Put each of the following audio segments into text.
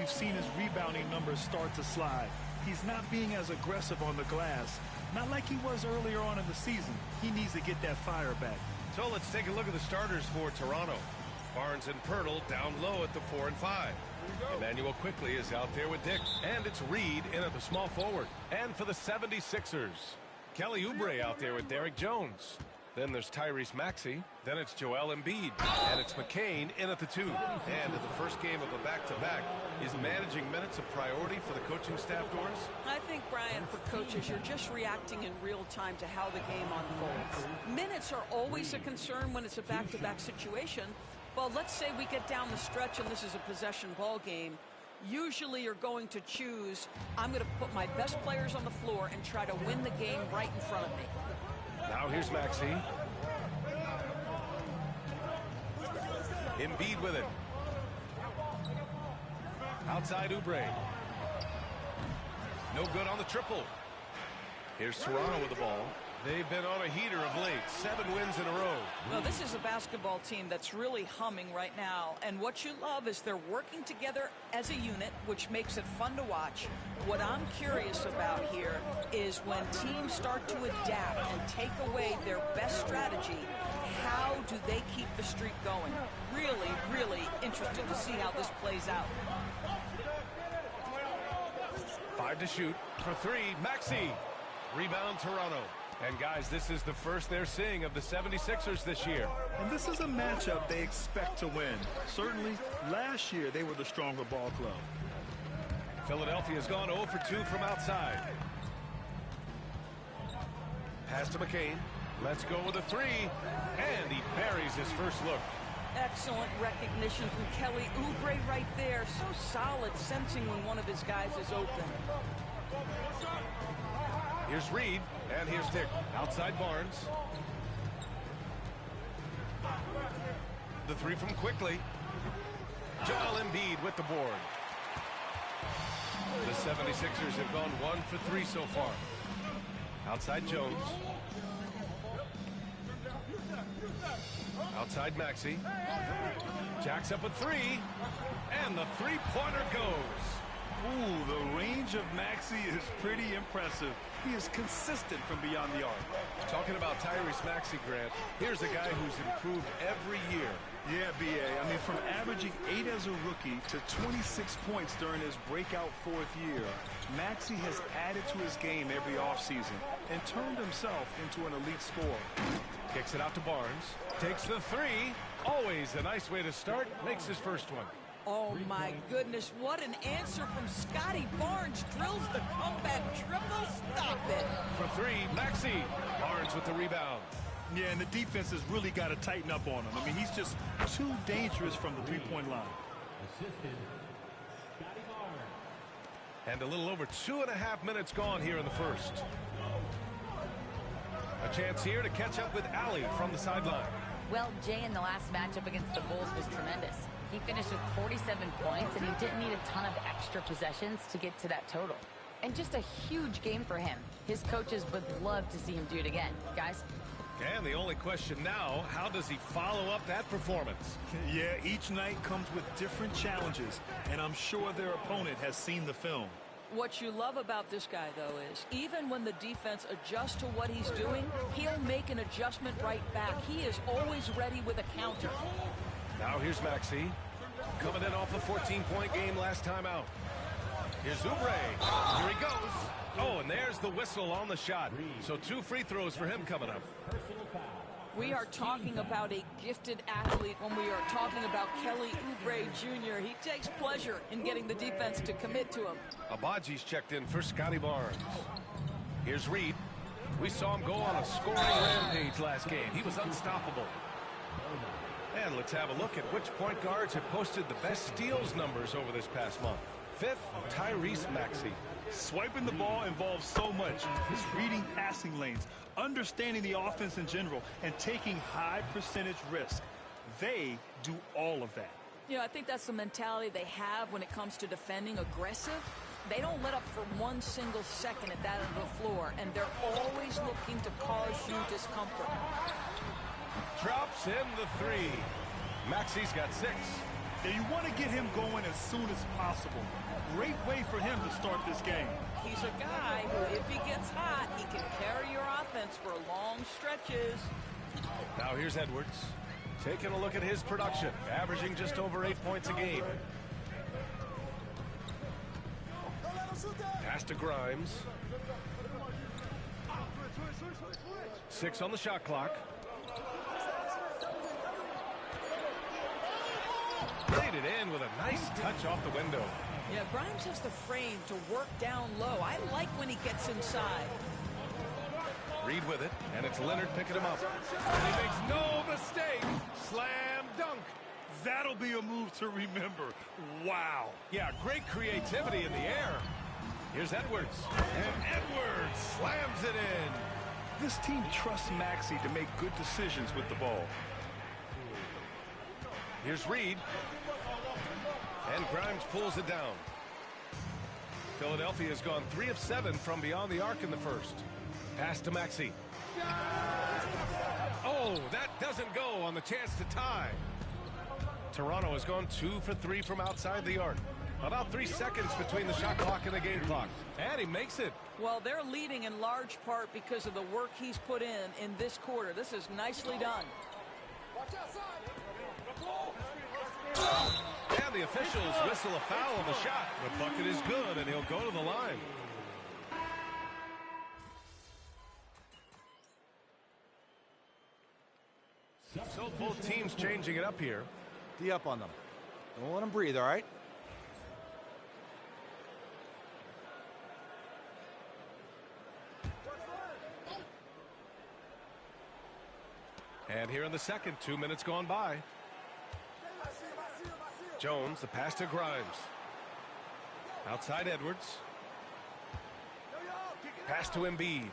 We've seen his rebounding numbers start to slide. He's not being as aggressive on the glass. Not like he was earlier on in the season. He needs to get that fire back. So let's take a look at the starters for Toronto. Barnes and Poeltl down low at the 4 and 5. Emmanuel quickly is out there with Dick. And it's Reed in at the small forward. And for the 76ers, Kelly Oubre out there with Derek Jones. Then there's Tyrese Maxey. Then it's Joel Embiid. And it's McCain in at the 2. And in the first game of a back-to-back, is managing minutes a priority for the coaching staff, Doris? I think, Brian, for coaches, you're just reacting in real time to how the game unfolds. Minutes are always a concern when it's a back-to-back situation. Well, let's say we get down the stretch and this is a possession ball game. Usually you're going to choose, I'm going to put my best players on the floor and try to win the game right in front of me. Now here's Maxey. Embiid with it. Outside Oubre. No good on the triple. Here's Toronto with the ball. They've been on a heater of late. 7 wins in a row. Well, this is a basketball team that's really humming right now. And what you love is they're working together as a unit, which makes it fun to watch. What I'm curious about here is when teams start to adapt and take away their best strategy, how do they keep the streak going? Really, really interested to see how this plays out. 5 to shoot. For 3, Maxey. Rebound Toronto. And guys, this is the first they're seeing of the 76ers this year. And this is a matchup they expect to win. Certainly, last year they were the stronger ball club. Philadelphia's gone 0 for 2 from outside. Pass to McCain. Let's go with a 3. And he buries his first look. Excellent recognition from Kelly Oubre right there. So solid, sensing when one of his guys is open. Here's Reed, and here's Dick. Outside Barnes. The 3 from Quickly. Joel Embiid with the board. The 76ers have gone 1 for 3 so far. Outside Jones. Outside Maxey. Jacks up a 3. And the three-pointer goes. Ooh, the range of Maxey is pretty impressive. He is consistent from beyond the arc. Talking about Tyrese Maxey, Grant, here's a guy who's improved every year. Yeah, B.A. I mean, from averaging 8 as a rookie to 26 points during his breakout 4th year, Maxey has added to his game every offseason and turned himself into an elite scorer. Kicks it out to Barnes. Takes the 3. Always a nice way to start. Makes his first one. Oh, my goodness. What an answer from Scotty Barnes. Drills the comeback triple. Stop it. For 3, Maxey. Barnes with the rebound. Yeah, and the defense has really got to tighten up on him. I mean, he's just too dangerous from the three-point line. And a little over 2.5 minutes gone here in the first. A chance here to catch up with Allie from the sideline. Well, Jay, in the last matchup against the Bulls was tremendous. He finished with 47 points, and he didn't need a ton of extra possessions to get to that total. And just a huge game for him. His coaches would love to see him do it again. Guys? And the only question now, how does he follow up that performance? Yeah, each night comes with different challenges, and I'm sure their opponent has seen the film. What you love about this guy, though, is even when the defense adjusts to what he's doing, he'll make an adjustment right back. He is always ready with a counter. Now here's Maxey. Coming in off a 14-point game last time out. Here's Oubre. Here he goes. Oh, and there's the whistle on the shot. So 2 free throws for him coming up. We are talking about a gifted athlete when we are talking about Kelly Oubre Jr. He takes pleasure in getting the defense to commit to him. Abaji's checked in for Scotty Barnes. Here's Reed. We saw him go on a scoring rampage last game. He was unstoppable. And let's have a look at which point guards have posted the best steals numbers over this past month. 5th, Tyrese Maxey. Swiping the ball involves so much. It's reading passing lanes, understanding the offense in general, and taking high percentage risk. They do all of that. You know, I think that's the mentality they have when it comes to defending aggressive. They don't let up for 1 single second at that end of the floor, and they're always looking to cause you discomfort. Drops in the 3. Maxey's got 6. Yeah, you want to get him going as soon as possible. Great way for him to start this game. He's a guy who, if he gets hot, he can carry your offense for long stretches. Now here's Edwards. Taking a look at his production, averaging just over 8 points a game. Pass to Grimes. 6 on the shot clock. Laid it in with a nice touch off the window. Yeah, Grimes has the frame to work down low. I like when he gets inside. Reed with it, and it's Leonard picking him up. And he makes no mistake. Slam dunk. That'll be a move to remember. Wow. Yeah, great creativity in the air. Here's Edwards. And Edwards slams it in. This team trusts Maxey to make good decisions with the ball. Here's Reed. And Grimes pulls it down. Philadelphia has gone 3 of 7 from beyond the arc in the first. Pass to Maxey. Oh, that doesn't go on the chance to tie. Toronto has gone 2 for 3 from outside the arc. About 3 seconds between the shot clock and the game clock. And he makes it. Well, they're leading in large part because of the work he's put in this quarter. This is nicely done. And the officials whistle a foul on the shot. The bucket is good, and he'll go to the line. So both teams changing it up here. D up on them. Don't let them breathe, all right? And here in the second, 2 minutes gone by. Jones, the pass to Grimes. Outside Edwards. Pass to Embiid.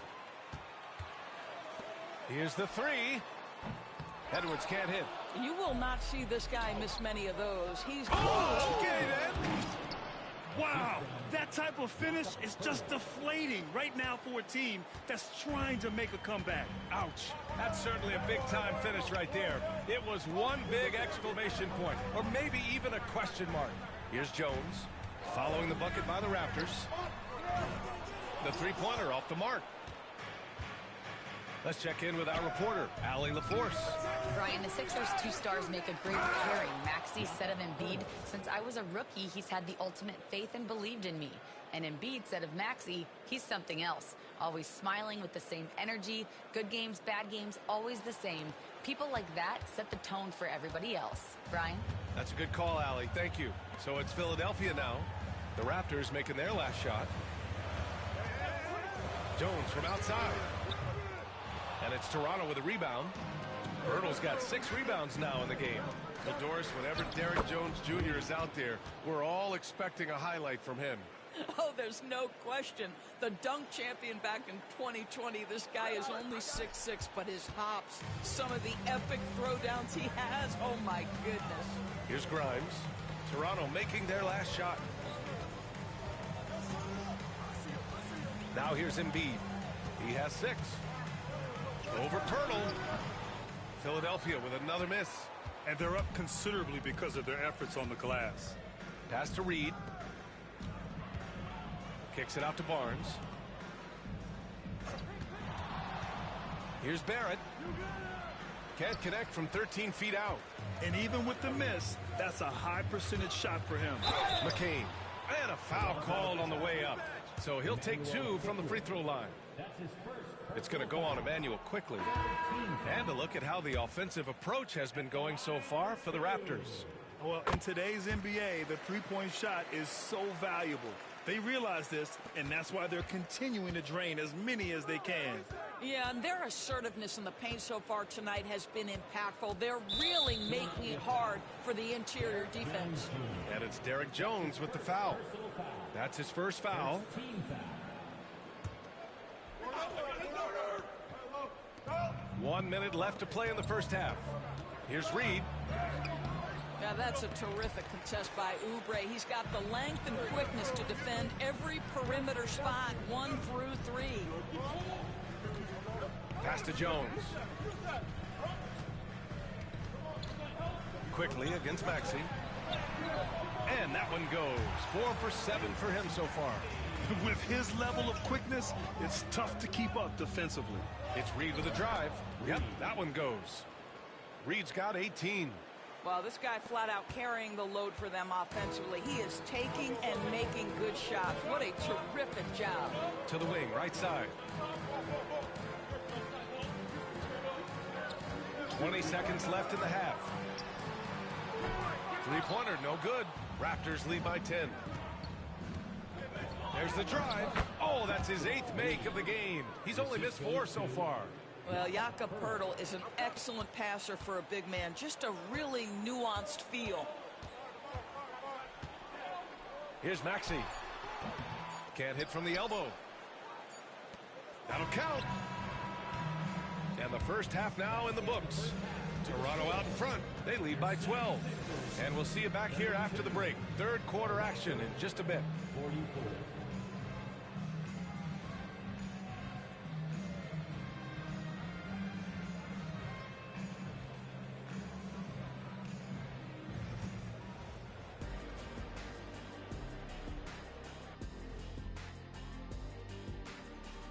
Here's the 3. Edwards can't hit. You will not see this guy miss many of those. He's okay then. Wow, that type of finish is just deflating right now for a team that's trying to make a comeback. Ouch. That's certainly a big-time finish right there. It was one big exclamation point, or maybe even a question mark. Here's Jones, following the bucket by the Raptors. The three-pointer off the mark. Let's check in with our reporter, Allie LaForce. Brian, the Sixers' 2 stars make a great pairing. Maxey said of Embiid, since I was a rookie, he's had the ultimate faith and believed in me. And Embiid said of Maxey, he's something else. Always smiling with the same energy. Good games, bad games, always the same. People like that set the tone for everybody else. Brian? That's a good call, Allie. Thank you. So it's Philadelphia now. The Raptors making their last shot. Jones from outside. And it's Toronto with a rebound. Birtle's got 6 rebounds now in the game. Well, Doris, whenever Derrick Jones Jr. is out there, we're all expecting a highlight from him. Oh, there's no question. The dunk champion back in 2020, this guy is only 6'6", but his hops, some of the epic throwdowns he has, oh my goodness. Here's Grimes. Toronto making their last shot. Now here's Embiid. He has 6. Over Pirtle. Philadelphia with another miss. And they're up considerably because of their efforts on the glass. Pass to Reed. Kicks it out to Barnes. Here's Barrett. Can't connect from 13 feet out. And even with the miss, that's a high percentage shot for him. McCain. And a foul called on the way up. So he'll take 2 from the free throw line. It's going to go on Emmanuel quickly. And a look at how the offensive approach has been going so far for the Raptors. Well, in today's NBA, the three-point shot is so valuable. They realize this, and that's why they're continuing to drain as many as they can. Yeah, and their assertiveness in the paint so far tonight has been impactful. They're really making it hard for the interior defense. And it's Derrick Jones with the foul. That's his first foul. 1 minute left to play in the first half. Here's Reed. Now that's a terrific contest by Oubre. He's got the length and quickness to defend every perimeter spot, 1 through 3. Pass to Jones. quickly against Maxey. And that one goes. 4 for 7 for him so far. With his level of quickness, it's tough to keep up defensively. It's Reed with a drive. Yep, that one goes. Reed's got 18. Well, this guy flat out carrying the load for them offensively. He is taking and making good shots. What a terrific job. To the wing, right side. 20 seconds left in the half. Three-pointer, no good. Raptors lead by 10. There's the drive. Oh, that's his 8th make of the game. He's only missed 4 so far. Well, Jakob Poeltl is an excellent passer for a big man. Just a really nuanced feel. Here's Maxey. Can't hit from the elbow. That'll count. And the first half now in the books. Toronto out in front. They lead by 12. And we'll see you back here after the break. Third quarter action in just a bit.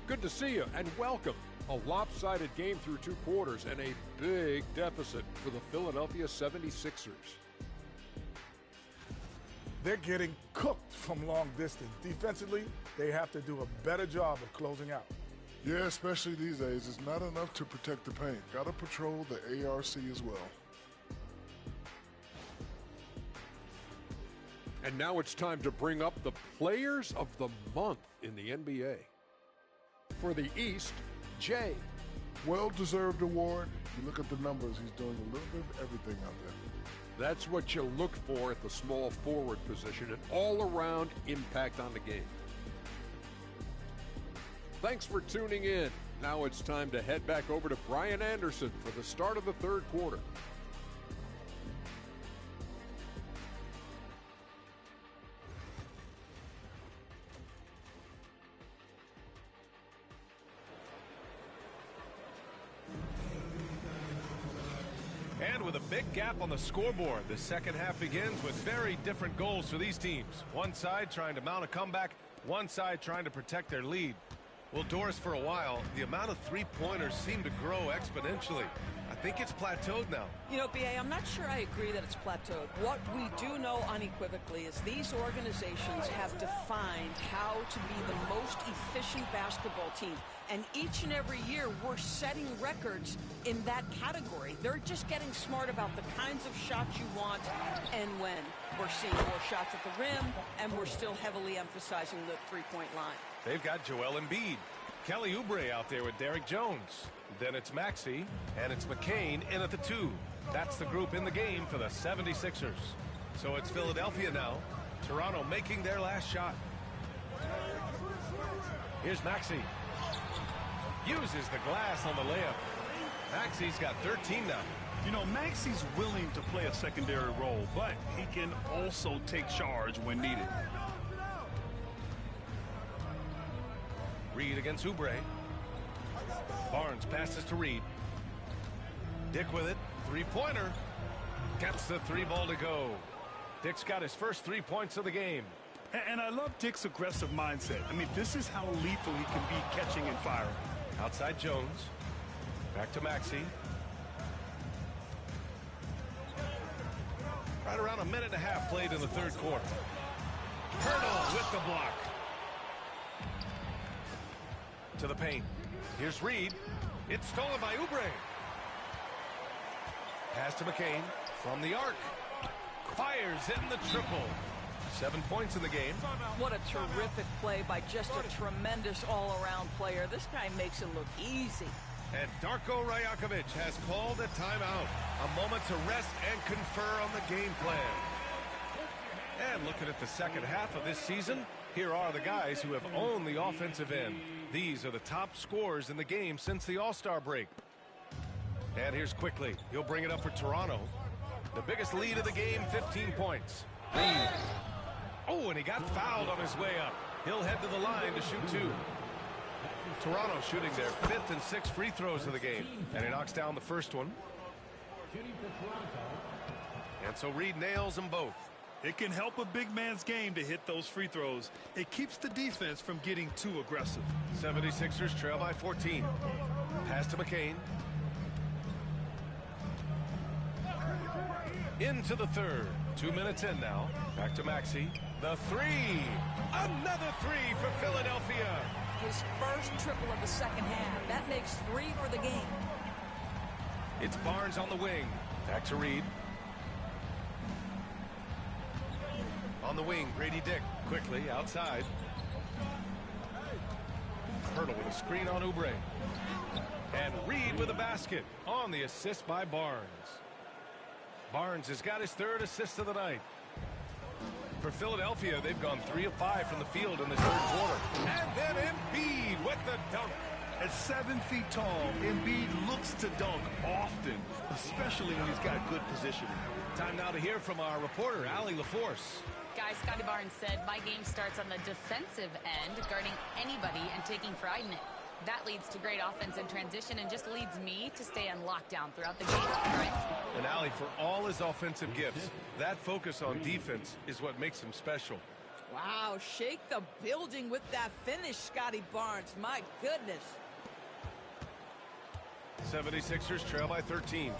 Good to see you and welcome. A lopsided game through 2 quarters and a big deficit for the Philadelphia 76ers. They're getting cooked from long distance. Defensively, they have to do a better job of closing out. Yeah, especially these days. It's not enough to protect the paint. Got to patrol the ARC as well. And now it's time to bring up the players of the month in the NBA. For the East, Jay. Well-deserved award. You look at the numbers, he's doing a little bit of everything out there. That's what you look for at the small forward position, an all-around impact on the game. Thanks for tuning in. Now it's time to head back over to Brian Anderson for the start of the third quarter. And with a big gap on the scoreboard, the second half begins with very different goals for these teams. One side trying to mount a comeback, one side trying to protect their lead. Well, Doris, for a while, the amount of three-pointers seemed to grow exponentially. I think it's plateaued now. You know, B.A., I'm not sure I agree that it's plateaued. What we do know unequivocally is these organizations have defined how to be the most efficient basketball team. And each and every year, we're setting records in that category. They're just getting smart about the kinds of shots you want and when. We're seeing more shots at the rim, and we're still heavily emphasizing the three-point line. They've got Joel Embiid. Kelly Oubre out there with Derek Jones. Then it's Maxey, and it's McCain in at the 2. That's the group in the game for the 76ers. So it's Philadelphia now. Toronto making their last shot. Here's Maxey. Uses the glass on the layup. Maxey's got 13 now. You know, Maxey's willing to play a secondary role, but he can also take charge when needed. Reed against Oubre. Barnes passes to Reed. Dick with it. Three-pointer. Gets the 3 ball to go. Dick's got his first 3 points of the game. And I love Dick's aggressive mindset. I mean, this is how lethal he can be catching and firing. Outside Jones. Back to Maxey. Right around a minute and a half played in the third quarter. Poeltl with the block. To the paint. Here's Reed. It's stolen by Oubre. Pass to McCain from the arc. Fires in the triple. 7 points in the game. What a terrific play by just a tremendous all-around player. This guy makes it look easy. And Darko Rajakovic has called a timeout. A moment to rest and confer on the game plan. And looking at the second half of this season, here are the guys who have owned the offensive end. These are the top scorers in the game since the All-Star break. And here's Quickly. He'll bring it up for Toronto. The biggest lead of the game, 15 points. Reed. Oh, and he got fouled on his way up. He'll head to the line to shoot 2. Toronto shooting their 5th and 6th free throws of the game. And he knocks down the first one. And so Reed nails them both. It can help a big man's game to hit those free throws. It keeps the defense from getting too aggressive. 76ers trail by 14. Pass to McCain. Into the third. 2 minutes in now. Back to Maxey. The three. Another three for Philadelphia. His first triple of the second half. That makes 3 for the game. It's Barnes on the wing. Back to Reed. On the wing, Grady Dick quickly outside. Pirtle with a screen on Oubre. And Reed with a basket on the assist by Barnes. Barnes has got his 3rd assist of the night. For Philadelphia, they've gone 3 of 5 from the field in this 3rd quarter. And then Embiid with the dunk. At 7 feet tall, Embiid looks to dunk often, especially when he's got good positioning. Time now to hear from our reporter, Allie LaForce. Guys, Scotty Barnes said, my game starts on the defensive end, guarding anybody and taking pride in it. That leads to great offense in transition and just leads me to stay on lockdown throughout the game. Right? And Allie, for all his offensive gifts, that focus on defense is what makes him special. Wow, shake the building with that finish, Scotty Barnes. My goodness. 76ers trail by 13.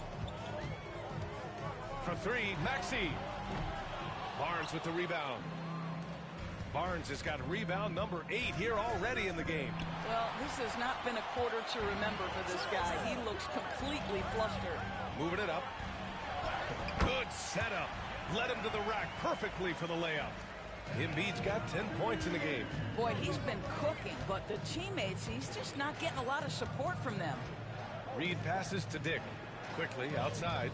For 3, Maxey. Barnes with the rebound. Barnes has got rebound number 8 here already in the game. Well, this has not been a quarter to remember for this guy. He looks completely flustered. Moving it up. Good setup. Led him to the rack perfectly for the layup. Embiid's got 10 points in the game. Boy, he's been cooking, but the teammates, he's just not getting a lot of support from them. Reed passes to Dick. Quickly outside.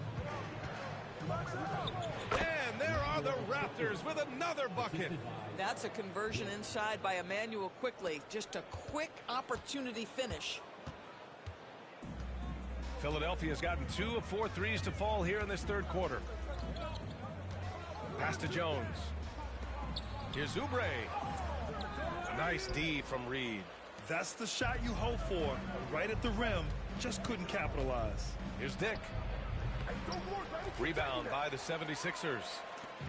And there are the Raptors with another bucket. That's a conversion inside by Immanuel Quickley. Just a quick opportunity finish. Philadelphia's gotten 2 of 4 threes to fall here in this 3rd quarter. Pass to Jones. Here's Oubre. Nice D from Reed. That's the shot you hope for. Right at the rim. Just couldn't capitalize. Here's Dick. Rebound by the 76ers.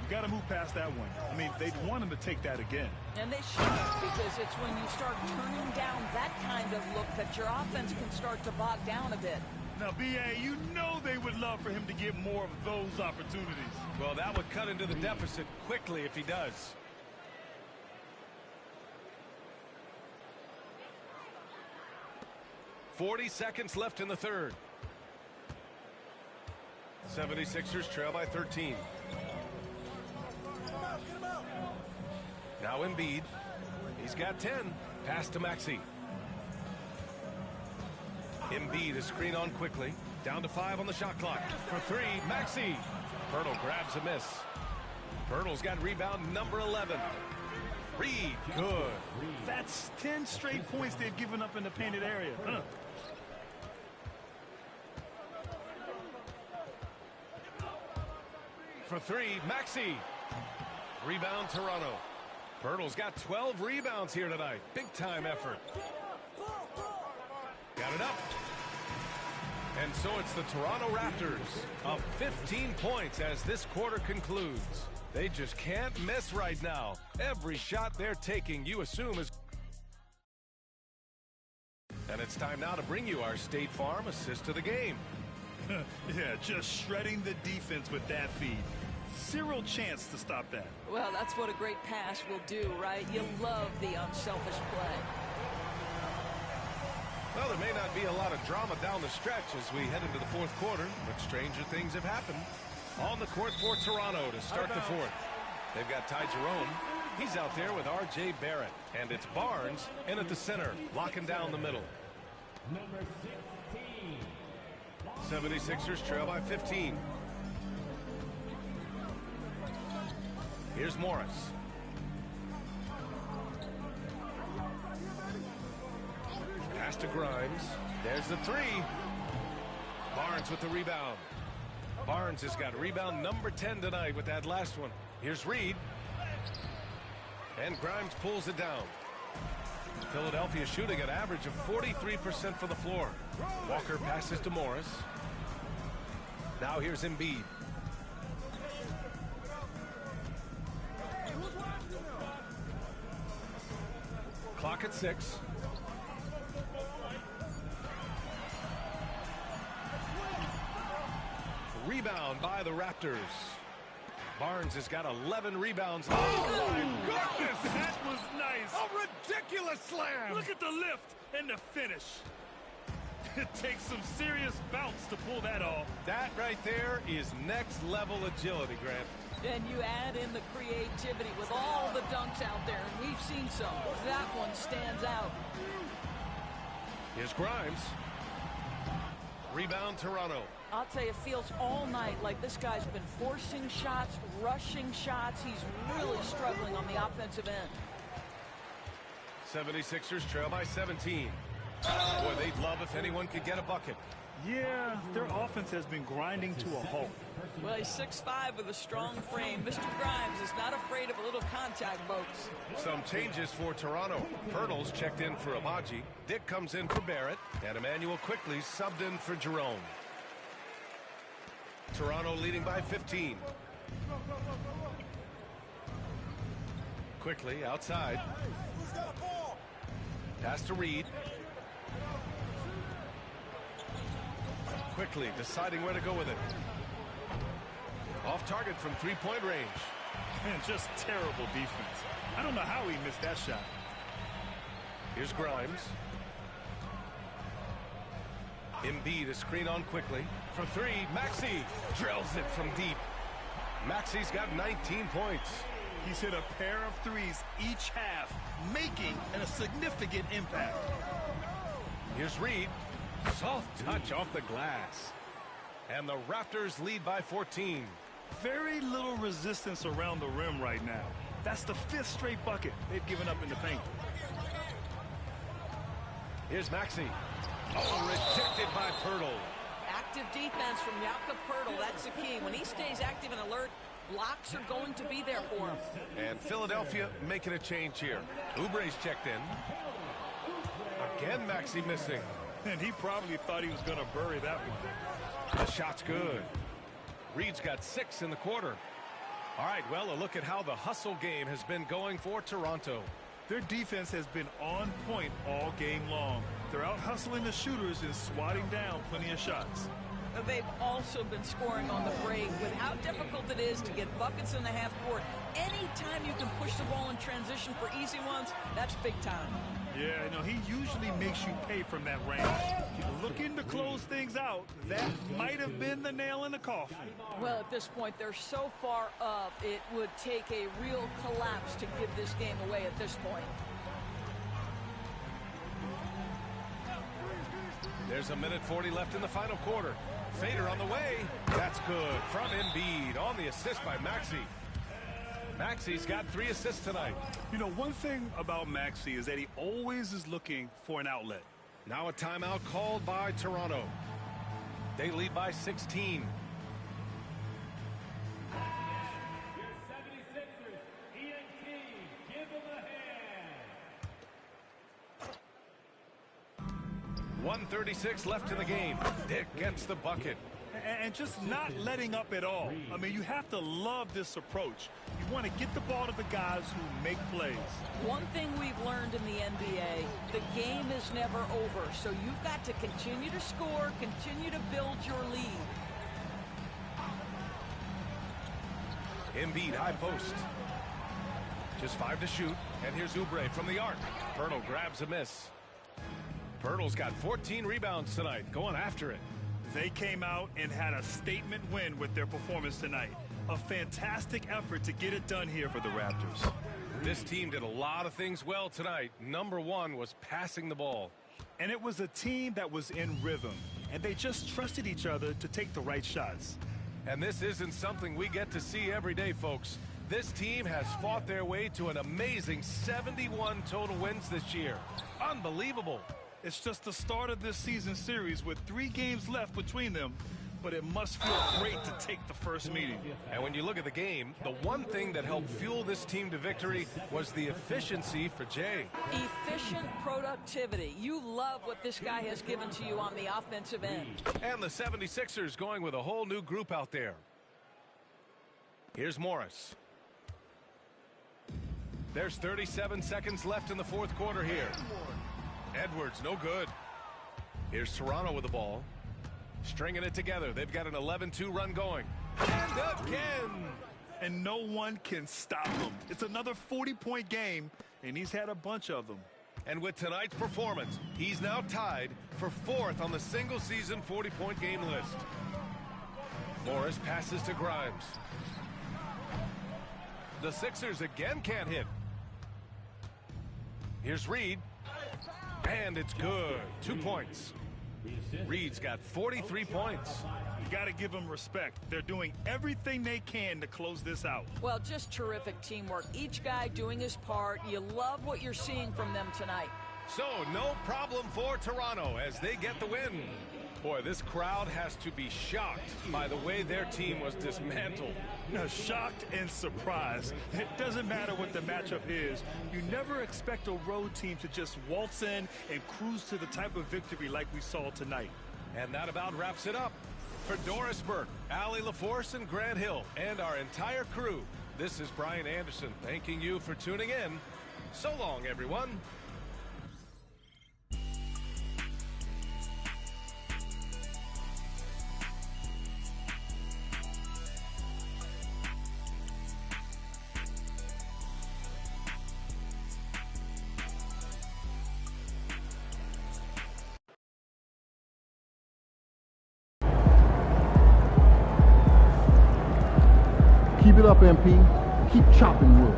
You got to move past that one. I mean, they'd want him to take that again. And they should, because it's when you start turning down that kind of look that your offense can start to bog down a bit. Now, B.A., you know they would love for him to get more of those opportunities. Well, that would cut into the deficit quickly if he does. .40 seconds left in the 3rd. 76ers trail by 13. Now Embiid. He's got 10. Pass to Maxey. Embiid is screen on quickly. Down to 5 on the shot clock. For 3, Maxey. Pirtle grabs a miss. Pirtle's got rebound number 11. Reed, good. That's 10 straight points they've given up in the painted area. Huh. For 3, Maxey. Rebound, Toronto. Pirtle's got 12 rebounds here tonight. Big time effort. Got it up. And so it's the Toronto Raptors up 15 points as this quarter concludes. They just can't miss right now. Every shot they're taking, you assume, is... And it's time now to bring you our State Farm assist of the game. Yeah, just shredding the defense with that feed. Zero chance to stop that. Well, that's what a great pass will do, right? You love the unselfish play. Well, there may not be a lot of drama down the stretch as we head into the 4th quarter, but stranger things have happened. On the court for Toronto to start the 4th. They've got Ty Jerome. He's out there with R.J. Barrett. And it's Barnes in at the center, locking down the middle. Number 16. 76ers trail by 15. Here's Morris. Pass to Grimes. There's the 3. Barnes with the rebound. Barnes has got rebound number 10 tonight with that last one. Here's Reed. And Grimes pulls it down. Philadelphia shooting an average of 43% from the floor. Walker passes to Morris. Now here's Embiid. at 6. Rebound by the Raptors. Barnes has got 11 rebounds. Oh, my goodness! That was nice. A ridiculous slam. Look at the lift and the finish. It takes some serious bounce to pull that off. That right there is next level agility, Grant. And you add in the creativity with all the dunks out there, and we've seen some. That one stands out. Here's Grimes. Rebound, Toronto. I'll tell you, it feels all night like this guy's been forcing shots, rushing shots. He's really struggling on the offensive end. 76ers trail by 17. Boy, they'd love if anyone could get a bucket. Yeah, their offense has been grinding to a halt. Well, he's 6'5" with a strong frame. Mr. Grimes is not afraid of a little contact, folks. Some changes for Toronto. Pirtle's checked in for Abaji. Dick comes in for Barrett. And Emmanuel quickly subbed in for Jerome. Toronto leading by 15. Quickly outside. Pass to Reed. Quickly deciding where to go with it. Off target from three-point range. Man, just terrible defense. I don't know how he missed that shot. Here's Grimes. Embiid is screen on quickly. For 3, Maxey drills it from deep. Maxey's got 19 points. He's hit a pair of threes each half, making a significant impact. Here's Reed. Soft touch off the glass. And the Raptors lead by 14. Very little resistance around the rim right now. That's the 5th straight bucket they've given up in the paint. Here's Maxey. Oh, rejected by Pirtle. Active defense from Jakob Pirtle. That's the key. When he stays active and alert, blocks are going to be there for him. And Philadelphia making a change here. Oubre's checked in. Again, Maxey missing. And he probably thought he was going to bury that one. The shot's good. Reed's got 6 in the quarter. All right, well, a look at how the hustle game has been going for Toronto. Their defense has been on point all game long. They're out hustling the shooters and swatting down plenty of shots. They've also been scoring on the break. With how difficult it is to get buckets in the half court, anytime you can push the ball in transition for easy ones, that's big time. Yeah, he usually makes you pay from that range. Looking to close things out, that might have been the nail in the coffin. Well, at this point, they're so far up, it would take a real collapse to give this game away at this point. There's a minute 40 left in the final quarter. Fader on the way. That's good from Embiid on the assist by Maxey. Maxey's got 3 assists tonight. One thing about Maxey is that he always is looking for an outlet. Now a timeout called by Toronto. They lead by 16. Your 76ers, ENT, give them a hand. 1:36 left in the game. Dick gets the bucket. And just not letting up at all. I mean, you have to love this approach. You want to get the ball to the guys who make plays. One thing we've learned in the NBA, the game is never over. So you've got to continue to score, continue to build your lead. Embiid high post. Just 5 to shoot. And here's Oubre from the arc. Pirtle grabs a miss. Pirtle's got 14 rebounds tonight, going after it. They came out and had a statement win with their performance tonight. A fantastic effort to get it done here for the Raptors. This team did a lot of things well tonight. Number 1 was passing the ball. And it was a team that was in rhythm. And they just trusted each other to take the right shots. And this isn't something we get to see every day, folks. This team has fought their way to an amazing 71 total wins this year. Unbelievable. It's just the start of this season series with 3 games left between them, but it must feel great to take the first meeting. And when you look at the game, the one thing that helped fuel this team to victory was the efficiency for Jay. Efficient productivity. You love what this guy has given to you on the offensive end. And the 76ers going with a whole new group out there. Here's Morris. There's 37 seconds left in the fourth quarter here. Edwards, no good. Here's Toronto with the ball. Stringing it together. They've got an 11-2 run going. And again. And no one can stop him. It's another 40-point game, and he's had a bunch of them. And with tonight's performance, he's now tied for 4th on the single-season 40-point game list. Morris passes to Grimes. The Sixers again can't hit. Here's Reed. And it's good. 2 points. Reed's got 43 points. You got to give them respect. They're doing everything they can to close this out. Well, just terrific teamwork. Each guy doing his part. You love what you're seeing from them tonight. So, no problem for Toronto as they get the win. Boy, this crowd has to be shocked by the way their team was dismantled. Shocked and surprised. It doesn't matter what the matchup is. You never expect a road team to just waltz in and cruise to the type of victory like we saw tonight. And that about wraps it up. For Doris Burke, Allie LaForce, and Grant Hill, and our entire crew, this is Brian Anderson thanking you for tuning in. So long, everyone. Keep it up, MP. Keep chopping wood.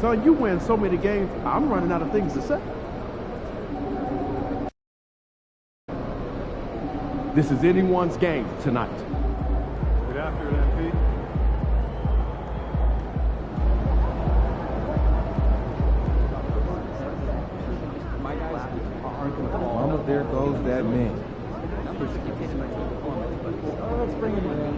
Son, you win so many games, I'm running out of things to say. This is anyone's game tonight. Get after it, MP. Mama, there goes that man. Let's bring him in.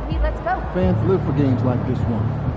Pete, let's go. Fans live for games like this one.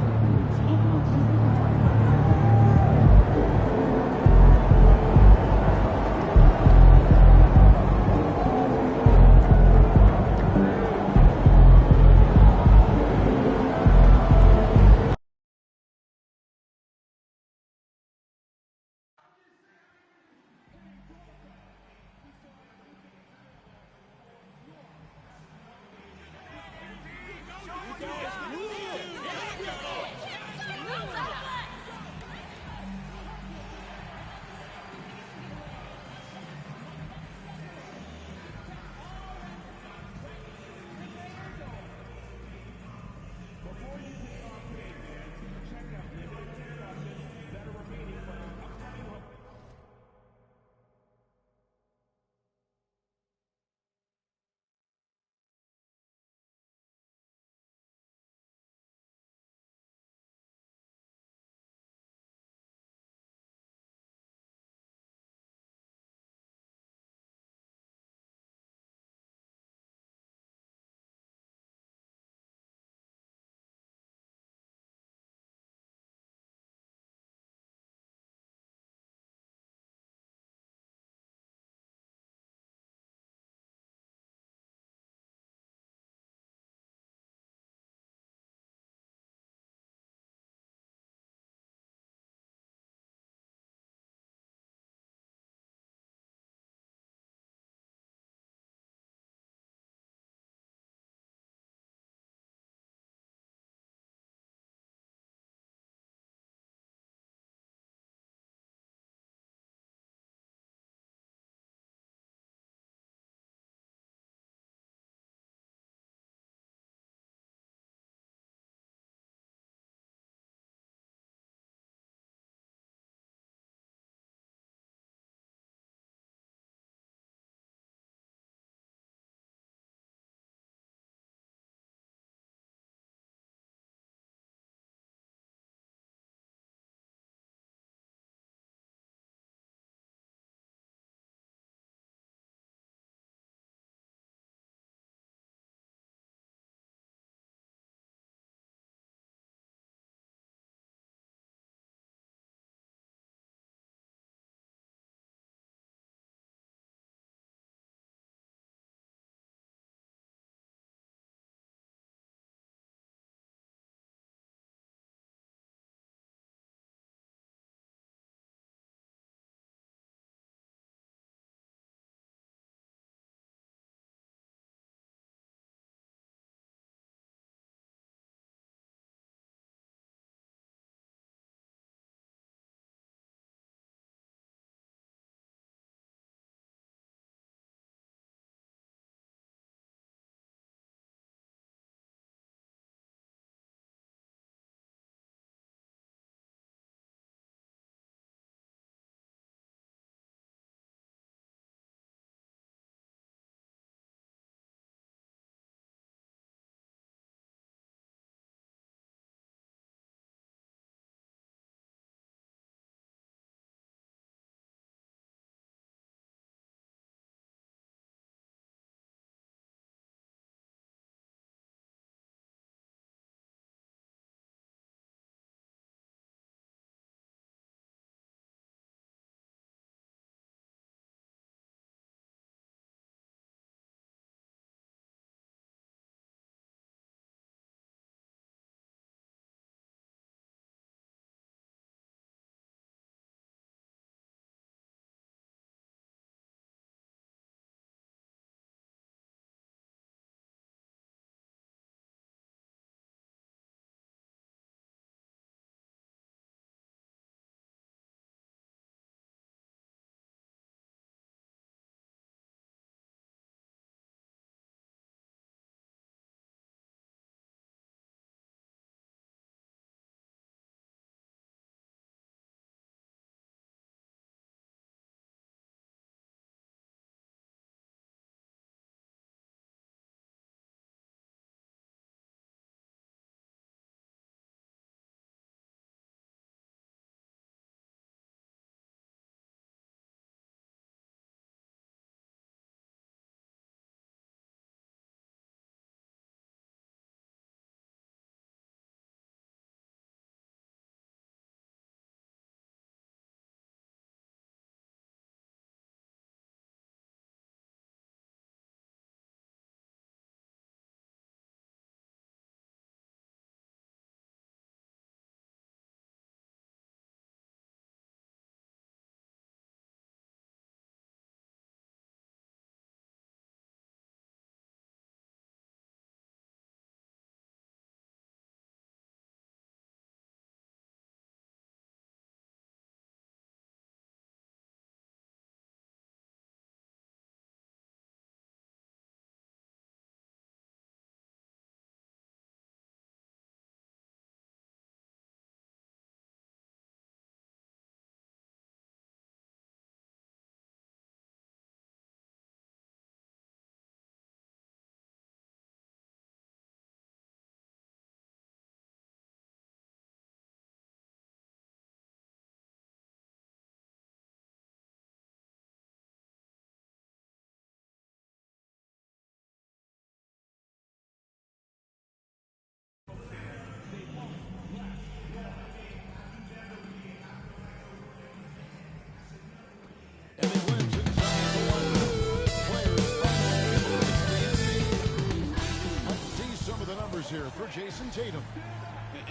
the numbers here for Jason Tatum.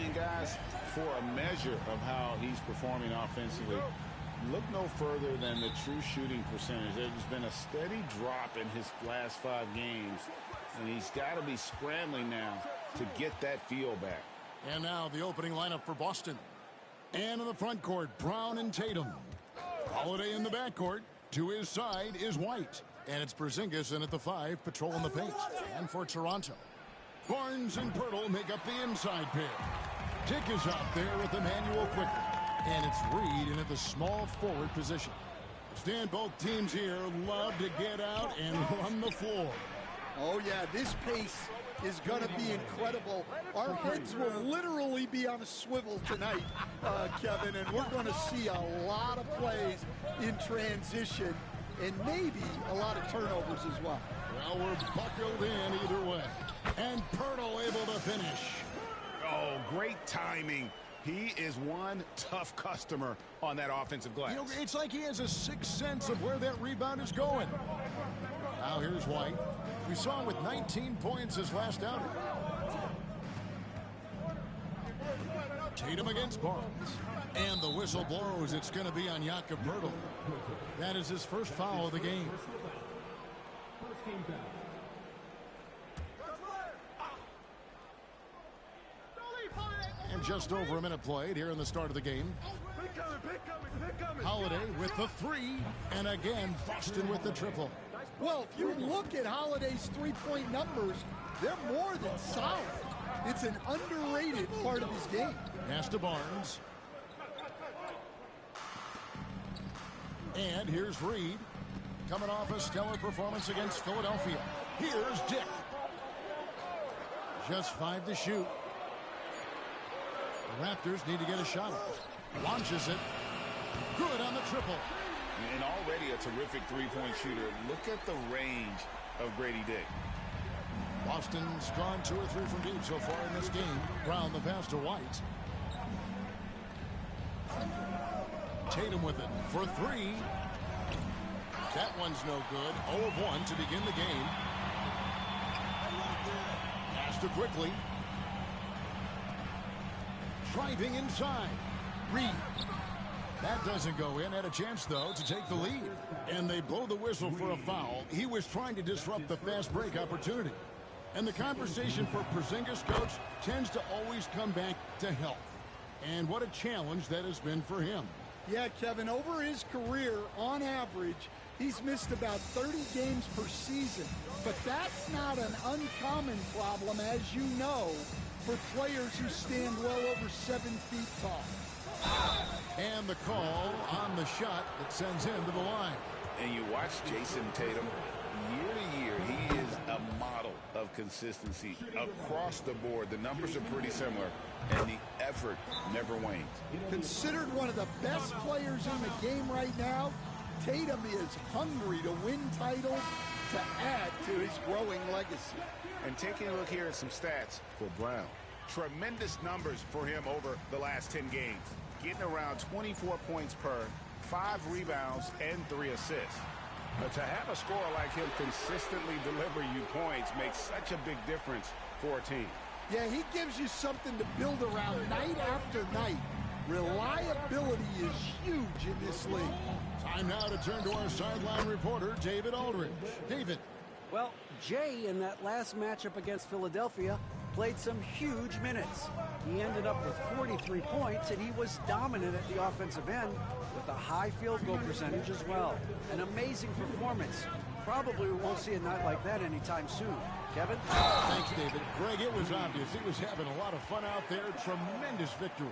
And guys, for a measure of how he's performing offensively, look no further than the true shooting percentage. There's been a steady drop in his last 5 games, and he's got to be scrambling now to get that feel back. And now the opening lineup for Boston. And in the front court, Brown and Tatum. Holiday in the backcourt. To his side is White. And it's Porzingis in at the 5, patrolling the paint. And for Toronto, Barnes and Pirtle make up the inside pair. Dick is out there with Emmanuel quickly. And it's Reed in at the small forward position. Stan, both teams here love to get out and run the floor. Oh, yeah, this pace is going to be incredible. Our heads will literally be on a swivel tonight, Kevin, and we're going to see a lot of plays in transition and maybe a lot of turnovers as well. Well, we're buckled in either way. And Pirtle able to finish. Oh, great timing. He is one tough customer on that offensive glass. You know, it's like he has a sixth sense of where that rebound is going. Now here's White. We saw him with 19 points his last outing. Tatum against Barnes. And the whistle blows. It's going to be on Jakob Poeltl. That is his first foul of the game. And just over a minute played here in the start of the game. Holiday with the 3. And again, Boston with the triple. Well, if you look at Holiday's three-point numbers, they're more than solid. It's an underrated part of his game. Pass to Barnes. And here's Reed. Coming off a stellar performance against Philadelphia. Here's Dick. Just 5 to shoot. The Raptors need to get a shot off. Launches it. Good on the triple. And already a terrific three-point shooter. Look at the range of Grady Dick. Boston's gone 2 or 3 from deep so far in this game. Brown the pass to White. Tatum with it for 3. That one's no good. 0 of 1 to begin the game. Pass to quickly. Driving inside. Reed. That doesn't go in. Had a chance, though, to take the lead. And they blow the whistle for a foul. He was trying to disrupt the fast break opportunity. And the conversation for Porzingis, coach, tends to always come back to health. And what a challenge that has been for him. Yeah, Kevin, over his career, on average, he's missed about 30 games per season. But that's not an uncommon problem, as you know, for players who stand well over 7 feet tall. And the call on the shot that sends him to the line. And you watch Jason Tatum, year to year, he is a model of consistency across the board. The numbers are pretty similar, and the effort never wanes. Considered one of the best players in the game right now, Tatum is hungry to win titles to add to his growing legacy. And taking a look here at some stats for Brown. Tremendous numbers for him over the last 10 games. Getting around 24 points per, 5 rebounds, and 3 assists. But to have a scorer like him consistently deliver you points makes such a big difference for a team. Yeah, he gives you something to build around night after night. Reliability is huge in this league. Time now to turn to our sideline reporter, David Aldridge. David. Well, Jay, in that last matchup against Philadelphia, played some huge minutes. He ended up with 43 points, and he was dominant at the offensive end with a high field goal percentage as well. An amazing performance. Probably we won't see a night like that anytime soon. Kevin? Thanks, David. Greg, it was obvious. He was having a lot of fun out there. Tremendous victory.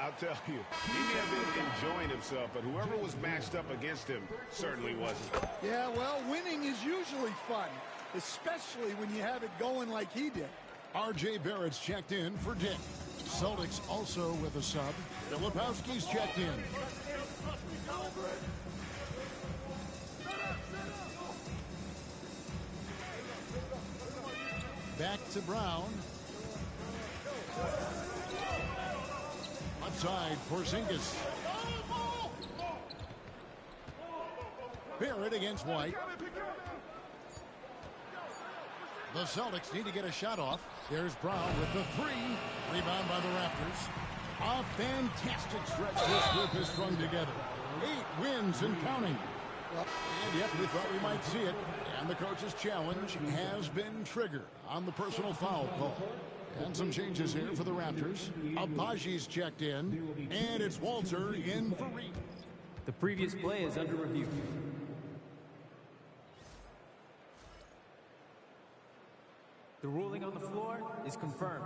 I'll tell you, he may have been enjoying himself, but whoever was matched up against him certainly wasn't. Yeah, well, winning is usually fun, especially when you have it going like he did. R.J. Barrett's checked in for Dick. Celtics also with a sub. Filipowski's checked in. Back to Brown. Outside, Porzingis. Barrett against White. The Celtics need to get a shot off. There's Brown with the three. Rebound by the Raptors. A fantastic stretch this group has strung together. 8 wins and counting. And yet we thought we might see it. And the coach's challenge has been triggered on the personal foul call. And some changes here for the Raptors. Abaji's checked in. And it's Walter in for Reed. The previous play is under review. The ruling on the floor is confirmed.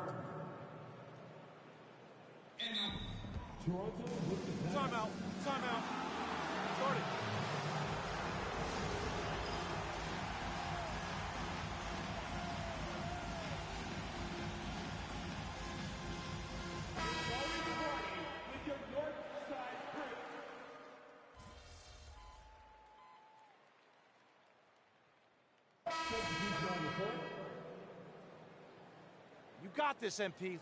Timeout. Timeout. Start it. You got this, MP.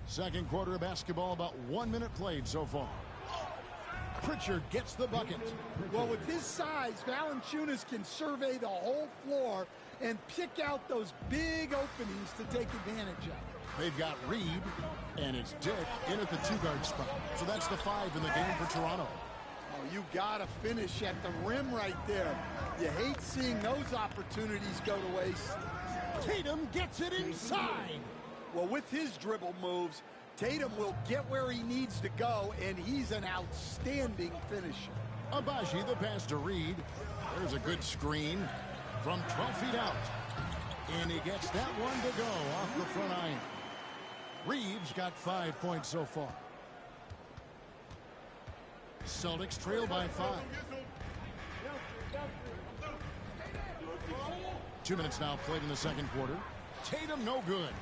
Second quarter of basketball, about 1 minute played so far. Pritchard gets the bucket. Well, with his size, Valanciunas can survey the whole floor and pick out those big openings to take advantage of. They've got Reed, and it's Dick in at the 2-guard spot. So that's the 5 in the game for Toronto. Oh, you got to finish at the rim right there. You hate seeing those opportunities go to waste. Tatum gets it inside. Well, with his dribble moves, Tatum will get where he needs to go, and he's an outstanding finisher. Abaji, the pass to Reed. There's a good screen from 12 feet out. And he gets that one to go off the front iron. Reeves got 5 points so far. Celtics trail by 5. 2 minutes now played in the second quarter. Tatum no good.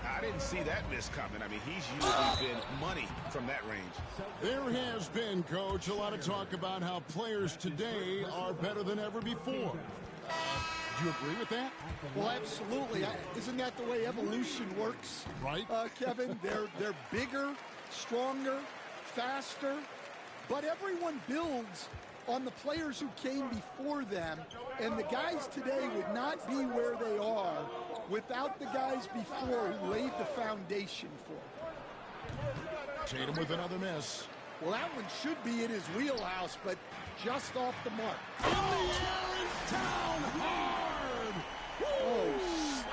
I didn't see that miss coming. I mean, he's usually been money from that range. There has been, Coach, a lot of talk about how players today are better than ever before. Do you agree with that? Well, absolutely. Isn't that the way evolution works? Right. Kevin, they're bigger, stronger, faster, but everyone builds on the players who came before them, and the guys today would not be where they are without the guys before who laid the foundation for them. Tatum with another miss. Well, that one should be in his wheelhouse, but just off the mark. In the air and down hard! Oh,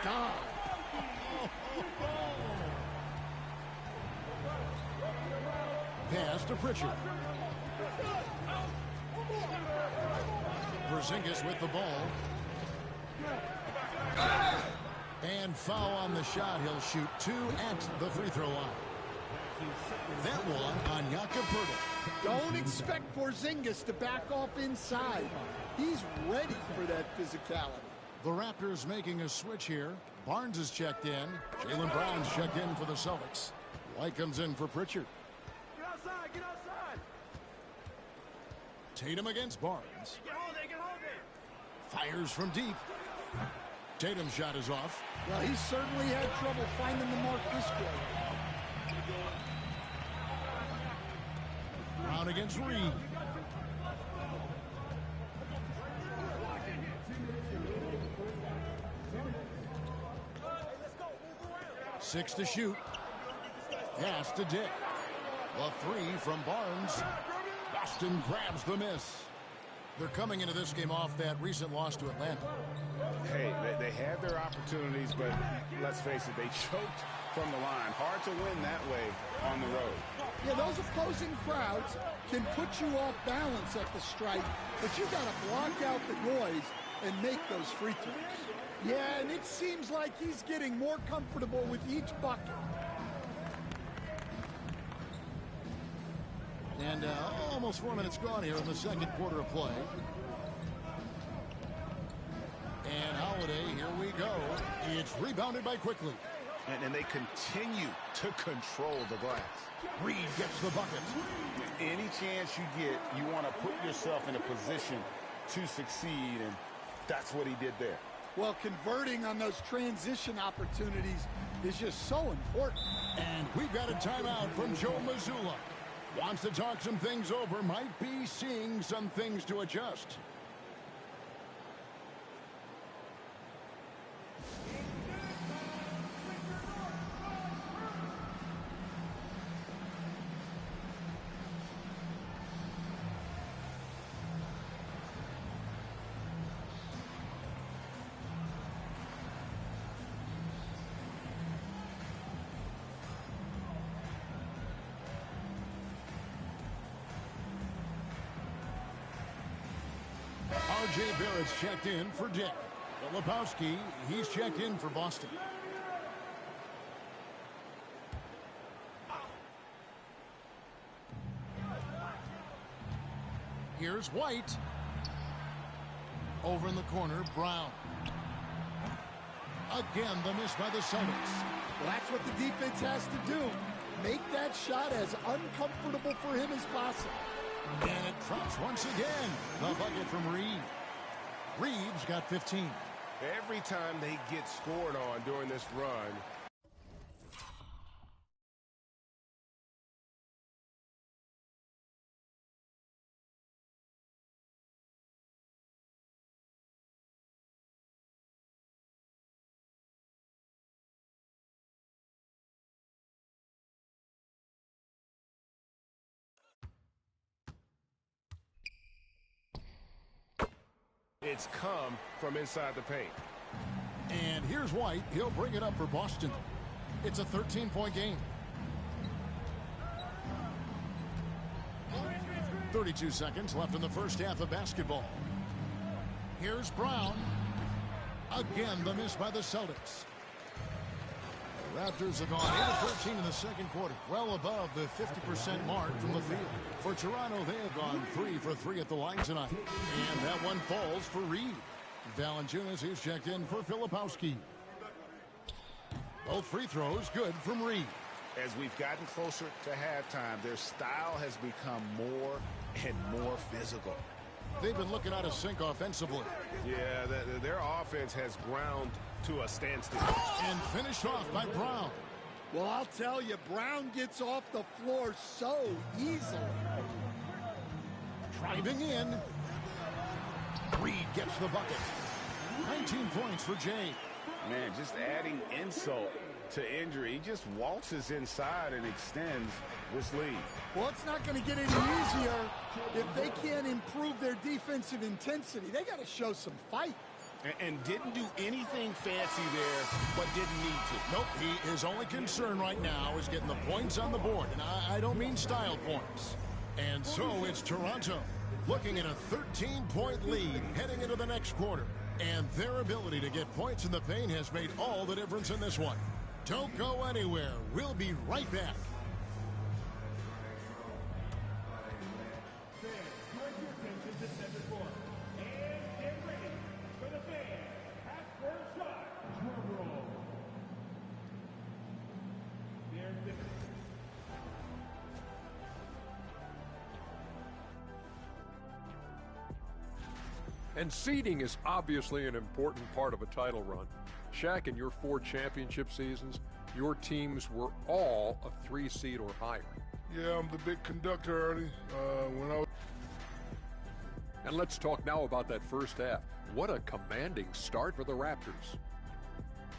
stop. Pass to Pritchard. Porzingis with the ball. And foul on the shot. He'll shoot 2 at the free throw line. That one on Jakob Poeltl. Don't expect Porzingis to back off inside. He's ready for that physicality. The Raptors making a switch here. Barnes is checked in. Jaylen Brown's checked in for the Celtics. White comes in for Pritchard. Get outside, get outside. Tatum against Barnes. Get hold it, get hold it. Fires from deep. Tatum's shot is off. Well, he certainly had trouble finding the mark this quarter. Brown against Reed. Six to shoot. Pass to Dick. The 3 from Barnes. Boston grabs the miss. They're coming into this game off that recent loss to Atlanta. Hey, they had their opportunities, but let's face it, they choked from the line. Hard to win that way on the road. Yeah, those opposing crowds can put you off balance at the stripe, but you got to block out the noise and make those free throws. Yeah, and it seems like he's getting more comfortable with each bucket. And almost 4 minutes gone here in the second quarter of play. And Holiday, here we go. It's rebounded by Quickly. And they continue to control the glass. Reed gets the bucket. Any chance you get, you want to put yourself in a position to succeed, and that's what he did there. Well, converting on those transition opportunities is just so important. And we've got a timeout from Joe Mazzulla. Wants to talk some things over. Might be seeing some things to adjust. R.J. Barrett's checked in for Dick. Filipowski, he's checked in for Boston. Here's White. Over in the corner, Brown. Again, the miss by the Celtics. Well, that's what the defense has to do. Make that shot as uncomfortable for him as possible. And it drops once again. The bucket from Reed. Reed's got 15. Every time they get scored on during this run, it's come from inside the paint. And here's White. He'll bring it up for Boston. It's a 13-point game. 32 seconds left in the first half of basketball. Here's Brown. Again, the miss by the Celtics. The Raptors have gone 8 of 13 in the second quarter, well above the 50% mark from the field. For Toronto, they have gone 3 for 3 at the line tonight. And that one falls for Reed. Valanciunas is checked in for Filipowski. Both free throws good from Reed. As we've gotten closer to halftime, their style has become more and more physical. They've been looking out of sync offensively. Yeah, their offense has ground to a standstill. And finished off by Brown. Well, I'll tell you, Brown gets off the floor so easily. Driving in. Reed gets the bucket. 19 points for Jay. Man, just adding insult to injury. He just waltzes inside and extends this lead. Well, it's not going to get any easier if they can't improve their defensive intensity. They got to show some fight. And didn't do anything fancy there, but didn't need to. Nope, his only concern right now is getting the points on the board. And I don't mean style points. And so it's Toronto looking at a 13-point lead heading into the next quarter. And their ability to get points in the paint has made all the difference in this one. Don't go anywhere. We'll be right back. And seeding is obviously an important part of a title run. Shaq, in your 4 championship seasons, your teams were all a 3 seed or higher. Yeah, I'm the big conductor, Ernie. And let's talk now about that first half. What a commanding start for the Raptors.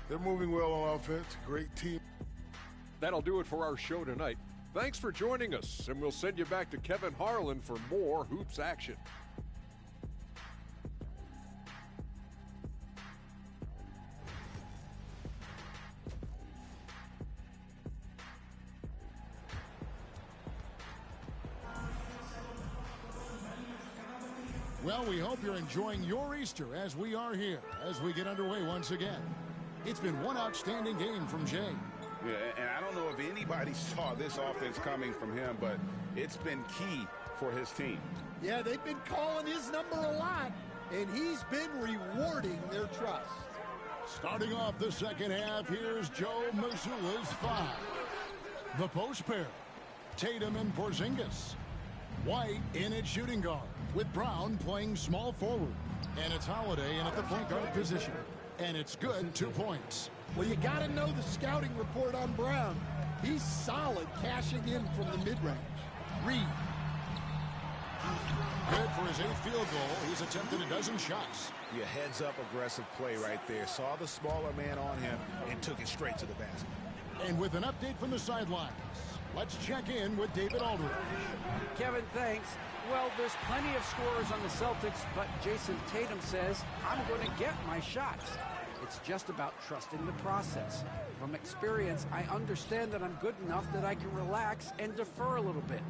They're moving well on offense. Great team. That'll do it for our show tonight. Thanks for joining us, and we'll send you back to Kevin Harlan for more hoops action. Well, we hope you're enjoying your Easter as we are here, as we get underway once again. It's been one outstanding game from Jay. Yeah, and I don't know if anybody saw this offense coming from him, but it's been key for his team. Yeah, they've been calling his number a lot, and he's been rewarding their trust. Starting off the second half, here's Joe Mazzulla's 5. The post pair, Tatum and Porzingis. White in at shooting guard, with Brown playing small forward. And it's Holiday in at the point guard position. And it's good, 2 points. Well, you got to know the scouting report on Brown. He's solid cashing in from the mid-range. Reed. Good for his 8th field goal. He's attempted a dozen shots. Your heads-up aggressive play right there. Saw the smaller man on him and took it straight to the basket. And with an update from the sidelines, let's check in with David Aldridge. Kevin, thanks. Well, there's plenty of scorers on the Celtics, but Jason Tatum says, I'm going to get my shots. It's just about trusting the process. From experience, I understand that I'm good enough that I can relax and defer a little bit.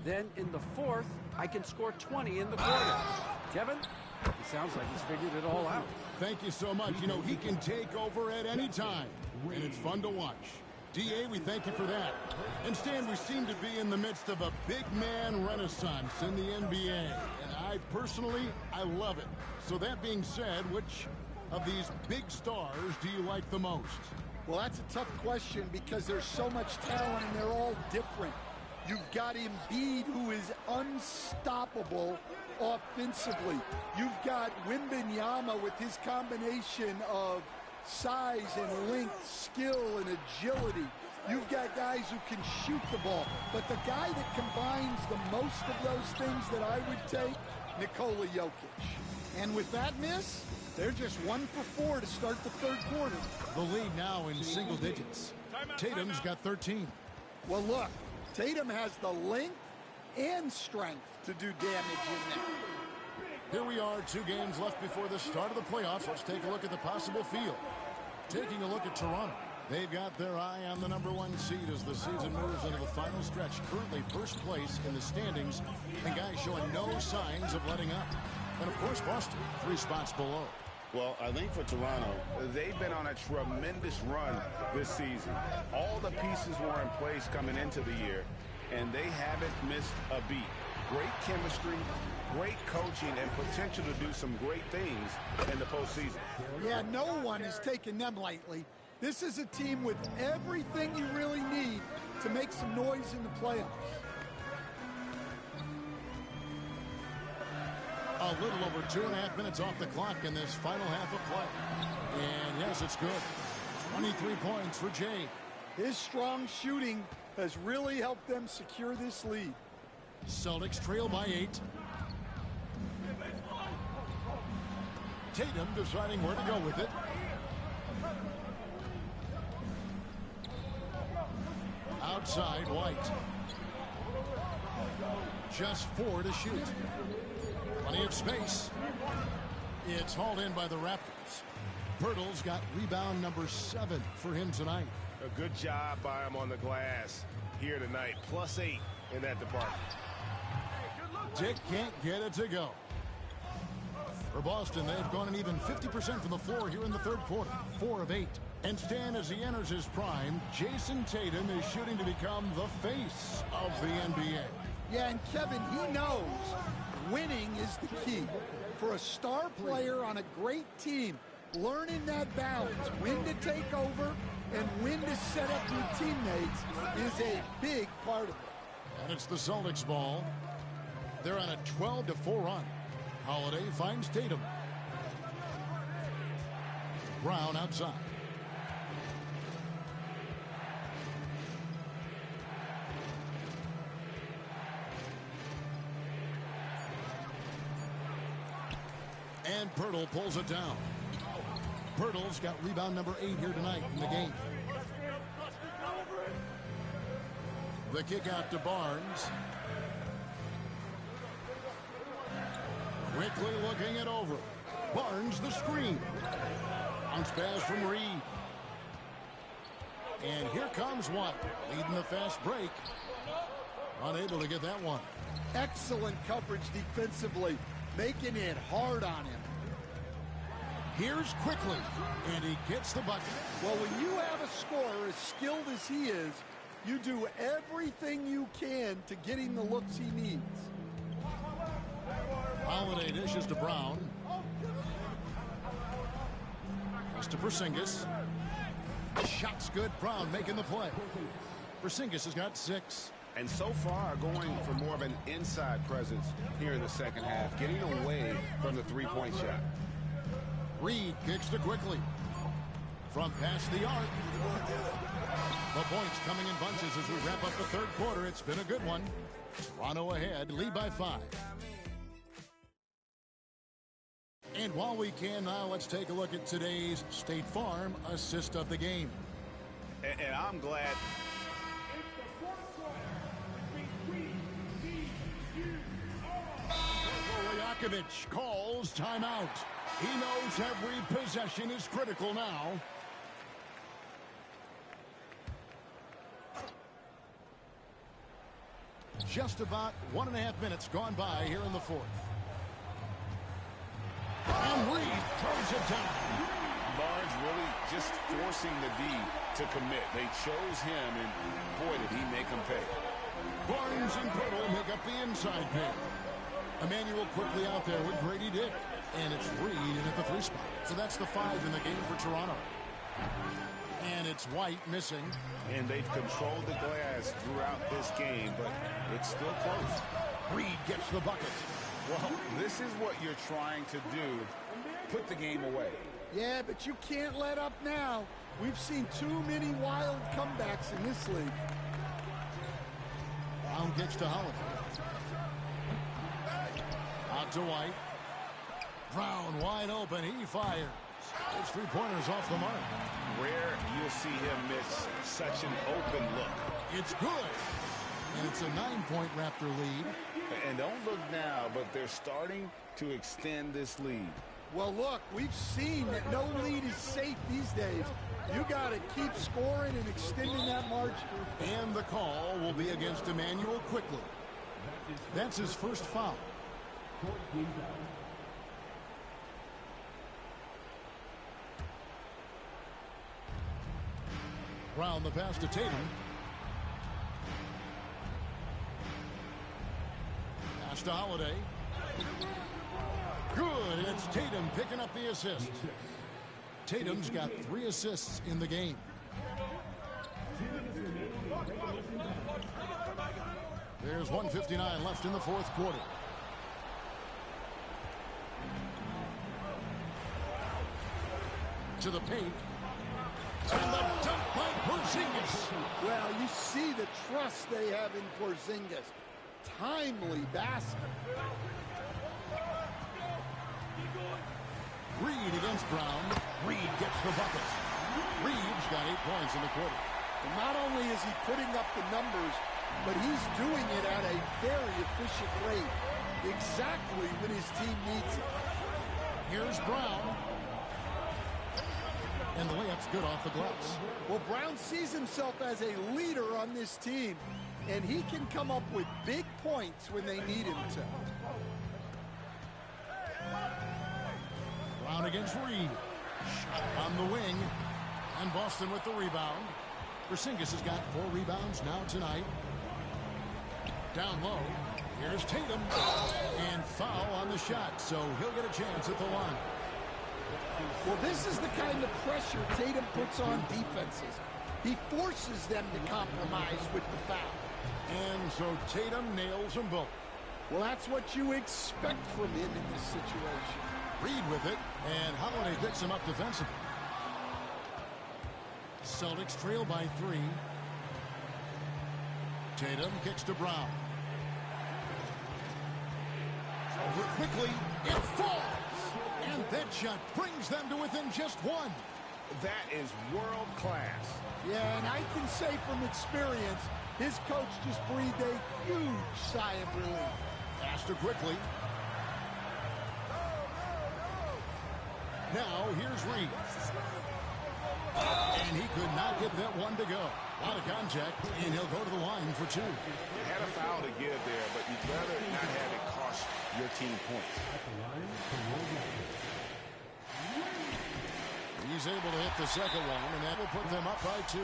Then in the fourth, I can score 20 in the quarter. Kevin, it sounds like he's figured it all out. Thank you so much. You know, he can take over at any time, and it's fun to watch. D.A., we thank you for that. And Stan, we seem to be in the midst of a big man renaissance in the NBA. And I love it. So that being said, which of these big stars do you like the most? Well, that's a tough question because there's so much talent and they're all different. You've got Embiid, who is unstoppable offensively. You've got Wembanyama with his combination of size and length, skill and agility. You've got guys who can shoot the ball. But the guy that combines the most of those things that I would take, Nikola Jokic. And with that miss, they're just 1 for 4 to start the third quarter. The lead now in single digits. Tatum's got 13. Well, look, Tatum has the length and strength to do damage in there. Here we are, 2 games left before the start of the playoffs. Let's take a look at the possible field. Taking a look at Toronto. They've got their eye on the #1 seed as the season moves into the final stretch. Currently first place in the standings, and guys showing no signs of letting up. And of course, Boston, 3 spots below. Well, I think for Toronto, they've been on a tremendous run this season. All the pieces were in place coming into the year, and they haven't missed a beat. Great chemistry, great coaching, and potential to do some great things in the postseason. Yeah, no one is taking them lightly. This is a team with everything you really need to make some noise in the playoffs. A little over 2.5 minutes off the clock in this final half of play. And yes, it's good. 23 points for Jay. His strong shooting has really helped them secure this lead. Celtics trail by 8. Tatum deciding where to go with it. Outside, White. Just 4 to shoot. Plenty of space. It's hauled in by the Raptors. Pirtle's got rebound number 7 for him tonight. A good job by him on the glass here tonight. +8 in that department. Dick can't get it to go. For Boston, they've gone an even 50% from the floor here in the third quarter. 4 of 8. And Stan, as he enters his prime, Jason Tatum is shooting to become the face of the NBA. Yeah, and Kevin, he knows winning is the key. For a star player on a great team, learning that balance, when to take over and when to set up your teammates, is a big part of it. And it's the Celtics ball. They're on a 12-4 run. Holiday finds Tatum. Brown outside. And Pirtle pulls it down. Pirtle's got rebound number 8 here tonight in the game. The kick out to Barnes. Quickly looking it over. Barnes the screen. Bounce pass from Reed. And here comes White, leading the fast break. Unable to get that one. Excellent coverage defensively, making it hard on him. Here's Quickly, and he gets the bucket. Well, when you have a scorer as skilled as he is, you do everything you can to get him the looks he needs. Holiday dishes to Brown. Pass to Porzingis. Shot's good. Brown making the play. Porzingis has got 6. And so far going for more of an inside presence here in the second half, getting away from the three-point shot. Reed kicks to Quickly. From past the arc. The points coming in bunches as we wrap up the third quarter. It's been a good one. Toronto ahead, lead by 5. And while we can now, let's take a look at today's State Farm assist of the game. And I'm glad. Rajakovic calls timeout. He knows every possession is critical now. Just about 1.5 minutes gone by here in the fourth. And Reed throws it down. Barnes really just forcing the D to commit. They chose him, and boy, did he make them pay. Barnes and Pirtle make up the inside pair. Emmanuel quickly out there with Grady Dick. And it's Reed in at the 3 spot. So that's the 5 in the game for Toronto. And it's White missing. And they've controlled the glass throughout this game, but it's still close. Reed gets the bucket. Well, this is what you're trying to do. Put the game away. Yeah, but you can't let up now. We've seen too many wild comebacks in this league. Brown kicks to Holiday. Out to White. Brown wide open. He fires. It's 3-pointers off the mark. Rare you'll see him miss such an open look. It's good. And it's a 9-point Raptor lead. And don't look now, but they're starting to extend this lead. Well, look, we've seen that no lead is safe these days. You got to keep scoring and extending that margin. And the call will be against Emmanuel quickly. That's his first foul. Brown the pass to Tatum. Pass to Holiday. Good, and it's Tatum picking up the assist. Tatum's got 3 assists in the game. There's 1:59 left in the fourth quarter. To the paint. And the dunk by Porzingis. Well, you see the trust they have in Porzingis. Timely basket. Reed against Brown. Reed gets the bucket. Reed's got 8 points in the quarter. And not only is he putting up the numbers, but he's doing it at a very efficient rate. Exactly when his team needs it. Here's Brown. And the layup's good off the glass. Well, Brown sees himself as a leader on this team, and he can come up with big points when they need him to. Brown against Reed. Shot on the wing. And Boston with the rebound. Porzingis has got 4 rebounds now tonight. Down low. Here's Tatum. And foul on the shot, so he'll get a chance at the line. Well, this is the kind of pressure Tatum puts on defenses. He forces them to compromise with the foul. And so Tatum nails them both. Well, that's what you expect from him in this situation. Reed with it, and Holiday picks him up defensively. Celtics trail by 3. Tatum kicks to Brown. Over quickly, it falls! And that shot brings them to within just 1. That is world class. Yeah, and I can say from experience, his coach just breathed a huge sigh of relief. Faster quickly. Now, here's Reed. And he could not get that one to go. A lot of contact, and he'll go to the line for 2. You had a foul to give there, but you'd rather not have it cost your team points. He's able to hit the second one, and that will put them up by 2.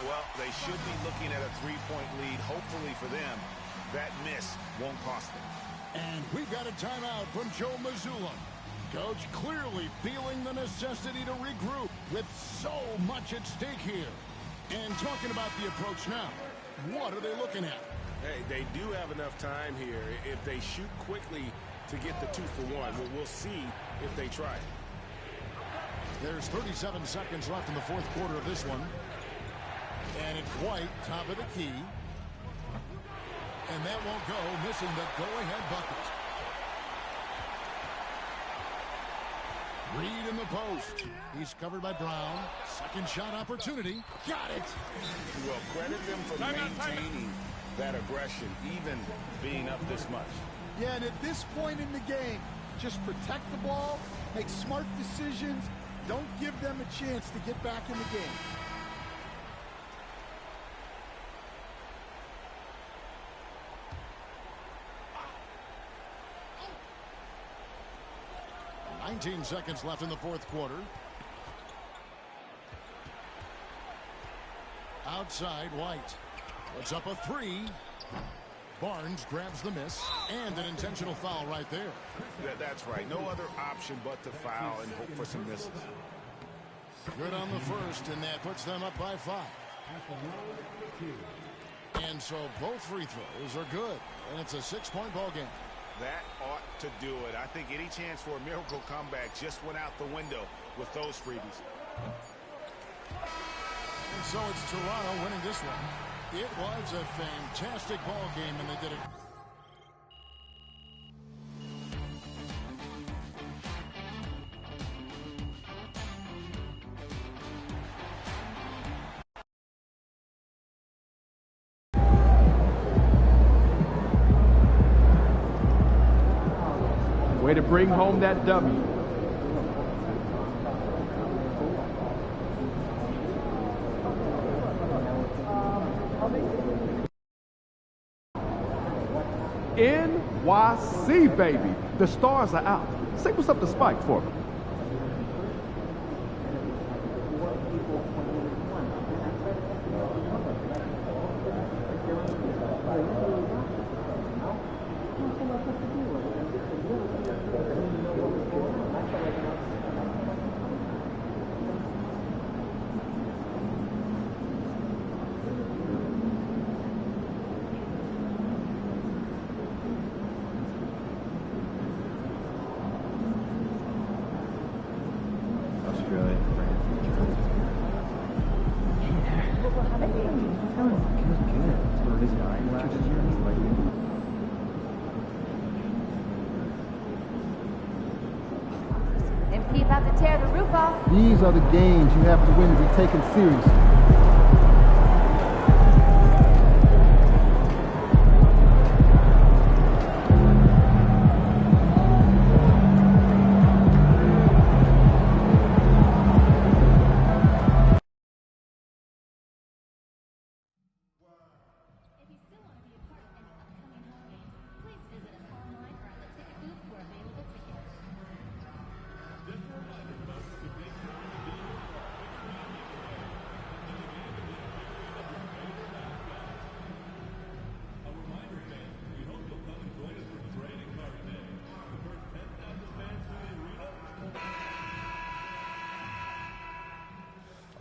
Well, they should be looking at a 3-point lead. Hopefully for them, that miss won't cost them. And we've got a timeout from Joe Mazzulla. Coach clearly feeling the necessity to regroup with so much at stake here. And talking about the approach now, what are they looking at? Hey, they do have enough time here. If they shoot quickly to get the 2-for-1, we'll see if they try it. There's 37 seconds left in the fourth quarter of this one. And it's White, top of the key. And that won't go, missing the go-ahead bucket. Reed in the post. He's covered by Brown. Second shot opportunity. Got it. Well, credit them for maintaining that aggression, even being up this much. Yeah, and at this point in the game, just protect the ball, make smart decisions, don't give them a chance to get back in the game. $19 seconds left in the fourth quarter. Outside, White. Puts up a three. Barnes grabs the miss, and an intentional foul right there. That's right. No other option but to foul and hope for some misses. Good on the first, and that puts them up by 5. And so both free throws are good, and it's a 6-point ball game. That ought to do it. I think any chance for a miracle comeback just went out the window with those freebies. And so it's Toronto winning this one. It was a fantastic ball game, and they did it. Way to bring home that W. NYC, baby. The stars are out. Say what's up to Spike for me. MP about to tear the roof off. These are the games you have to win to be taken seriously.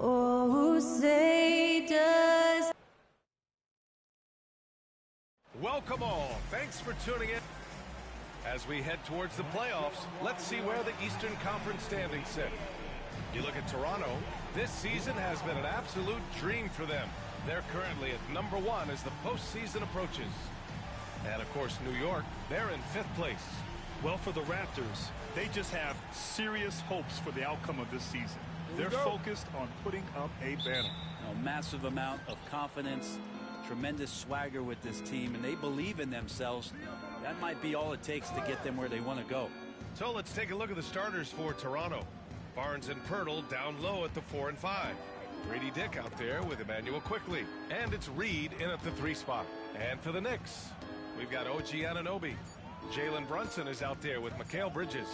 Oh, say does. Welcome all. Thanks for tuning in. As we head towards the playoffs, let's see where the Eastern Conference standings sit. You look at Toronto, this season has been an absolute dream for them. They're currently at #1 as the postseason approaches. And of course, New York, they're in 5th place. Well, for the Raptors, they just have serious hopes for the outcome of this season. They're focused on putting up a banner. A massive amount of confidence, tremendous swagger with this team, and they believe in themselves. That might be all it takes to get them where they want to go. So let's take a look at the starters for Toronto. Barnes and Pirtle down low at the 4 and 5. Grady Dick out there with Emmanuel Quickley. And it's Reed in at the 3 spot. And for the Knicks, we've got OG Anunoby. Jalen Brunson is out there with Mikal Bridges.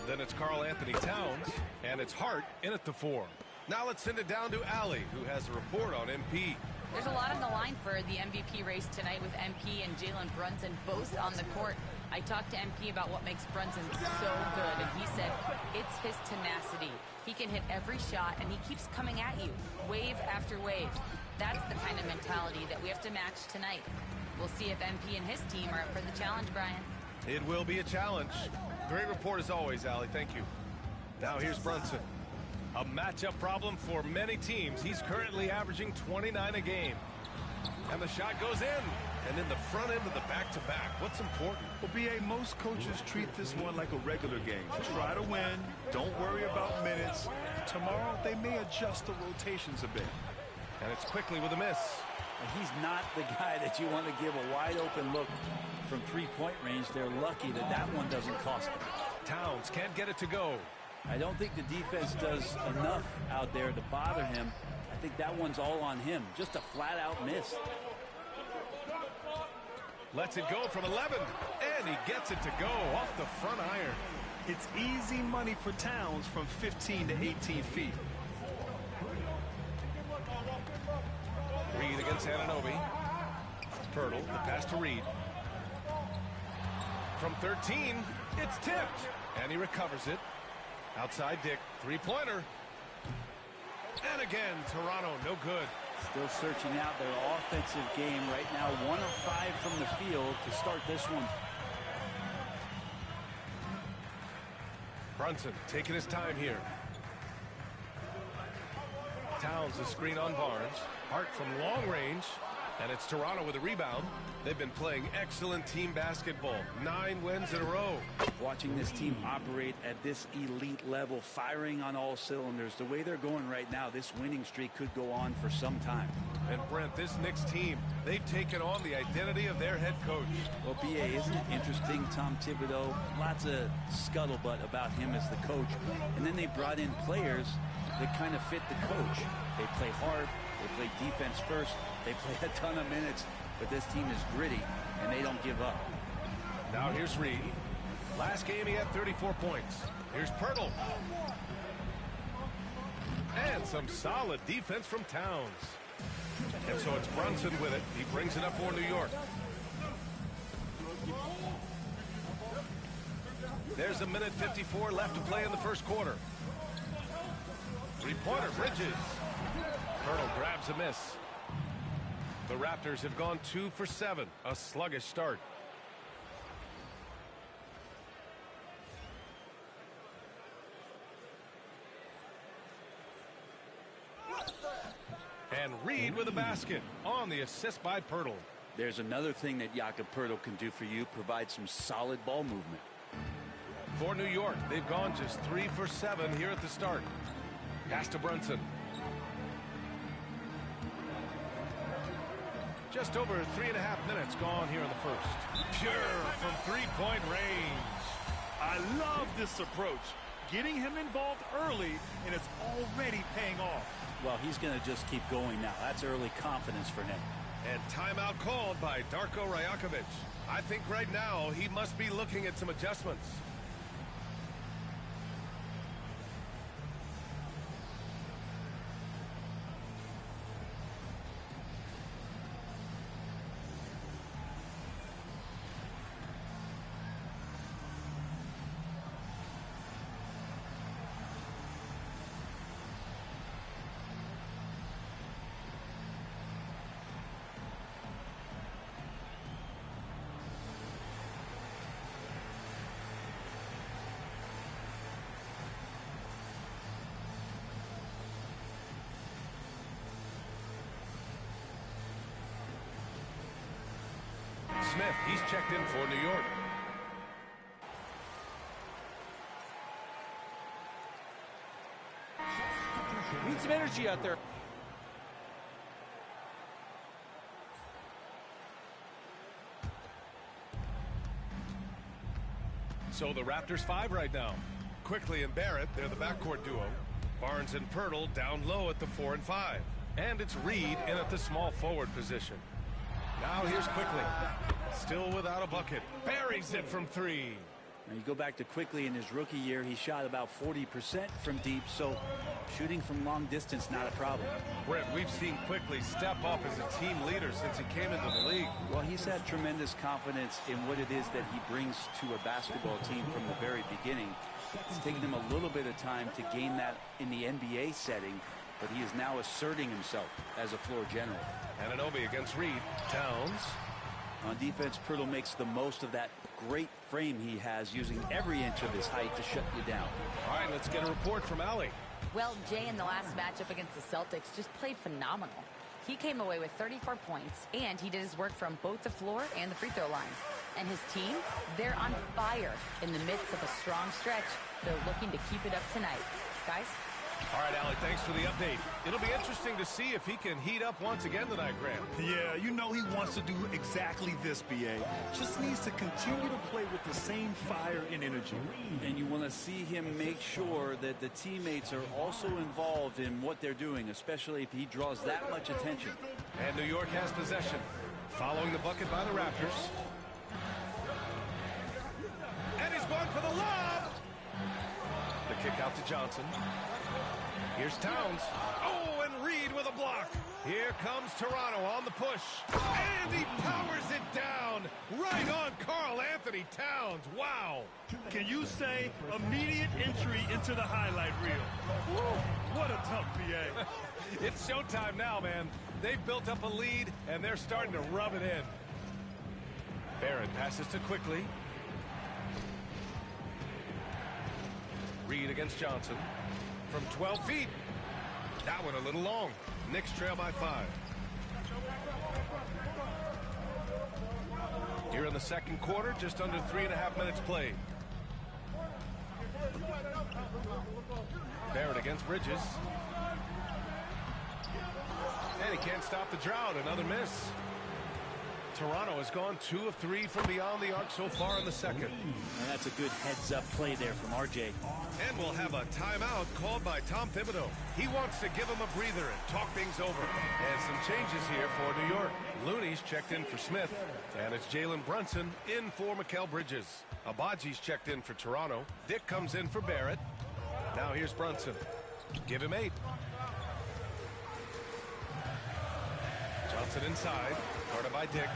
Then it's Karl Anthony Towns, and it's Hart in at the 4. Now let's send it down to Allie, who has a report on MP. There's a lot on the line for the MVP race tonight with MP and Jalen Brunson both on the court. I talked to MP about what makes Brunson so good, and he said it's his tenacity. He can hit every shot, and he keeps coming at you, wave after wave. That's the kind of mentality that we have to match tonight. We'll see if MP and his team are up for the challenge, Brian. It will be a challenge. Great report as always, Allie. Thank you. Now here's Brunson. A matchup problem for many teams. He's currently averaging 29 a game. And the shot goes in. And in the front end of the back-to-back, what's important? Well, B.A., most coaches treat this one like a regular game. Try to win. Don't worry about minutes. Tomorrow, they may adjust the rotations a bit. And it's quickly with a miss. He's not the guy that you want to give a wide-open look from three-point range. They're lucky that that one doesn't cost them. Towns can't get it to go. I don't think the defense does enough out there to bother him. I think that one's all on him. Just a flat-out miss. Lets it go from 11, and he gets it to go off the front iron. It's easy money for Towns from 15 to 18 feet. Reed against Anunoby. Pirtle, the pass to Reed. From 13, it's tipped, and he recovers it. Outside Dick, three-pointer. And again, Toronto, no good. Still searching out their offensive game right now. 1 of 5 from the field to start this one. Brunson taking his time here. Towns the screen on Barnes. Hart from long range. And it's Toronto with a rebound. They've been playing excellent team basketball. 9 wins in a row. Watching this team operate at this elite level, firing on all cylinders. The way they're going right now, this winning streak could go on for some time. And Brent, this Knicks team, they've taken on the identity of their head coach. Well, B.A., isn't it interesting? Tom Thibodeau, lots of scuttlebutt about him as the coach. And then they brought in players that kind of fit the coach. They play hard. They play defense first. They play a ton of minutes. But this team is gritty, and they don't give up. Now here's Reed. Last game he had 34 points. Here's Pirtle. And some solid defense from Towns. And so it's Brunson with it. He brings it up for New York. There's 1:54 left to play in the first quarter. Three-pointer, Bridges. Pirtle grabs a miss. The Raptors have gone 2 for 7. A sluggish start. And Reed with a basket on the assist by Pirtle. There's another thing that Jakob Pirtle can do for you, provide some solid ball movement. For New York, they've gone just 3 for 7 here at the start. Pass to Brunson. Just over 3.5 minutes gone here in the first. Pure from three-point range. I love this approach. Getting him involved early, and it's already paying off. Well, he's going to just keep going now. That's early confidence for him. And timeout called by Darko Rajakovic. I think right now he must be looking at some adjustments. Smith, he's checked in for New York. Need some energy out there. So the Raptors 5 right now. Quickly and Barrett, they're the backcourt duo. Barnes and Pirtle down low at the 4 and 5. And it's Reed in at the small forward position. Now here's Quickly. Still without a bucket. Buries it from 3. Now you go back to Quickly in his rookie year, he shot about 40% from deep, so shooting from long distance, not a problem. Brent, we've seen Quickly step up as a team leader since he came into the league. Well, he's had tremendous confidence in what it is that he brings to a basketball team from the very beginning. It's taken him a little bit of time to gain that in the NBA setting, but he is now asserting himself as a floor general. Anunoby against Reed. Towns. On defense, Pirtle makes the most of that great frame he has, using every inch of his height to shut you down. All right, let's get a report from Allie. Well, Jay in the last matchup against the Celtics just played phenomenal. He came away with 34 points, and he did his work from both the floor and the free throw line. And his team, they're on fire in the midst of a strong stretch. They're looking to keep it up tonight. Guys? All right, Allie, thanks for the update. It'll be interesting to see if he can heat up once again tonight, Graham. Yeah, you know he wants to do exactly this, B.A. Just needs to continue to play with the same fire and energy. And you want to see him make sure that the teammates are also involved in what they're doing, especially if he draws that much attention. And New York has possession, following the bucket by the Raptors. And he's going for the lob. The kick out to Johnson. Here's Towns. Oh, and Reed with a block. Here comes Toronto on the push. And he powers it down. Right on Karl Anthony Towns. Wow. Can you say immediate entry into the highlight reel? Woo, what a tough B.A. It's showtime now, man. They've built up a lead, and they're starting to rub it in. Barrett passes to Quickly. Reed against Johnson. From 12 feet. That one a little long. Knicks trail by 5. Here in the second quarter, just under 3.5 minutes played. Barrett against Bridges. And he can't stop the drought. Another miss. Toronto has gone 2 of 3 from beyond the arc so far in the second. And that's a good heads-up play there from RJ. And we'll have a timeout called by Tom Thibodeau. He wants to give him a breather and talk things over. And some changes here for New York. Looney's checked in for Smith. And it's Jalen Brunson in for Mikal Bridges. Abaji's checked in for Toronto. Dick comes in for Barrett. Now here's Brunson. Give him 8. Johnson inside. Guarded by Dick.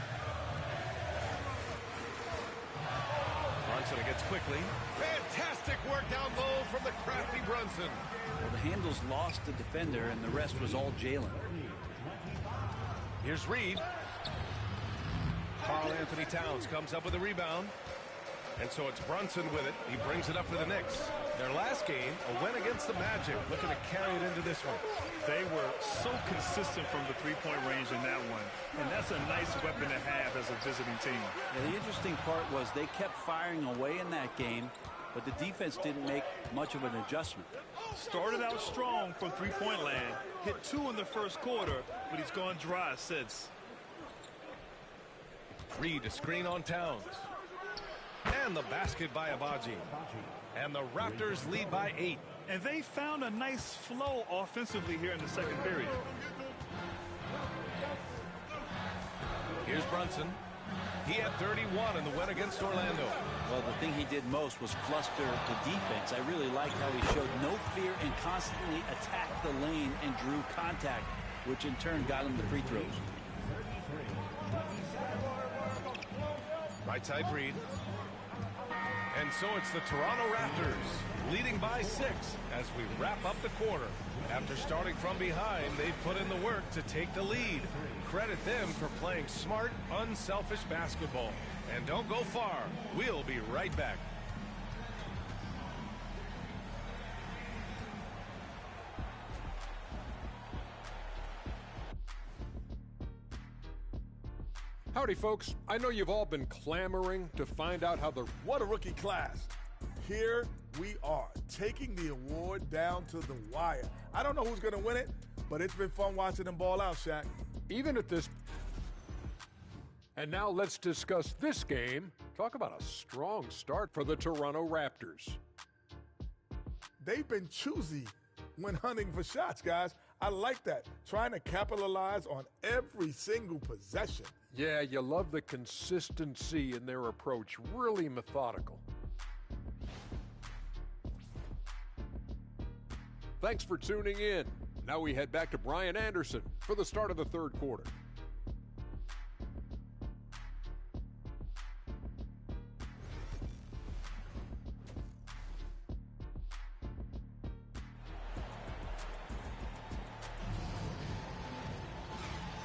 Brunson against Quickly. Fantastic work down low from the crafty Brunson. Well, the handles lost the defender, and the rest was all Jalen. Here's Reed. Karl Anthony Towns comes up with a rebound. And so it's Brunson with it. He brings it up for the Knicks. Their last game, a win against the Magic, looking to carry it into this one. They were so consistent from the three-point range in that one. And that's a nice weapon to have as a visiting team. Yeah, the interesting part was they kept firing away in that game, but the defense didn't make much of an adjustment. Started out strong from three-point land, hit 2 in the first quarter, but he's gone dry since. Reed, a screen on Towns. And the basket by Abaji. And the Raptors lead by 8. And they found a nice flow offensively here in the second period. Here's Brunson. He had 31 in the win against Orlando. Well, the thing he did most was fluster the defense. I really liked how he showed no fear and constantly attacked the lane and drew contact, which in turn got him the free throws. Right side Reed. And so it's the Toronto Raptors leading by 6 as we wrap up the quarter. After starting from behind, they've put in the work to take the lead. Credit them for playing smart, unselfish basketball. And don't go far. We'll be right back. Howdy, folks. I know you've all been clamoring to find out how the... What a rookie class. Here we are, taking the award down to the wire. I don't know who's going to win it, but it's been fun watching them ball out, Shaq. Even at this... And now let's discuss this game. Talk about a strong start for the Toronto Raptors. They've been choosy when hunting for shots, guys. I like that. Trying to capitalize on every single possession. Yeah, you love the consistency in their approach. Really methodical. Thanks for tuning in. Now we head back to Brian Anderson for the start of the third quarter.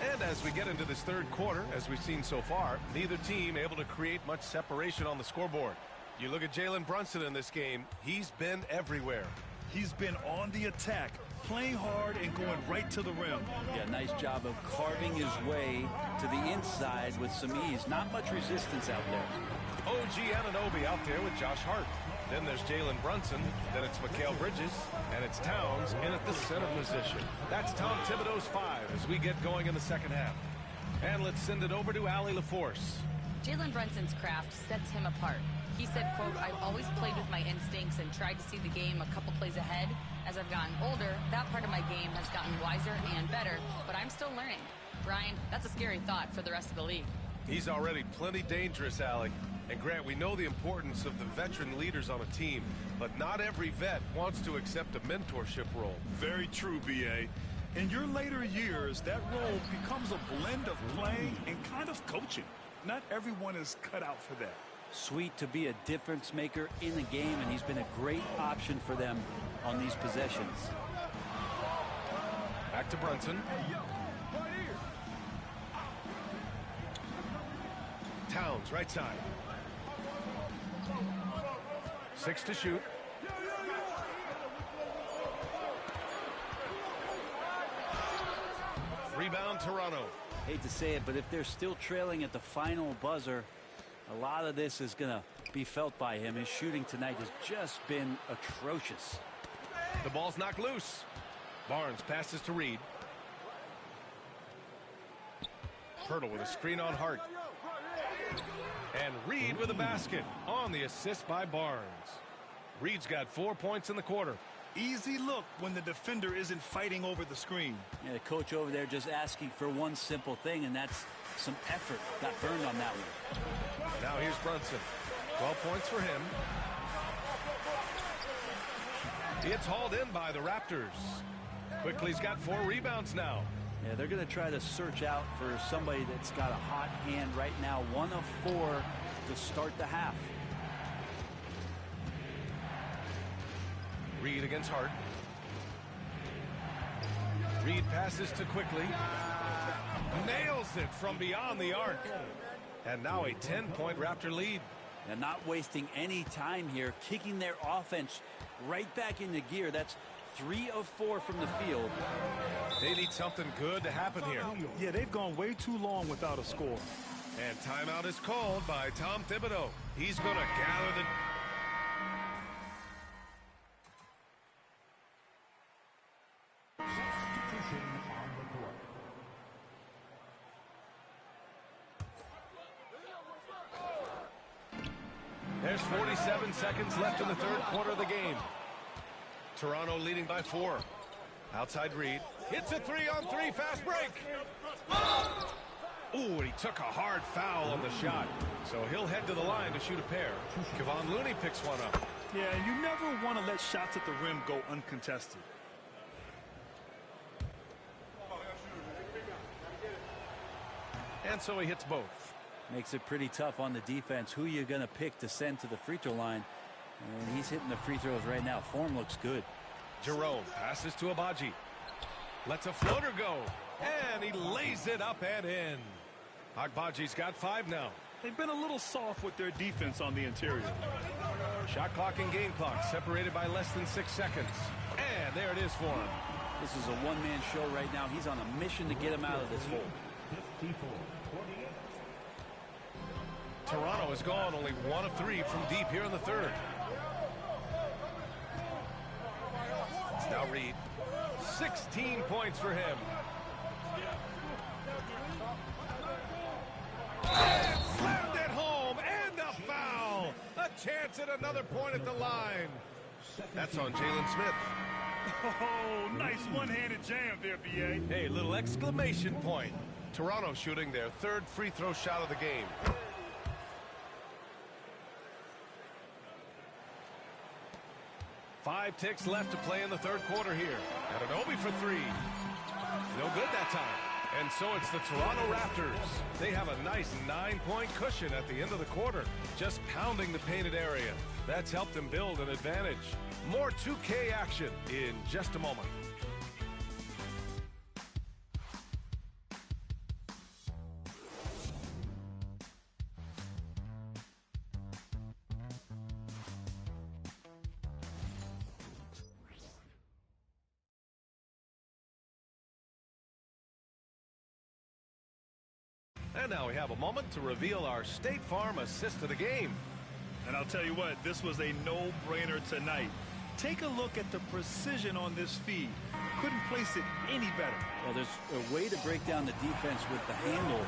And as we get into this third quarter, as we've seen so far, neither team able to create much separation on the scoreboard. You look at Jalen Brunson in this game, he's been everywhere. He's been on the attack, playing hard and going right to the rim. Yeah, nice job of carving his way to the inside with some ease. Not much resistance out there. OG Anunoby out there with Josh Hart. Then there's Jalen Brunson. Then it's Mikal Bridges. And it's Towns in at the center position. That's Tom Thibodeau's 5 as we get going in the second half. And let's send it over to Allie LaForce. Jalen Brunson's craft sets him apart. He said, quote, "I've always played with my instincts and tried to see the game a couple plays ahead. As I've gotten older, that part of my game has gotten wiser and better, but I'm still learning." Brian, that's a scary thought for the rest of the league. He's already plenty dangerous, Allie. And Grant, we know the importance of the veteran leaders on a team, but not every vet wants to accept a mentorship role. Very true, B.A. In your later years, that role becomes a blend of playing and kind of coaching. Not everyone is cut out for that. Sweet to be a difference maker in the game, and he's been a great option for them on these possessions. Back to Brunson. Towns, right side. 6 to shoot. Rebound, Toronto. Hate to say it, but if they're still trailing at the final buzzer, a lot of this is going to be felt by him. His shooting tonight has just been atrocious. The ball's knocked loose. Barnes passes to Reed. Pirtle with a screen on Hart. And Reed with a basket on the assist by Barnes. Reed's got 4 points in the quarter. Easy look when the defender isn't fighting over the screen. Yeah, the coach over there just asking for one simple thing, and that's some effort. Got burned on that one. Now here's Brunson. 12 points for him. It's hauled in by the Raptors. Quickly's got 4 rebounds now. Yeah, they're going to try to search out for somebody that's got a hot hand right now. 1 of 4 to start the half. Reed against Hart. Reed passes to Quickly. Nails it from beyond the arc. And now a 10-point Raptor lead. And not wasting any time here. Kicking their offense right back into gear. That's 3 of 4 from the field. They need something good to happen here. Yeah, they've gone way too long without a score. And timeout is called by Tom Thibodeau. He's going to gather the... There's 47 seconds left in the third quarter of the game. Toronto leading by 4. Outside Reed. Hits a 3-on-3 fast break. Ooh, and he took a hard foul on the shot. So he'll head to the line to shoot a pair. Kevon Looney picks one up. Yeah, and you never want to let shots at the rim go uncontested. And so he hits both. Makes it pretty tough on the defense. Who you going to pick to send to the free throw line? And he's hitting the free throws right now. Form looks good. Jerome passes to Abaji. Lets a floater go. And he lays it up and in. Agbaji's got 5 now. They've been a little soft with their defense on the interior. Shot clock and game clock separated by less than 6 seconds. And there it is for him. This is a one-man show right now. He's on a mission to get him out of this hole. Toronto has gone only 1 of 3 from deep here in the third. Now Reed. 16 points for him. And slammed it home. And a foul. A chance at another point at the line. That's on Jalen Smith. Oh, nice one-handed jam there, B.A. Hey, little exclamation point. Toronto shooting their 3rd free throw shot of the game. Five ticks left to play in the third quarter here. Anunoby for 3. No good that time. And so it's the Toronto Raptors. They have a nice 9-point cushion at the end of the quarter. Just pounding the painted area. That's helped them build an advantage. More 2K action in just a moment. And now we have a moment to reveal our State Farm assist of the game. And I'll tell you what, this was a no-brainer tonight. Take a look at the precision on this feed. Couldn't place it any better. Well, there's a way to break down the defense with the handle,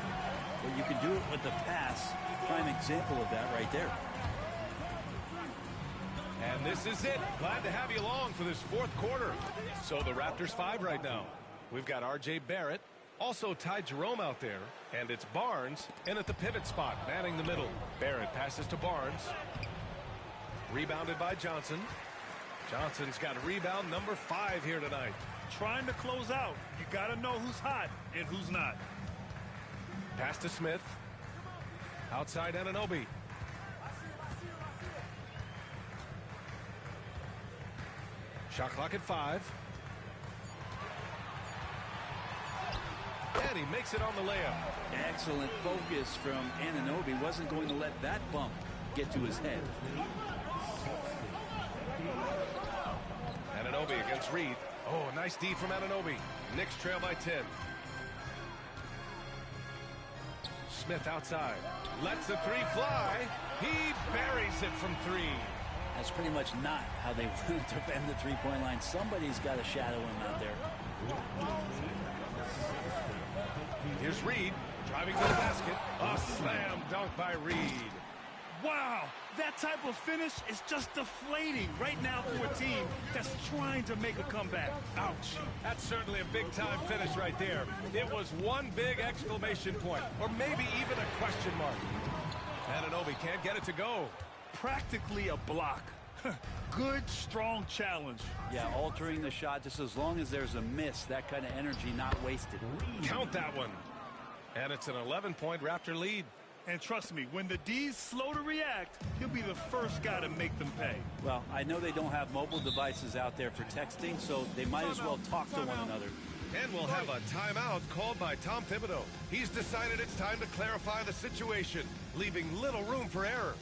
but you can do it with the pass. Prime example of that right there. And this is it. Glad to have you along for this fourth quarter. So the Raptors 5 right now. We've got R.J. Barrett, also Ty Jerome out there, and it's Barnes in at the pivot spot, manning the middle. Barrett passes to Barnes. Rebounded by Johnson. Johnson's got rebound number 5 here tonight. Trying to close out. You got to know who's hot and who's not. Pass to Smith. Outside Anunoby. Shot clock at 5. And he makes it on the layup. Excellent focus from Anunoby. Wasn't going to let that bump get to his head. Anunoby against Reed. Oh, nice D from Anunoby. Knicks trail by 10. Smith outside. Lets the 3 fly. He buries it from 3. That's pretty much not how they want to defend the three-point line. Somebody's got to shadow him out there. Here's Reed driving to the basket. A slam dunk by Reed. Wow, that type of finish is just deflating right now for a team that's trying to make a comeback. Ouch. That's certainly a big-time finish right there. It was one big exclamation point, or maybe even a question mark. Anunoby can't get it to go. Practically a block. Good, strong challenge. Yeah, altering the shot just as long as there's a miss. That kind of energy not wasted. Count that one. And it's an 11-point Raptor lead. And trust me, when the D's slow to react, he'll be the first guy to make them pay. Well, I know they don't have mobile devices out there for texting, so they might as well talk to one another. And we'll have a timeout called by Tom Thibodeau. He's decided it's time to clarify the situation, leaving little room for error.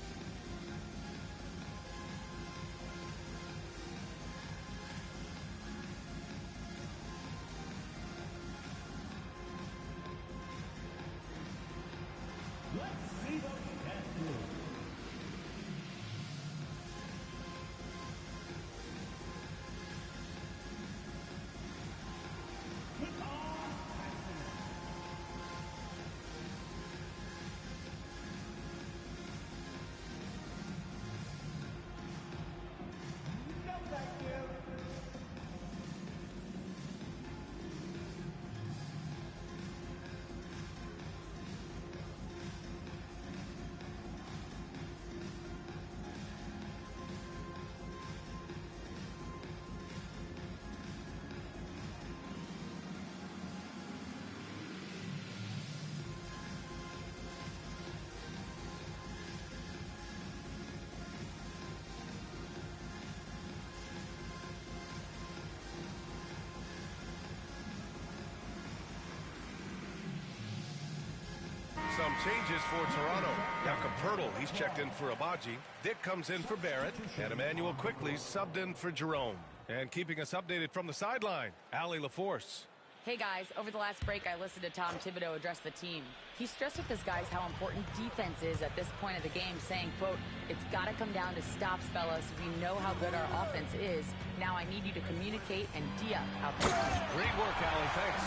Some changes for Toronto. Jakob Poeltl, he's checked in for Agbaji. Dick comes in for Barrett. And Emmanuel quickly subbed in for Jerome. And keeping us updated from the sideline, Allie LaForce. Hey guys, over the last break I listened to Tom Thibodeau address the team. He stressed with his guys how important defense is at this point of the game, saying, quote, "It's got to come down to stops, fellas. We know how good our offense is. Now I need you to communicate and D-up out there." Great work, Allie. Thanks.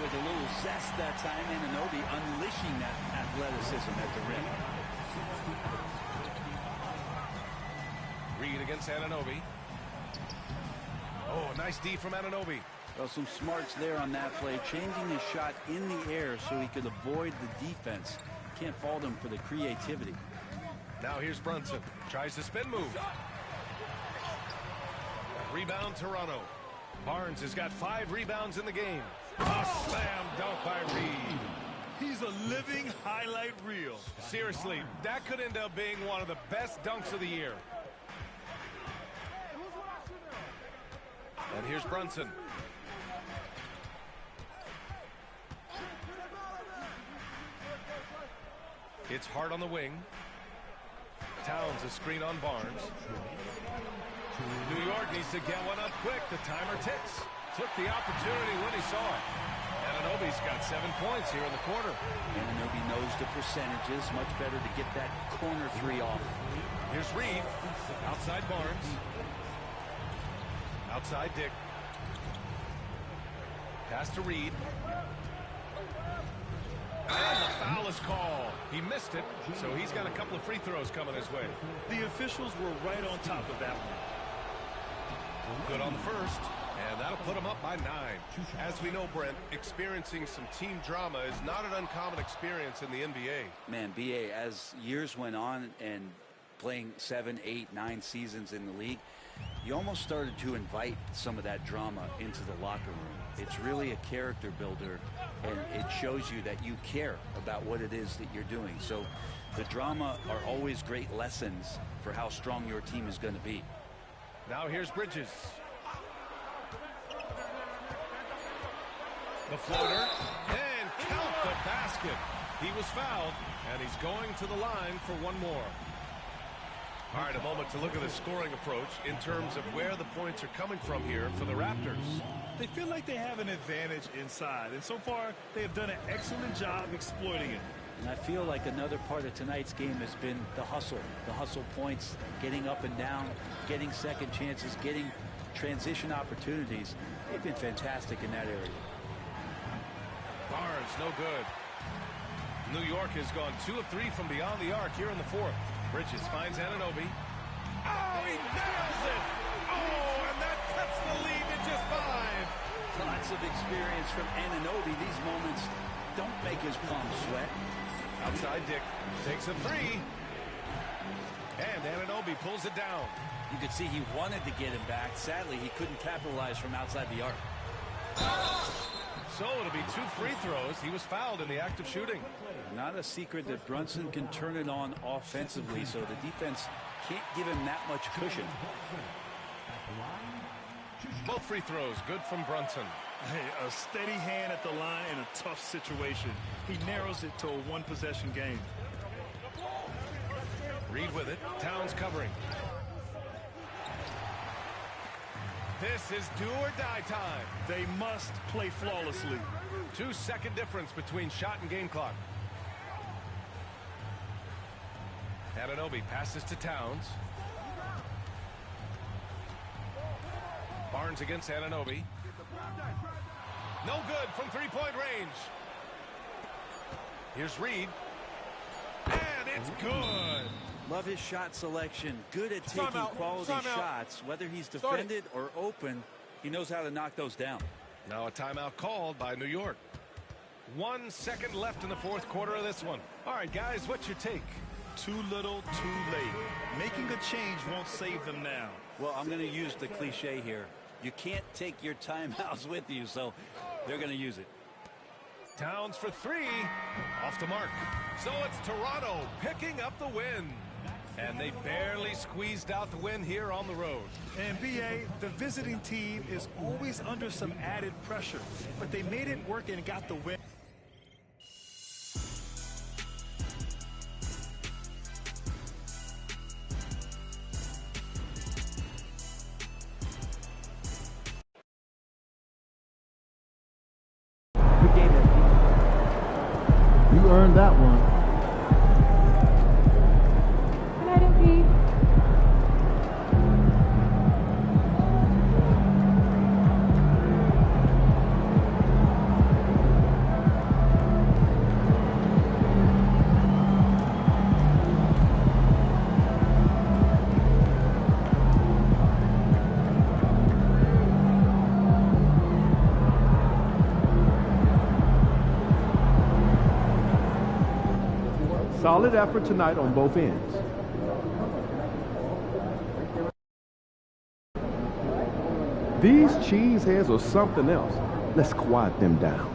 With a little zest that time, Anunoby unleashing that athleticism at the rim. Reed against Anunoby. Oh, nice D from Anunoby. Well, some smarts there on that play, changing his shot in the air so he could avoid the defense. Can't fault him for the creativity. Now here's Brunson. Tries the spin move. Rebound Toronto. Barnes has got 5 rebounds in the game. A slam dunk by Reed. He's a living highlight reel. Seriously, that could end up being one of the best dunks of the year. And here's Brunson. It's Hart on the wing. Towns a screen on Barnes. New York needs to get one up quick. The timer ticks. Took the opportunity when he saw it. Anunoby's got 7 points here in the quarter. Anunoby knows the percentages. Much better to get that corner three off. Here's Reed. Outside Barnes. Outside Dick. Pass to Reed. And the foul is called. He missed it, so he's got a couple of free throws coming his way. The officials were right on top of that one. Good on the first, and that'll put him up by 9. As we know, Brent, experiencing some team drama is not an uncommon experience in the NBA. Man, BA, as years went on and playing 7, 8, 9 seasons in the league, you almost started to invite some of that drama into the locker room. It's really a character builder, and it shows you that you care about what it is that you're doing. So the drama are always great lessons for how strong your team is going to be. Now here's Bridges. The floater, and count the basket. He was fouled, and he's going to the line for one more. All right, a moment to look at the scoring approach in terms of where the points are coming from here for the Raptors. They feel like they have an advantage inside, and so far they have done an excellent job exploiting it. And I feel like another part of tonight's game has been the hustle points, getting up and down, getting second chances, getting transition opportunities. They've been fantastic in that area. Barnes, no good. New York has gone 2 of 3 from beyond the arc here in the fourth. Bridges finds Anunoby. Oh, he nails it! Oh, and that cuts the lead to just 5. Lots of experience from Anunoby. These moments don't make his palms sweat. Outside Dick takes a 3. And Anunoby pulls it down. You could see he wanted to get him back. Sadly, he couldn't capitalize from outside the arc. So it'll be 2 free throws. He was fouled in the act of shooting. Not a secret that Brunson can turn it on offensively, so the defense can't give him that much cushion. Both free throws good from Brunson. Hey, a steady hand at the line in a tough situation. He narrows it to a one-possession game. Reed with it. Towns covering. This is do or die time. They must play flawlessly. 2-second difference between shot and game clock. Anunoby passes to Towns. Barnes against Anunoby. No good from three-point range. Here's Reed. And it's good. Love his shot selection. Good at taking quality shots. Whether he's defended or open, he knows how to knock those down. Now a timeout called by New York. 1 second left in the fourth quarter of this one. All right, guys, what's your take? Too little, too late. Making a change won't save them now. Well, I'm going to use the cliche here. You can't take your timeouts with you, so they're going to use it. Towns for 3. Off the mark. So it's Toronto picking up the win. And they barely squeezed out the win here on the road. And BA, the visiting team is always under some added pressure, but they made it work and got the win. You earned that one. Solid effort tonight on both ends. These cheeseheads are something else. Let's quiet them down.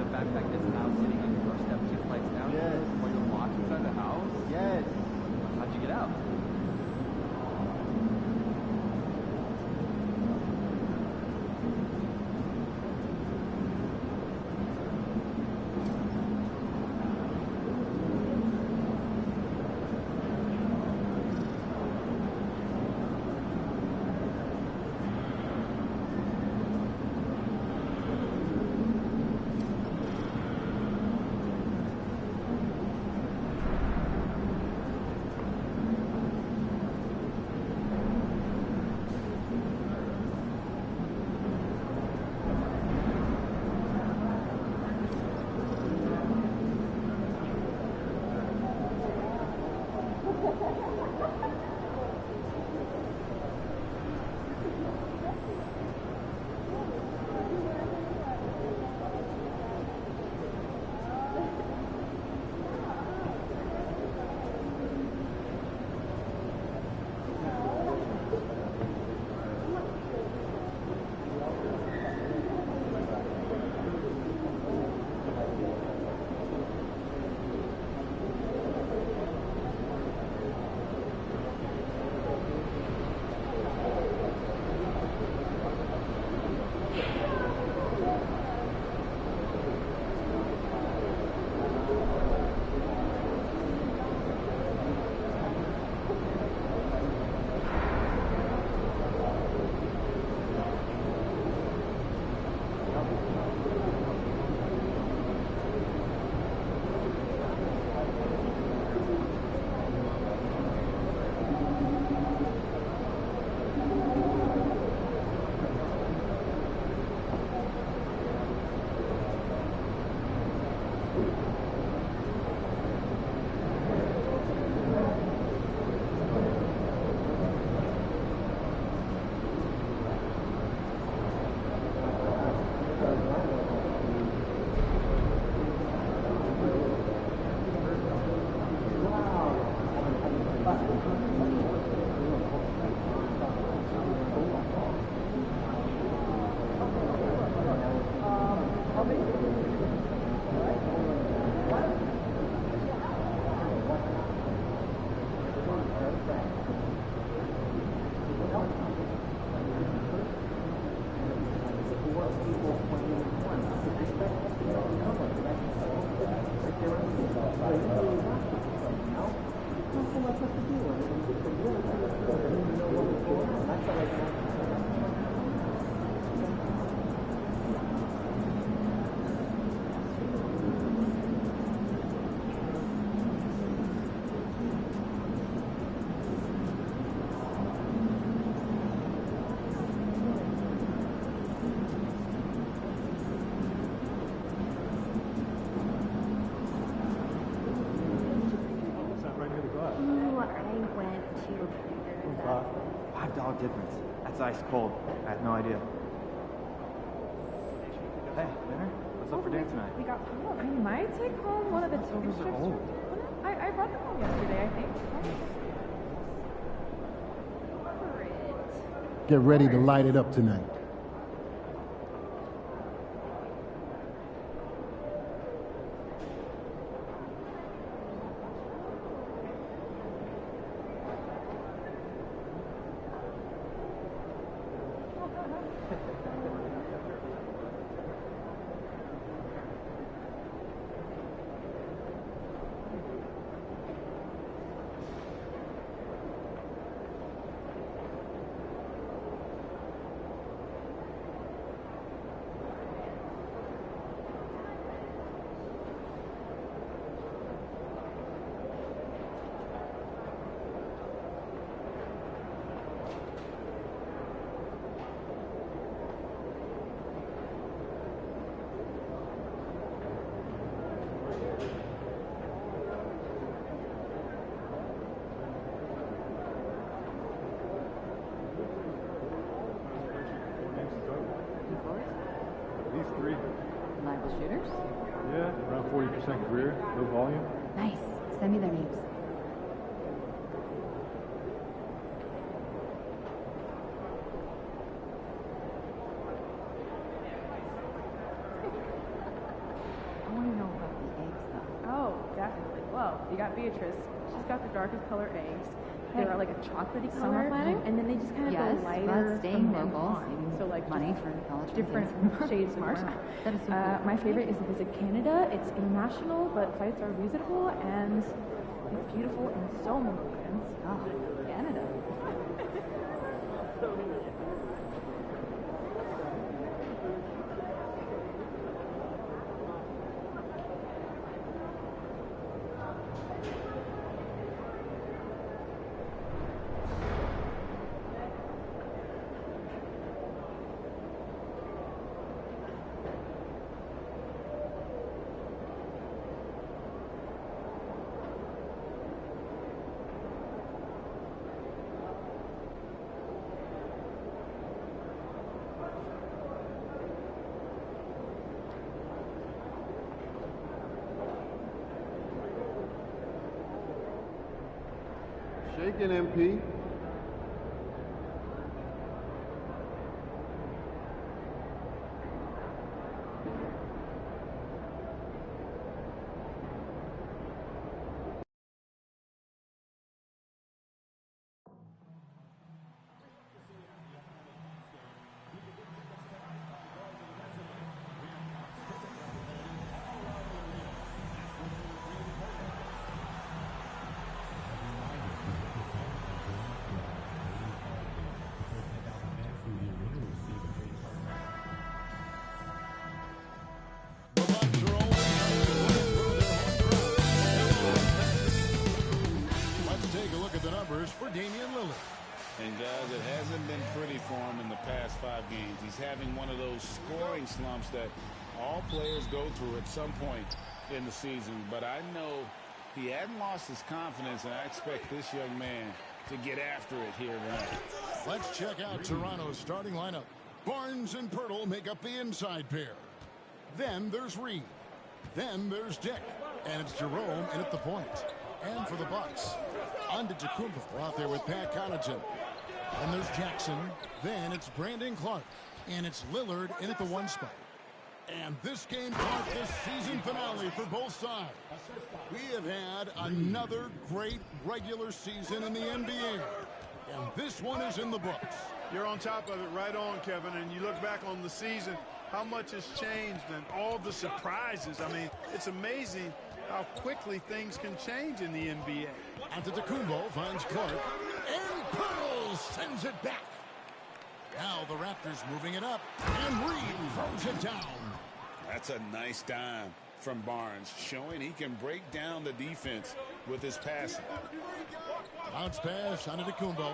Backpack is now sitting on your doorstep 2 flights down? Yes. Or you're locked inside the house? Yes. $5 difference. That's ice cold. I had no idea. Hey, dinner? What's up for dinner tonight? We got food. I might take home one of the chicken strips. old. I brought them home yesterday, I think. Get ready to light it up tonight. At least 3. Reliable shooters? Yeah, around 40% career, no volume. Nice. Send me their names. I want to know about the eggs, though. Oh, definitely. Well, you got Beatrice. She's got the darkest color eggs. They're like a chocolatey Summer color, planning? and then they just kind of Yes, go lighter but staying from then local, on. saving So like money just for college different kids. shades Smart. more. That is so cool. My favorite is Visit Canada. It's international, but flights are reasonable, and it's beautiful in so many ways. Oh, Canada. Shaking, MP. For Damian Lillard. And guys, it hasn't been pretty for him in the past 5 games. He's having one of those scoring slumps that all players go through at some point in the season. But I know he hadn't lost his confidence, and I expect this young man to get after it here tonight. Let's check out Toronto's starting lineup. Barnes and Pirtle make up the inside pair. Then there's Reed. Then there's Dick. And it's Jerome in at the point. And for the Bucks, Antetokounmpo out there with Pat Connaughton. And there's Jackson. Then it's Brandon Clark. And it's Lillard in at the 1 spot. And this game marks the season finale for both sides. We have had another great regular season in the NBA. And this one is in the books. You're on top of it, right on, Kevin. And you look back on the season, how much has changed and all the surprises. I mean, it's amazing how quickly things can change in the NBA. Antetokounmpo finds Clark, and Pirtle sends it back. Now the Raptors moving it up, and Reed throws it down. That's a nice dime from Barnes, showing he can break down the defense with his passing. Bounce pass, Antetokounmpo.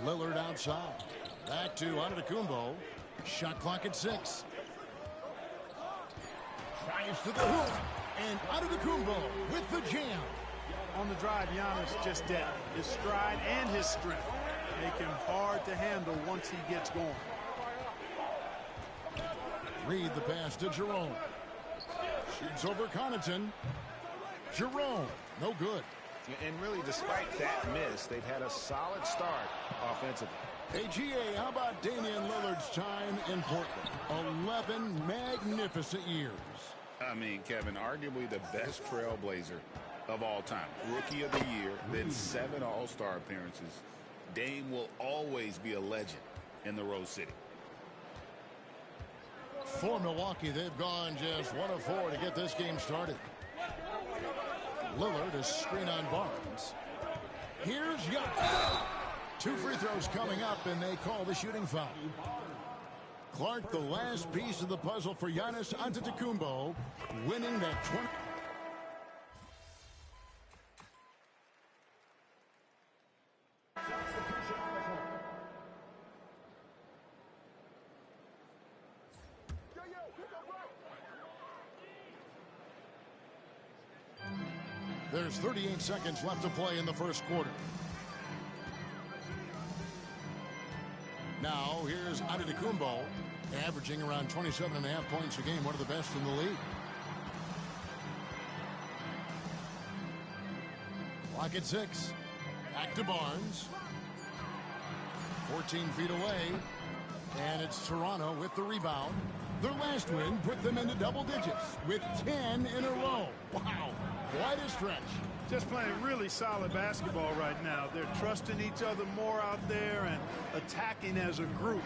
Lillard outside. Back to Antetokounmpo. Shot clock at 6. Drives to the hoop. And Antetokounmpo with the jam. On the drive, Giannis just dead. His stride and his strength make him hard to handle once he gets going. Read the pass to Jerome. Shoots over Connaughton. Jerome, no good. And really, despite that miss, they've had a solid start offensively. Hey, GA, how about Damian Lillard's time in Portland? 11 magnificent years. I mean, Kevin, arguably the best trailblazer of all time. Rookie of the year, then 7 All-Star appearances. Dame will always be a legend in the Rose City. For Milwaukee, they've gone just 1 of 4 to get this game started. Lillard is screen on Barnes. Here's Young. 2 free throws coming up, and they call the shooting foul. Clark, the last piece of the puzzle for Giannis Antetokounmpo, winning that 20. There's 38 seconds left to play in the first quarter. Now, here's Antetokounmpo, averaging around 27.5 points a game, one of the best in the league. Clock at 6. Back to Barnes. 14 feet away. And it's Toronto with the rebound. Their last win put them into double digits with 10 in a row. Wow, quite a stretch. Just playing really solid basketball right now. They're trusting each other more out there and attacking as a group.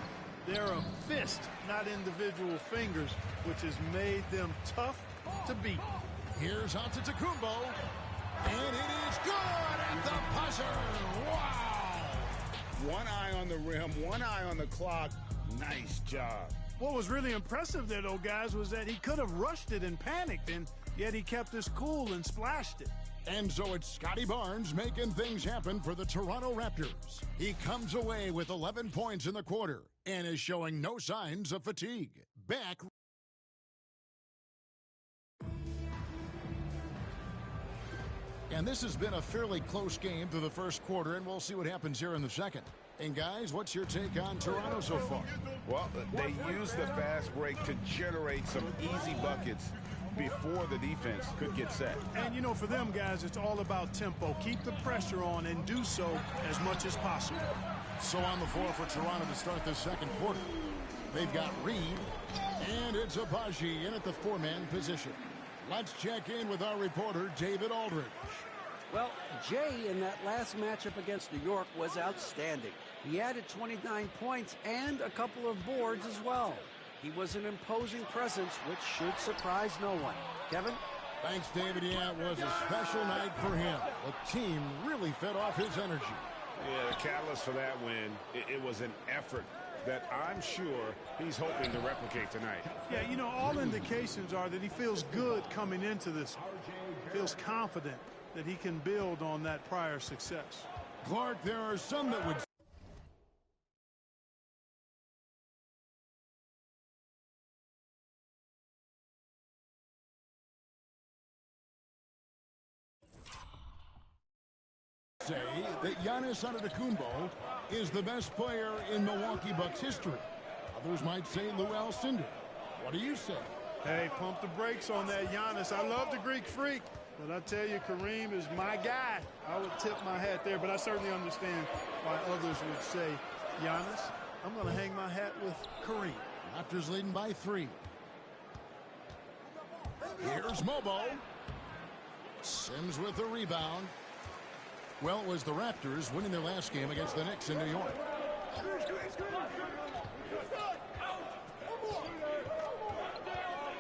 They're a fist, not individual fingers, which has made them tough to beat. Here's Antetokounmpo, and it is good at the buzzer. Wow! One eye on the rim, one eye on the clock. Nice job. What was really impressive there, though, guys, was that he could have rushed it and panicked, and yet he kept his cool and splashed it. And so it's Scotty Barnes making things happen for the Toronto Raptors. He comes away with 11 points in the quarter and is showing no signs of fatigue. Back. And this has been a fairly close game through the first quarter, and we'll see what happens here in the second. And guys, what's your take on Toronto so far? Well, they use the fast break to generate some easy buckets before the defense could get set. And, you know, for them guys, it's all about tempo. Keep the pressure on and do so as much as possible. So on the floor for Toronto to start the second quarter, they've got Reed, and it's Agbaji in at the four-man position. Let's check in with our reporter, David Aldridge. Well, Jay in that last matchup against New York was outstanding. He added 29 points and a couple of boards as well. He was an imposing presence, which should surprise no one. Kevin? Thanks, David. Yeah, it was a special night for him. The team really fed off his energy. Yeah, the catalyst for that win, it was an effort that I'm sure he's hoping to replicate tonight. Yeah, you know, all indications are that he feels good coming into this. Feels confident that he can build on that prior success. Clark, there are some that would say that Giannis Antetokounmpo is the best player in Milwaukee Bucks history. Others might say Lou Alcindor. What do you say? Hey, pump the brakes on that Giannis. I love the Greek Freak, but I tell you, Kareem is my guy. I would tip my hat there, but I certainly understand why others would say Giannis. I'm going to hang my hat with Kareem. Raptors leading by 3. Here's Mobo. Sims with the rebound. Well, it was the Raptors winning their last game against the Knicks in New York.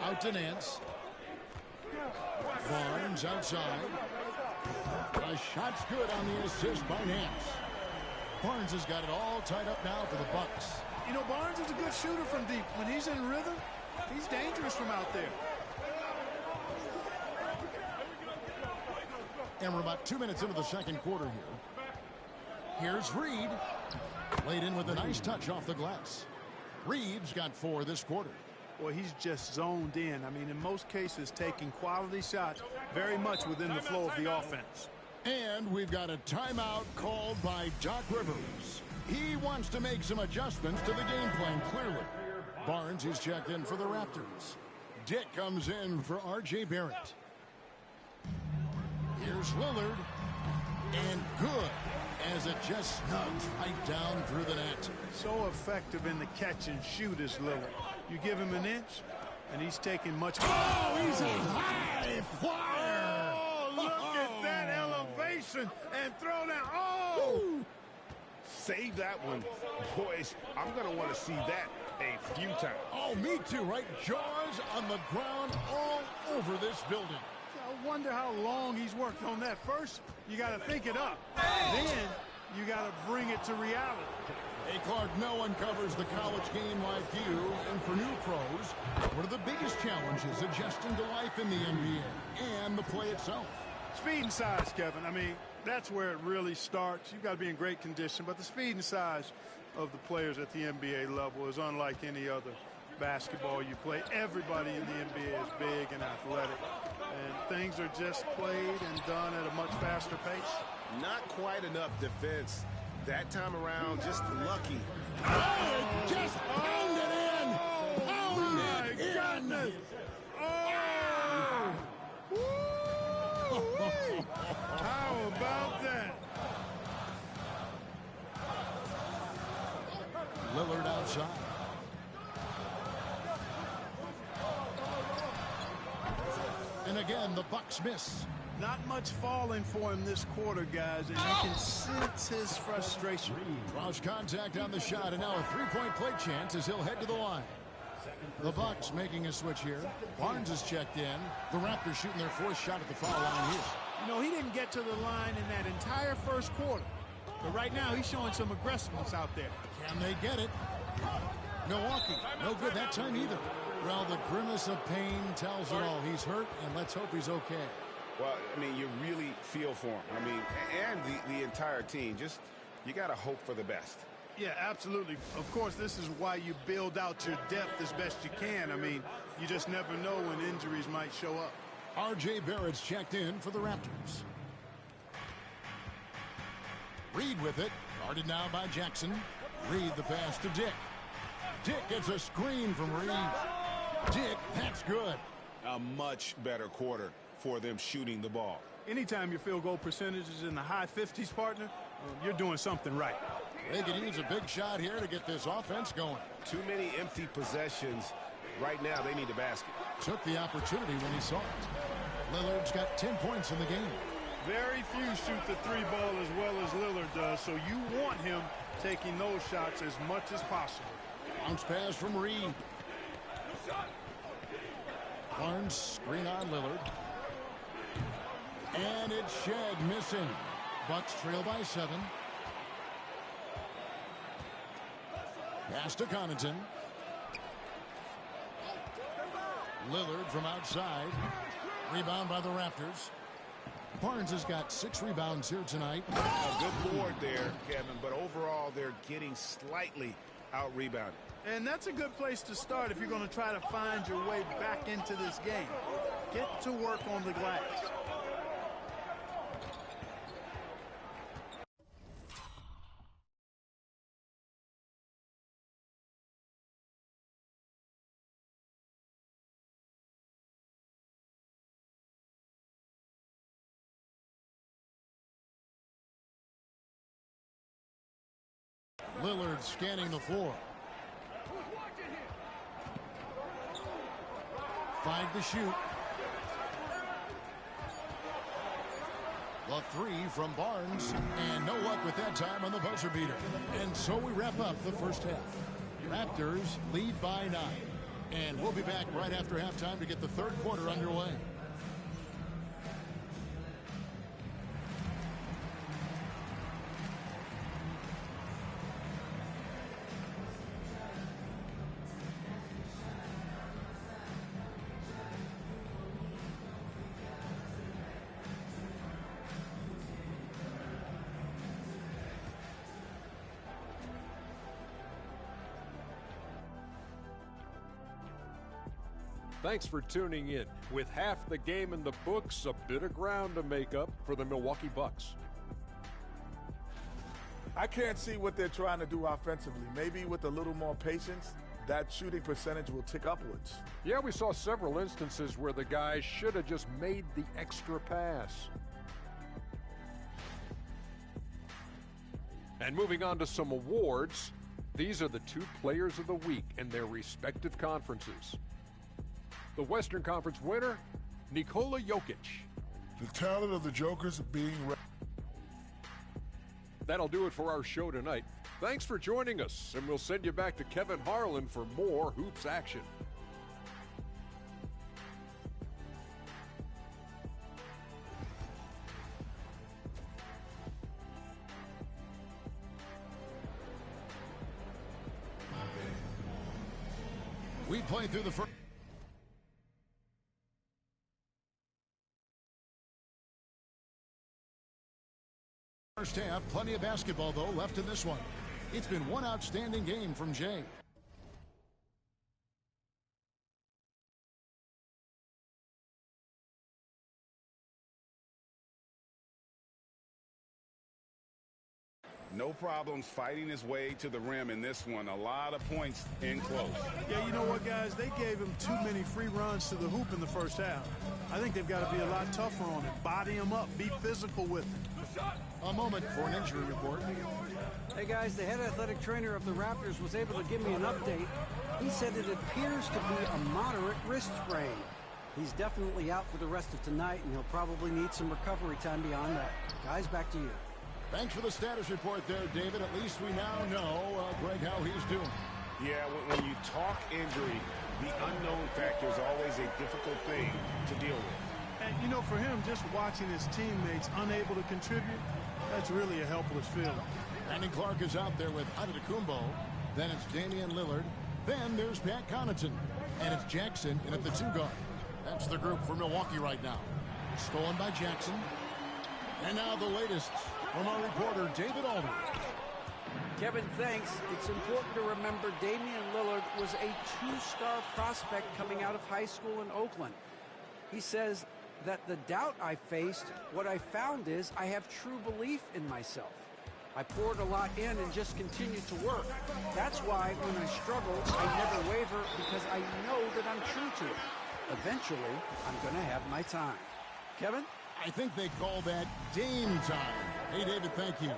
Out to Nance. Barnes outside. A shot's good on the assist by Nance. Barnes has got it all tied up now for the Bucks. You know, Barnes is a good shooter from deep. When he's in rhythm, he's dangerous from out there. And we're about 2 minutes into the second quarter here. Here's Reed. Laid in with a nice touch off the glass. Reed's got 4 this quarter. Boy, he's just zoned in. I mean, in most cases, taking quality shots very much within the flow of the offense. And we've got a timeout called by Doc Rivers. He wants to make some adjustments to the game plan, clearly. Barnes is checked in for the Raptors. Dick comes in for R.J. Barrett. Here's Lillard. And good, as it just snugs right down through the net. So effective in the catch and shoot is Lillard. You give him an inch, and he's taking much more. Oh, he's a high flyer. Oh, look at that elevation and throw down. Oh! Woo. Save that one. Boys, I'm going to want to see that a few times. Oh, me too, right? Jaws on the ground all over this building. I wonder how long he's worked on that. First, you got to think it up. Then, you got to bring it to reality. Hey, Clark, no one covers the college game like you. And for new pros, what are the biggest challenges adjusting to life in the NBA and the play itself? Speed and size, Kevin. I mean, that's where it really starts. You've got to be in great condition. But the speed and size of the players at the NBA level is unlike any other basketball you play. Everybody in the NBA is big and athletic. And things are just played and done at a much faster pace. Not quite enough defense. That time around, just lucky. Oh, just pound it in! Pound it in! Goodness. Oh! How about that? Lillard outside. And again, the Bucks miss. Not much falling for him this quarter, guys, and you can sense his frustration. Cross contact on the shot, and now a three-point play chance as he'll head to the line. The Bucks making a switch here. Barnes is checked in. The Raptors shooting their 4th shot at the foul line here. You know, he didn't get to the line in that entire first quarter. But right now, he's showing some aggressiveness out there. Can they get it? Milwaukee, no good that time either. Well, the grimace of pain tells it all. He's hurt, and let's hope he's okay. Well, I mean, you really feel for him. I mean, and the entire team. Just, you got to hope for the best. Yeah, absolutely. Of course, this is why you build out your depth as best you can. I mean, you just never know when injuries might show up. R.J. Barrett's checked in for the Raptors. Reed with it. Guarded now by Jackson. Reed the pass to Dick. Dick gets a screen from Reed. Dick, that's good. A much better quarter for them shooting the ball. Anytime your field goal percentage is in the high 50s, partner, you're doing something right. They could use a big shot here to get this offense going. Too many empty possessions. Right now, they need a basket. Took the opportunity when he saw it. Lillard's got 10 points in the game. Very few shoot the three ball as well as Lillard does, so you want him taking those shots as much as possible. Bounce pass from Reed. Barnes screen on Lillard. And it's Shed missing. Bucks trail by 7. Pass to Connaughton. Lillard from outside. Rebound by the Raptors. Barnes has got 6 rebounds here tonight. A good board there, Kevin, but overall they're getting slightly out-rebounded. And that's a good place to start if you're going to try to find your way back into this game. Get to work on the glass. Lillard scanning the floor. 5 to shoot. The 3 from Barnes. And no luck with that time on the buzzer beater. And so we wrap up the first half. Raptors lead by 9. And we'll be back right after halftime to get the third quarter underway. Thanks for tuning in. With half the game in the books, a bit of ground to make up for the Milwaukee Bucks. I can't see what they're trying to do offensively. Maybe with a little more patience, that shooting percentage will tick upwards. Yeah, we saw several instances where the guys should have just made the extra pass. And moving on to some awards, these are the 2 players of the week in their respective conferences. The Western Conference winner, Nikola Jokic. The talent of the Jokers being... That'll do it for our show tonight. Thanks for joining us, and we'll send you back to Kevin Harlan for more hoops action. We play through the first half. Plenty of basketball, though, left in this one. It's been one outstanding game from Jay. No problems fighting his way to the rim in this one. A lot of points in close. Yeah, you know what, guys? They gave him too many free runs to the hoop in the first half. I think they've got to be a lot tougher on him. Body him up. Be physical with him. A moment for an injury report. Hey, guys, the head athletic trainer of the Raptors was able to give me an update. He said it appears to be a moderate wrist sprain. He's definitely out for the rest of tonight, and he'll probably need some recovery time beyond that. Guys, back to you. Thanks for the status report there, David. At least we now know, Greg, how he's doing. Yeah, when you talk injury, the unknown factor is always a difficult thing to deal with. And, you know, for him, just watching his teammates unable to contribute, that's really a helpless feeling. Brandon Clark is out there with Antetokounmpo. Then it's Damian Lillard. Then there's Pat Connaughton. And it's Jackson in at the 2 guard. That's the group for Milwaukee right now. Stolen by Jackson. And now the latest from our reporter, David Aldridge. Kevin, thanks. It's important to remember Damian Lillard was a 2-star prospect coming out of high school in Oakland. He says that the doubt I faced, what I found is I have true belief in myself. I poured a lot in and just continued to work. That's why when I struggle, I never waver because I know that I'm true to it. Eventually, I'm going to have my time. Kevin? I think they call that game time. Hey, David, thank you.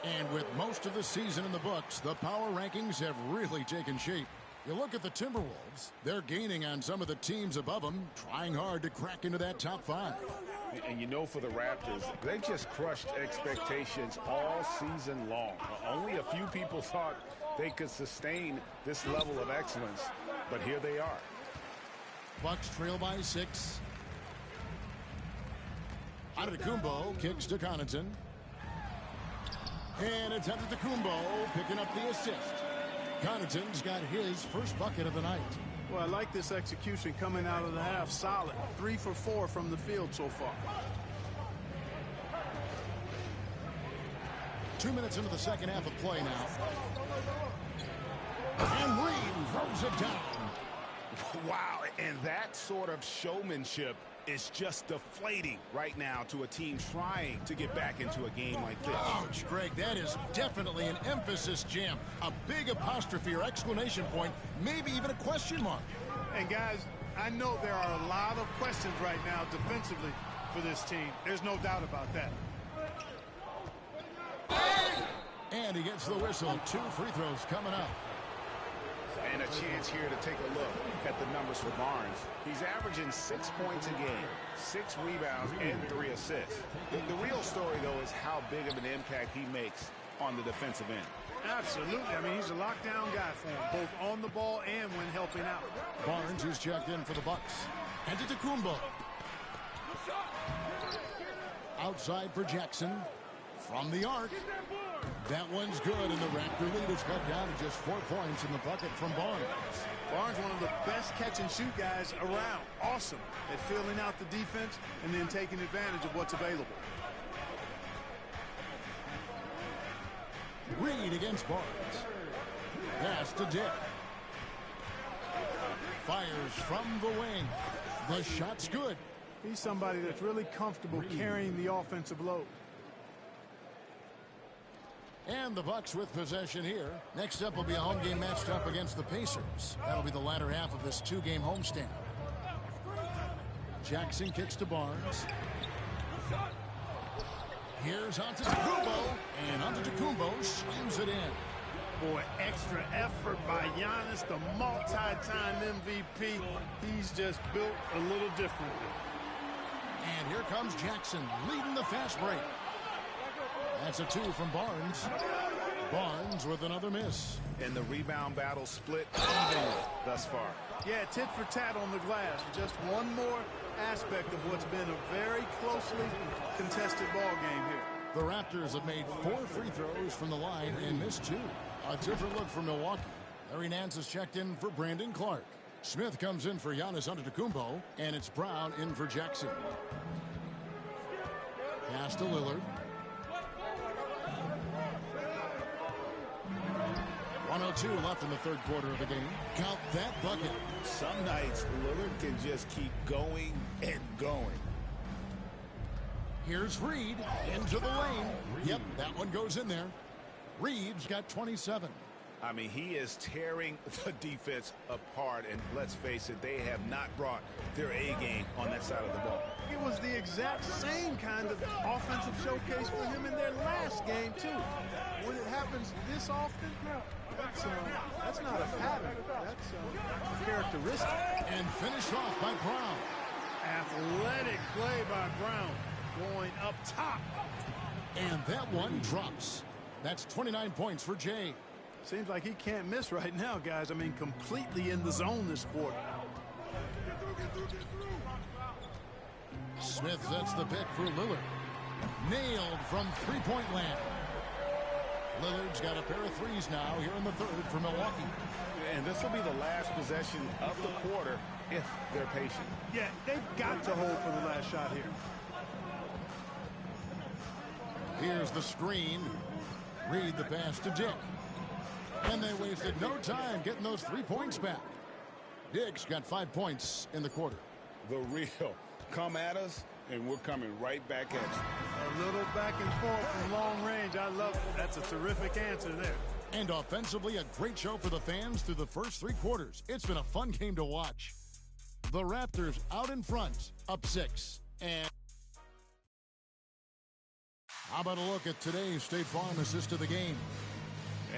And with most of the season in the books, the power rankings have really taken shape. You look at the Timberwolves, they're gaining on some of the teams above them, trying hard to crack into that top 5. And you know, for the Raptors, they just crushed expectations all season long. Only a few people thought they could sustain this level of excellence, but here they are. Bucks trail by 6. Antetokounmpo kicks to Connaughton. And it's Antetokounmpo picking up the assist. Connaughton's got his first bucket of the night. Well, I like this execution coming out of the half. Solid. 3 for 4 from the field so far. 2 minutes into the second half of play now. And Reed throws it down. Wow, and that sort of showmanship is just deflating right now to a team trying to get back into a game like this. Ouch, Greg, that is definitely an emphasis jam. A big apostrophe or exclamation point, maybe even a question mark. And guys, I know there are a lot of questions right now defensively for this team. There's no doubt about that. And he gets the whistle. 2 free throws coming up. And a chance here to take a look at the numbers for Barnes. He's averaging 6 points a game, 6 rebounds, and 3 assists. The real story, though, is how big of an impact he makes on the defensive end. Absolutely. I mean, he's a lockdown guy for him, both on the ball and when helping out. Barnes, who's checked in for the Bucks. Antetokounmpo. Outside for Jackson. From the arc. That one's good, and the Raptor lead is cut down to just 4 points in the bucket from Barnes. Barnes, one of the best catch-and-shoot guys around. Awesome at filling out the defense and then taking advantage of what's available. Reed against Barnes. Pass to Dick. Fires from the wing. The shot's good. He's somebody that's really comfortable carrying the offensive load. And the Bucks with possession here. Next up will be a home game matched up against the Pacers. That'll be the latter half of this 2-game homestand. Jackson kicks to Barnes. Here's Antetokounmpo, and Antetokounmpo slams it in. Boy, extra effort by Giannis, the multi-time MVP. He's just built a little differently. And here comes Jackson leading the fast break. That's a 2 from Barnes. Barnes with another miss. And the rebound battle split evenly thus far. Yeah, tit for tat on the glass. Just one more aspect of what's been a very closely contested ball game here. The Raptors have made 4 free throws from the line and missed 2. A different look for Milwaukee. Larry Nance has checked in for Brandon Clark. Smith comes in for Giannis Antetokounmpo, and it's Brown in for Jackson. Pass to Lillard. 1:02 left in the third quarter of the game. Count that bucket. Some nights, Lillard can just keep going and going. Here's Reed into the lane. Yep, that one goes in there. Reed's got 27. I mean, he is tearing the defense apart, and let's face it, they have not brought their A game on that side of the ball. It was the exact same kind of offensive showcase for him in their last game, too. When it happens this often, that's not a pattern. That's a characteristic. And finished off by Brown. Athletic play by Brown, going up top. And that one drops. That's 29 points for Jay. Seems like he can't miss right now, guys. I mean, completely in the zone this quarter. Smith sets the pick for Lillard. Nailed from three-point land. Lillard's got a pair of threes now here in the third for Milwaukee. And this will be the last possession of the quarter if they're patient. Yeah, they've got to hold for the last shot here. Here's the screen. Reed the pass to Dick. And they wasted no time getting those 3 points back. Dick's got 5 points in the quarter. The real come at us, and we're coming right back at you. A little back and forth from long range. I love it. That's a terrific answer there. And offensively, a great show for the fans through the first 3 quarters. It's been a fun game to watch. The Raptors out in front, up 6. And how about a look at today's State Farm assist of the game?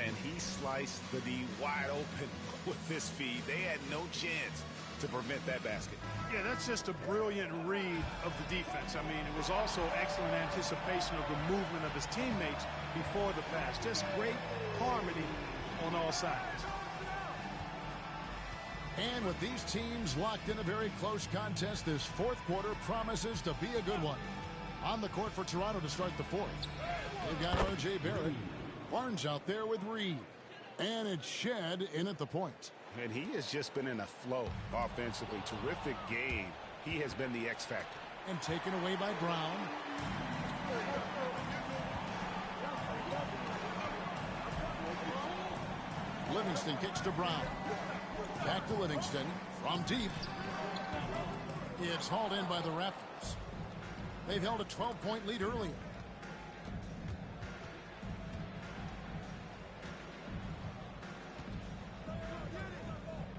And he sliced the D wide open with this feed. They had no chance to prevent that basket. Yeah, that's just a brilliant read of the defense. I mean, it was also excellent anticipation of the movement of his teammates before the pass. Just great harmony on all sides. And with these teams locked in a very close contest, this fourth quarter promises to be a good one. On the court for Toronto to start the fourth. They've got R.J. Barrett. Barnes out there with Reed. And it's Shed in at the point. And he has just been in a flow offensively. Terrific game. He has been the X factor. And taken away by Brown. Livingston kicks to Brown. Back to Livingston from deep. It's hauled in by the Raptors. They've held a 12-point lead earlier.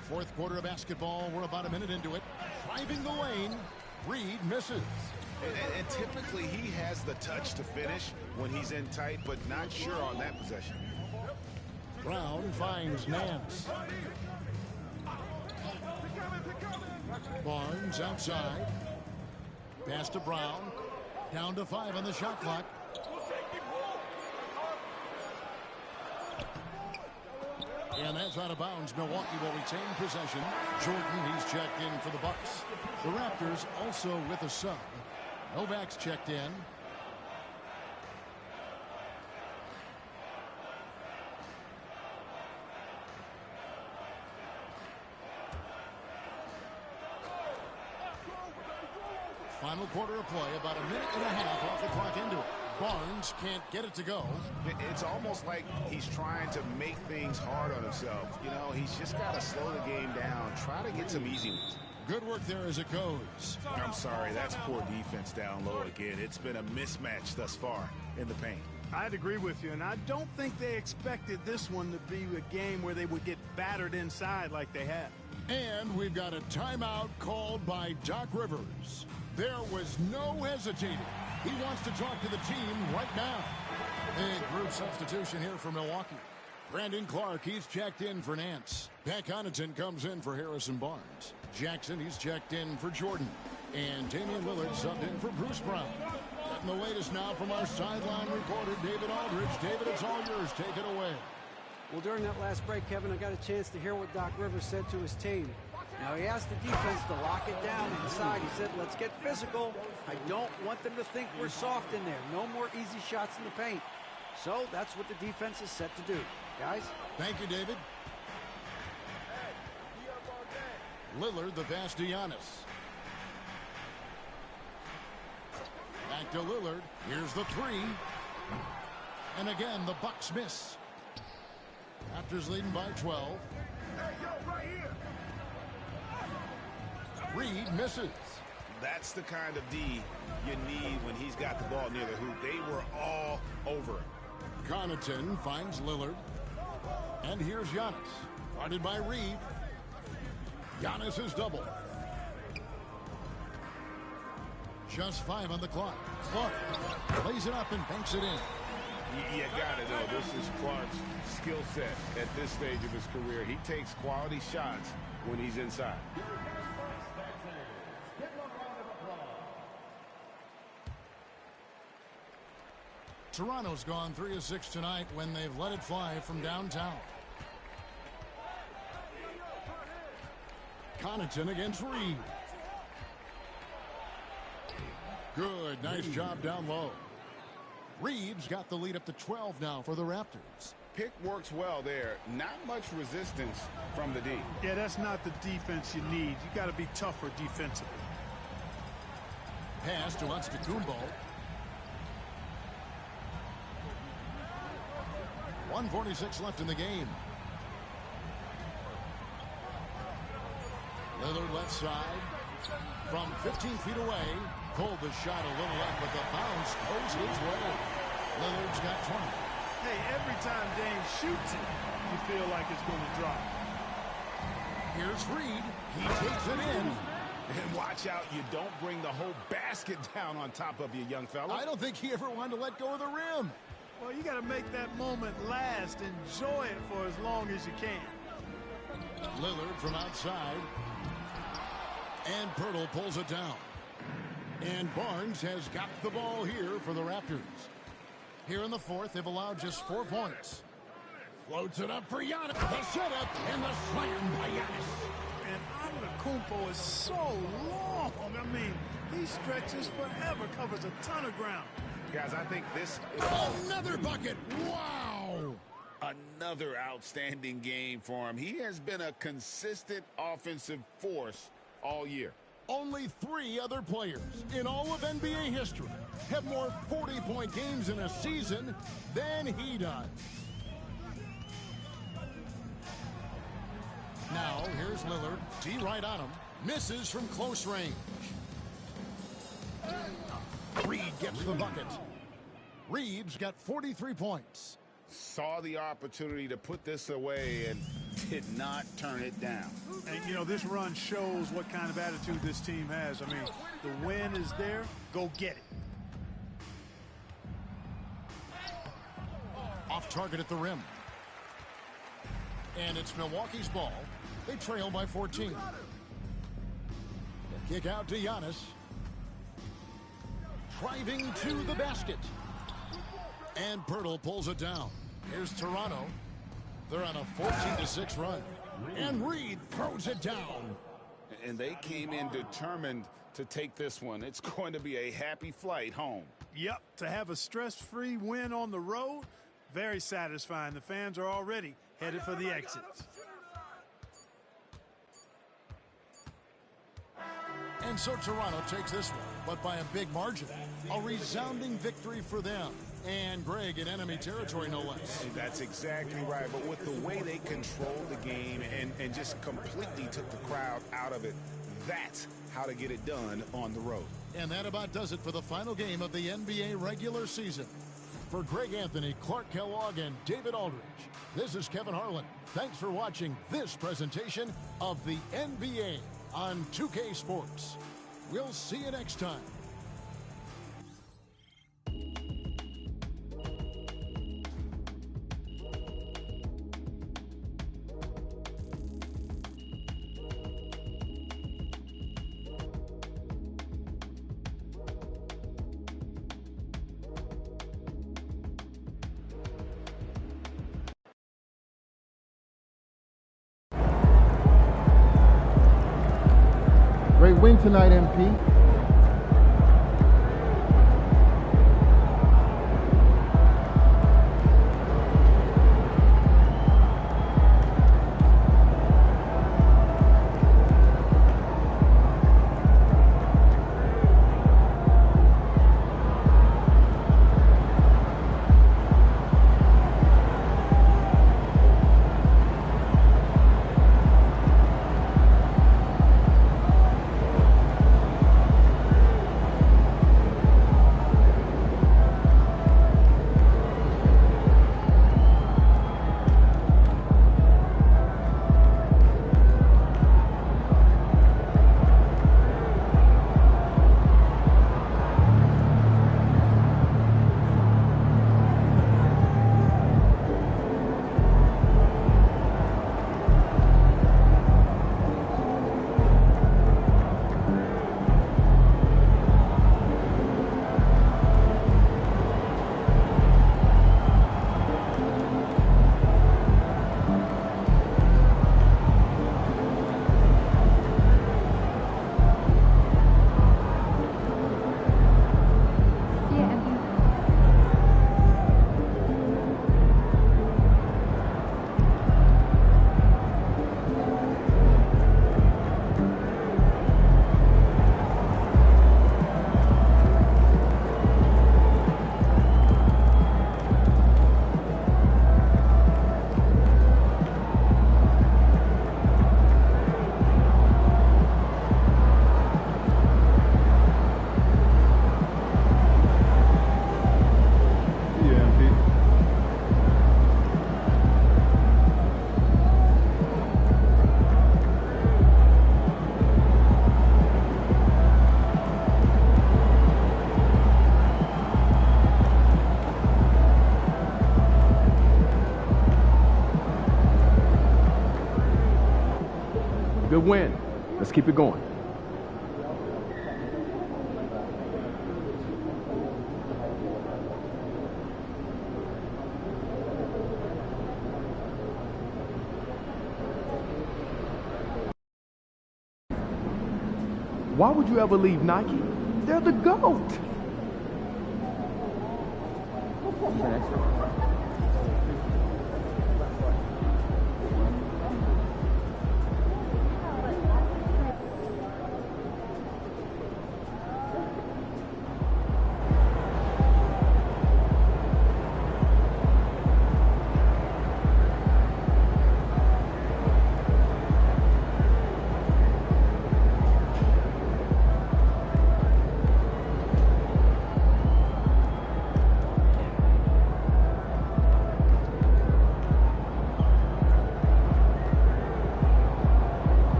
Fourth quarter of basketball. We're about a minute into it. Driving the lane. Reed misses. And typically he has the touch to finish when he's in tight, but not sure on that possession. Brown finds Nance. Barnes outside. Pass to Brown. Down to 5 on the shot clock. And that's out of bounds. Milwaukee will retain possession. Jordan, he's checked in for the Bucks. The Raptors also with a sub. Novak's checked in. Final quarter of play, about a minute and a half off the clock into it. Barnes can't get it to go. It's almost like he's trying to make things hard on himself. You know, he's just got to slow the game down, try to get some easy ones. Good work there as it goes. I'm sorry, that's poor defense down low again. It's been a mismatch thus far in the paint. I'd agree with you, and I don't think they expected this one to be a game where they would get battered inside like they have. And we've got a timeout called by Doc Rivers. There was no hesitating. He wants to talk to the team right now. Big group substitution here for Milwaukee. Brandon Clark, he's checked in for Nance. Pat Connaughton comes in for Harrison Barnes. Jackson, he's checked in for Jordan. And Damian Lillard subbed in for Bruce Brown. Getting the latest now from our sideline reporter, David Aldridge. David, it's all yours. Take it away. Well, during that last break, Kevin, I got a chance to hear what Doc Rivers said to his team. Now, he asked the defense to lock it down inside. He said, let's get physical. I don't want them to think we're soft in there. No more easy shots in the paint. So that's what the defense is set to do. Guys? Thank you, David. Lillard, the pass to Giannis. Back to Lillard. Here's the 3. And again, the Bucks miss. Raptors leading by 12. Reed misses. That's the kind of D you need when he's got the ball near the hoop. They were all over him. Connaughton finds Lillard. And here's Giannis. Guarded by Reed. Giannis is double. Just 5 on the clock. Clark plays it up and banks it in. You got to know, this is Clark's skill set at this stage of his career. He takes quality shots when he's inside. Toronto's gone 3 of 6 tonight when they've let it fly from downtown. Connaughton against Reed. Good, nice job down low. Reed's got the lead up to 12 now for the Raptors. Pick works well there. Not much resistance from the D. Yeah, that's not the defense you need. You got to be tougher defensively. Pass to Antetokounmpo. 1:46 left in the game. Lillard left side. From 15 feet away, pulled the shot a little up, but the bounce goes his way. Lillard's got 20. Hey, every time Dame shoots it, you feel like it's going to drop. Here's Reed. He takes it in. And watch out, you don't bring the whole basket down on top of you, young fella. I don't think he ever wanted to let go of the rim. Well, you got to make that moment last. Enjoy it for as long as you can. Lillard from outside. And Pirtle pulls it down. And Barnes has got the ball here for the Raptors. Here in the fourth, they've allowed just 4 points. Floats it up for Giannis. The setup and the slam by Giannis. And Antetokounmpo is so long. I mean, he stretches forever, covers a ton of ground. Guys, I think this is another bucket. Wow. Another outstanding game for him. He has been a consistent offensive force all year. Only 3 other players in all of NBA history have more 40-point games in a season than he does. Now, here's Lillard. D right on him. Misses from close range. Reed gets the bucket. Reed's got 43 points. Saw the opportunity to put this away and did not turn it down. And, you know, this run shows what kind of attitude this team has. I mean, the win is there. Go get it. Off target at the rim. And it's Milwaukee's ball. They trail by 14. The kick out to Giannis. Driving to the basket. And Pirtle pulls it down. Here's Toronto. They're on a 14-6 run. And Reed throws it down. And they came in determined to take this one. It's going to be a happy flight home. Yep, to have a stress-free win on the road, very satisfying. The fans are already headed for the exits. And so Toronto takes this one, but by a big margin. A resounding victory for them. And Greg in enemy territory, no less. That's exactly right. But with the way they controlled the game and just completely took the crowd out of it, that's how to get it done on the road. And that about does it for the final game of the NBA regular season. For Greg Anthony, Clark Kellogg, and David Aldridge, this is Kevin Harlan. Thanks for watching this presentation of the NBA on 2K Sports. We'll see you next time. Great win tonight, MP. Good win. Let's keep it going. Why would you ever leave Nike? They're the GOAT.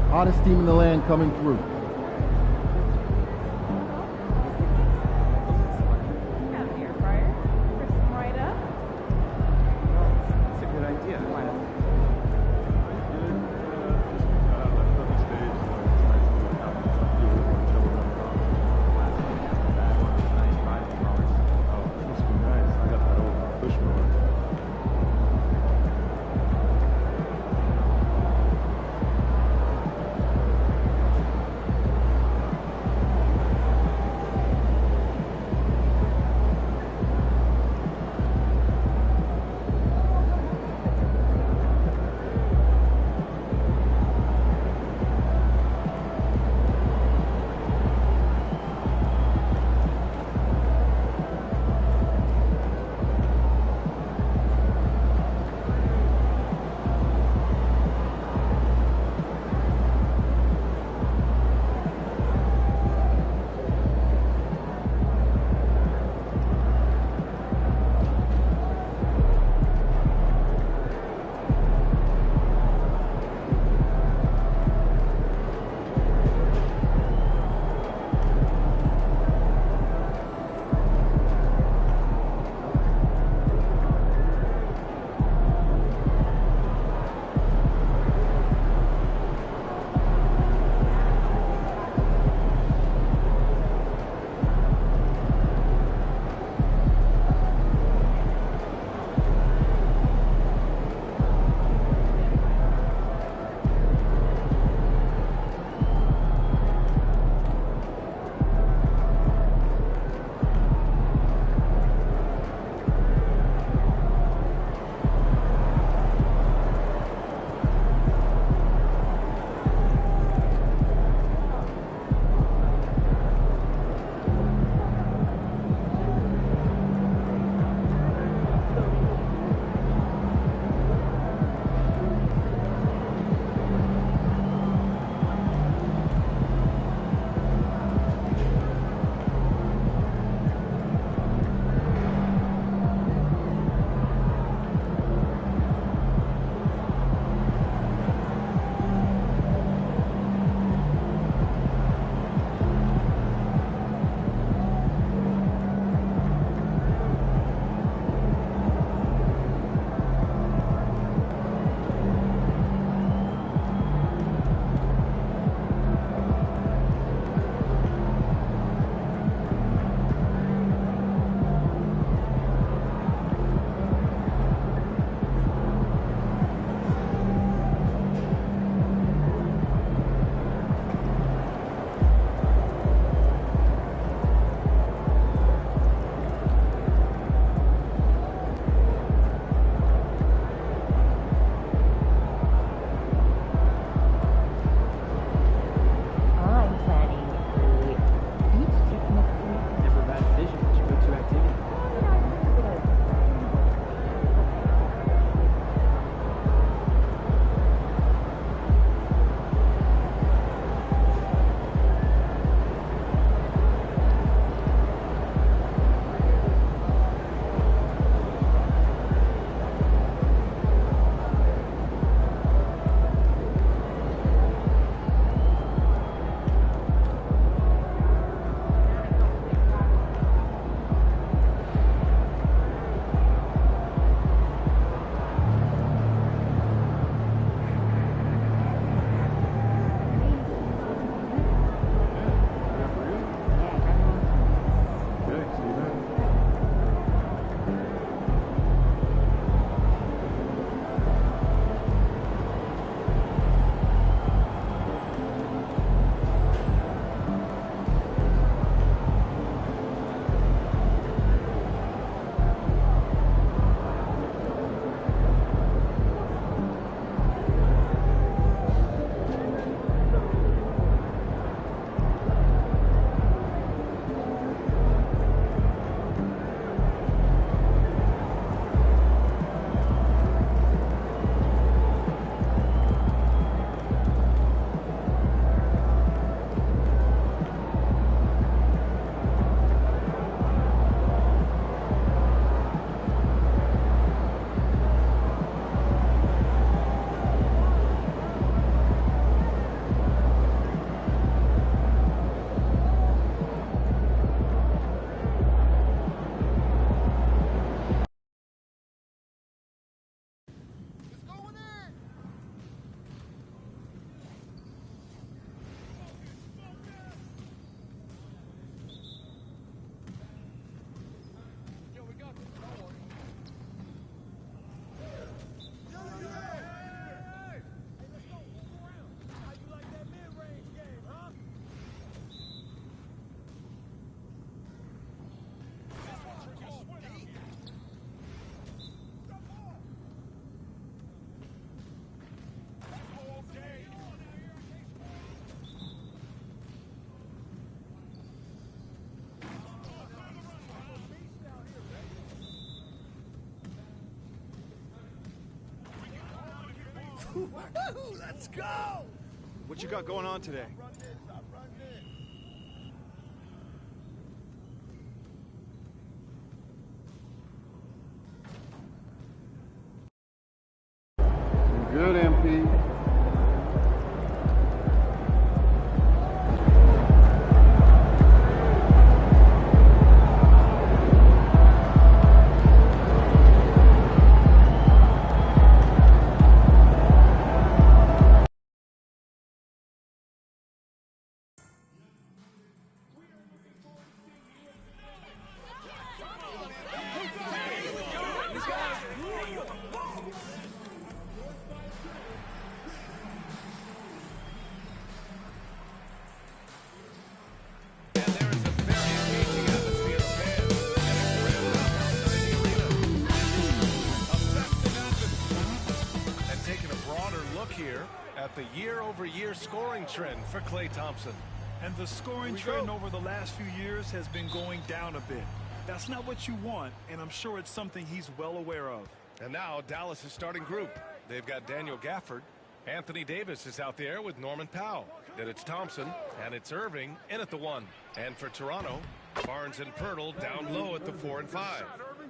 Hottest team in the land coming through. That's a good idea. Let's go! What you got going on today? Good, MP. The year-over-year scoring trend for Klay Thompson. And the scoring trend over the last few years has been going down a bit. That's not what you want, and I'm sure it's something he's well aware of. And now Dallas' starting group. They've got Daniel Gafford. Anthony Davis is out there with Norman Powell. Then it's Thompson, and it's Irving in at the 1. And for Toronto, Barnes and Pirtle down low at the 4 and 5.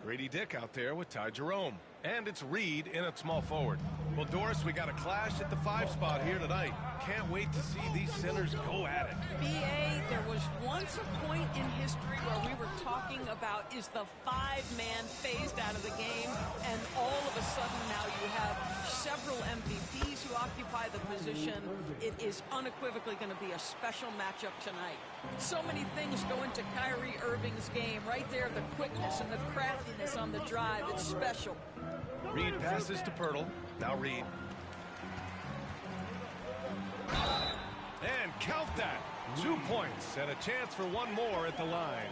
Grady Dick out there with Ty Jerome. And it's Reed in at small forward. Well, Doris, we got a clash at the 5 spot here tonight. Can't wait to see these centers go at it. B.A., there was once a point in history where we were talking about is the 5-man phased out of the game, and all of a sudden now you have several MVPs who occupy the position. It is unequivocally going to be a special matchup tonight. So many things go into Kyrie Irving's game. Right there, the quickness and the craftiness on the drive. It's special. Reed passes to Pirtle. Now Reed. And count that. 2 points and a chance for one more at the line.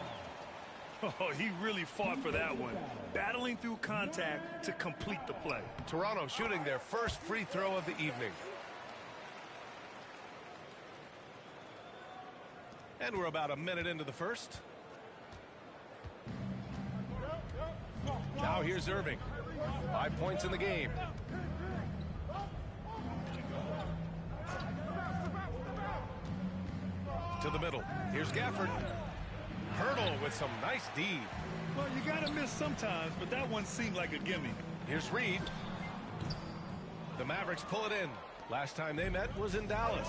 Oh, he really fought for that one. Battling through contact to complete the play. Toronto shooting their first free throw of the evening. And we're about a minute into the first. Now here's Irving. 5 points in the game. To the middle. Here's Gafford. Pirtle with some nice D. Well, you got to miss sometimes, but that one seemed like a gimme. Here's Reed. The Mavericks pull it in. Last time they met was in Dallas.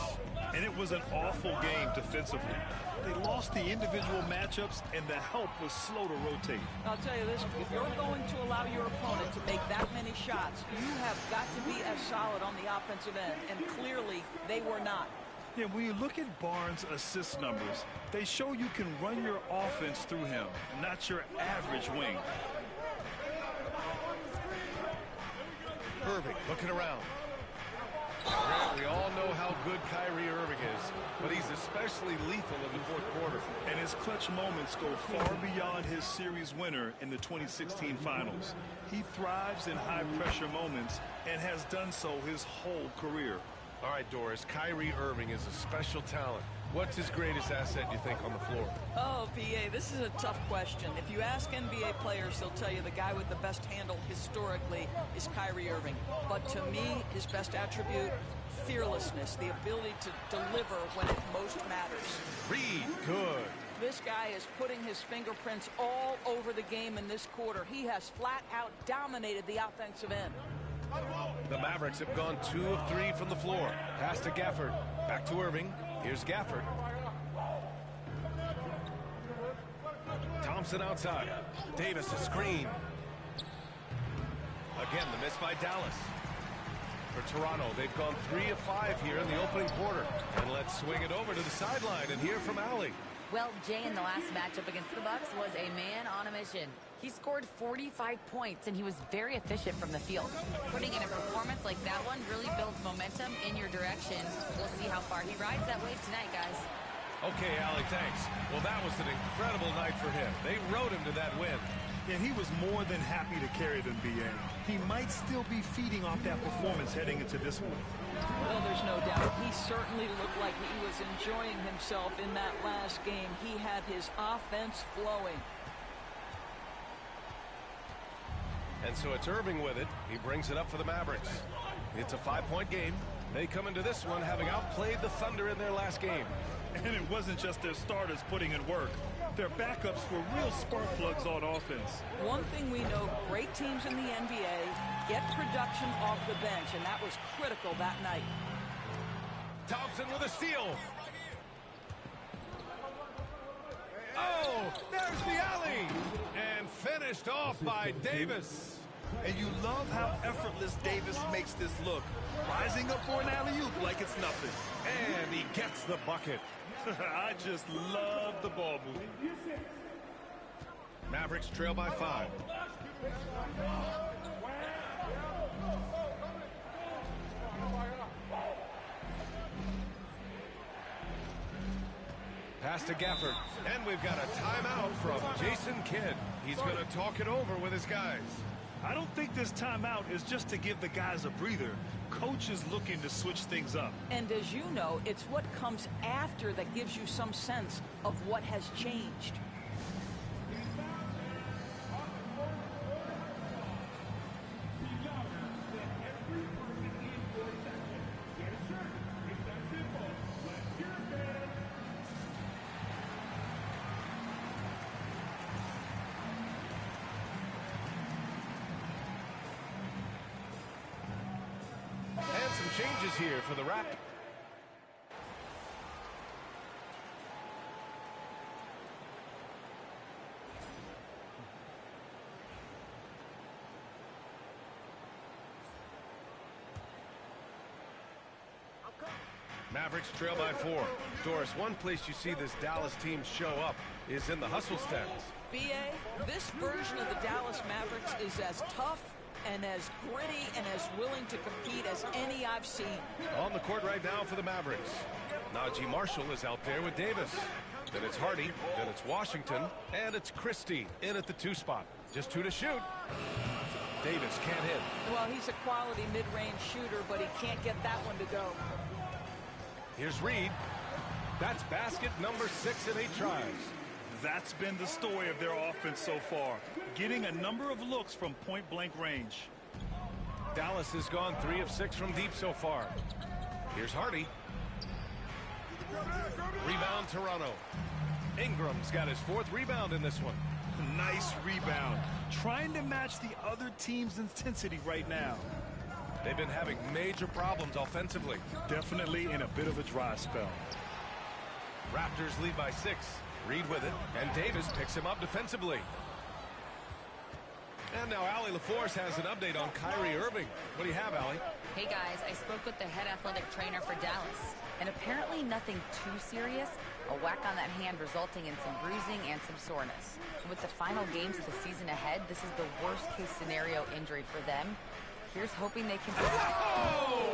And it was an awful game defensively. They lost the individual matchups, and the help was slow to rotate. I'll tell you this, if you're going to allow your opponent to make that many shots, you have got to be as solid on the offensive end, and clearly they were not. Yeah, when you look at Barnes' assist numbers, they show you can run your offense through him, not your average wing. Irving looking around. Grant, we all know how good Kyrie Irving is, but he's especially lethal in the fourth quarter. And his clutch moments go far beyond his series winner in the 2016 finals. He thrives in high-pressure moments and has done so his whole career. All right, Doris, Kyrie Irving is a special talent. What's his greatest asset, you think, on the floor? Oh, B.A., this is a tough question. If you ask NBA players, they'll tell you the guy with the best handle historically is Kyrie Irving. But to me, his best attribute, fearlessness, the ability to deliver when it most matters. Reed, good. This guy is putting his fingerprints all over the game in this quarter. He has flat out dominated the offensive end. The Mavericks have gone 2 of 3 from the floor. Pass to Gafford. Back to Irving. Here's Gafford. Thompson outside. Davis a screen. Again, the miss by Dallas. For Toronto, they've gone 3 of 5 here in the opening quarter. And let's swing it over to the sideline and hear from Allie. Well, Jay, in the last matchup against the Bucks was a man on a mission. He scored 45 points, and he was very efficient from the field. Putting in a performance like that one really builds momentum in your direction. We'll see how far he rides that wave tonight, guys. Okay, Allie, thanks. Well, that was an incredible night for him. They rode him to that win. And he was more than happy to carry them, B.A. He might still be feeding off that performance heading into this one. Well, there's no doubt. He certainly looked like he was enjoying himself in that last game. He had his offense flowing. And so it's Irving with it. He brings it up for the Mavericks. It's a 5-point game. They come into this one having outplayed the Thunder in their last game. And it wasn't just their starters putting in work. Their backups were real spark plugs on offense. One thing we know, great teams in the NBA get production off the bench, and that was critical that night. Thompson with a steal. Oh, there's the alley. And finished off by Davis. And you love how effortless Davis makes this look. Rising up for an alley-oop like it's nothing. And he gets the bucket. I just love the ball movement. Mavericks trail by 5. Pass to Gafford. And we've got a timeout from Jason Kidd. He's going to talk it over with his guys. I don't think this timeout is just to give the guys a breather. Coach is looking to switch things up. And as you know, it's what comes after that gives you some sense of what has changed. Changes here for the Raptors. Mavericks trail by 4. Doris, one place you see this Dallas team show up is in the hustle stats. B.A., this version of the Dallas Mavericks is as tough and as gritty and as willing to compete as any I've seen. On the court right now for the Mavericks. Najee Marshall is out there with Davis. Then it's Hardy, then it's Washington, and it's Christie in at the 2 spot. Just 2 to shoot. Davis can't hit. Well, he's a quality mid-range shooter, but he can't get that one to go. Here's Reed. That's basket number 6 in 8 tries. That's been the story of their offense so far, getting a number of looks from point-blank range. Dallas has gone 3 of 6 from deep so far. Here's Hardy. Rebound Toronto. Ingram's got his 4th rebound in this one. Nice rebound. Trying to match the other team's intensity right now. They've been having major problems offensively. Definitely in a bit of a dry spell. Raptors lead by 6. Reed with it, and Davis picks him up defensively. And now Allie LaForce has an update on Kyrie Irving. What do you have, Allie? Hey guys, I spoke with the head athletic trainer for Dallas, and apparently nothing too serious. A whack on that hand resulting in some bruising and some soreness. And with the final games of the season ahead, this is the worst case scenario injury for them. Here's hoping they can... Oh!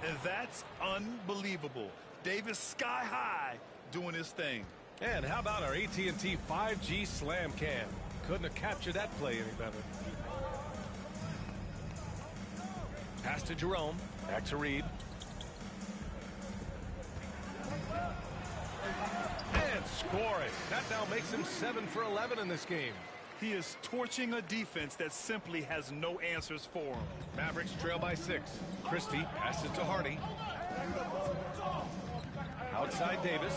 And that's unbelievable. Davis sky high doing his thing. And how about our AT&T 5G Slam Cam? Couldn't have captured that play any better. Pass to Jerome. Back to Reed. And scoring. That now makes him 7 for 11 in this game. He is torching a defense that simply has no answers for him. Mavericks trail by 6. Christie passes to Hardy. Outside Davis.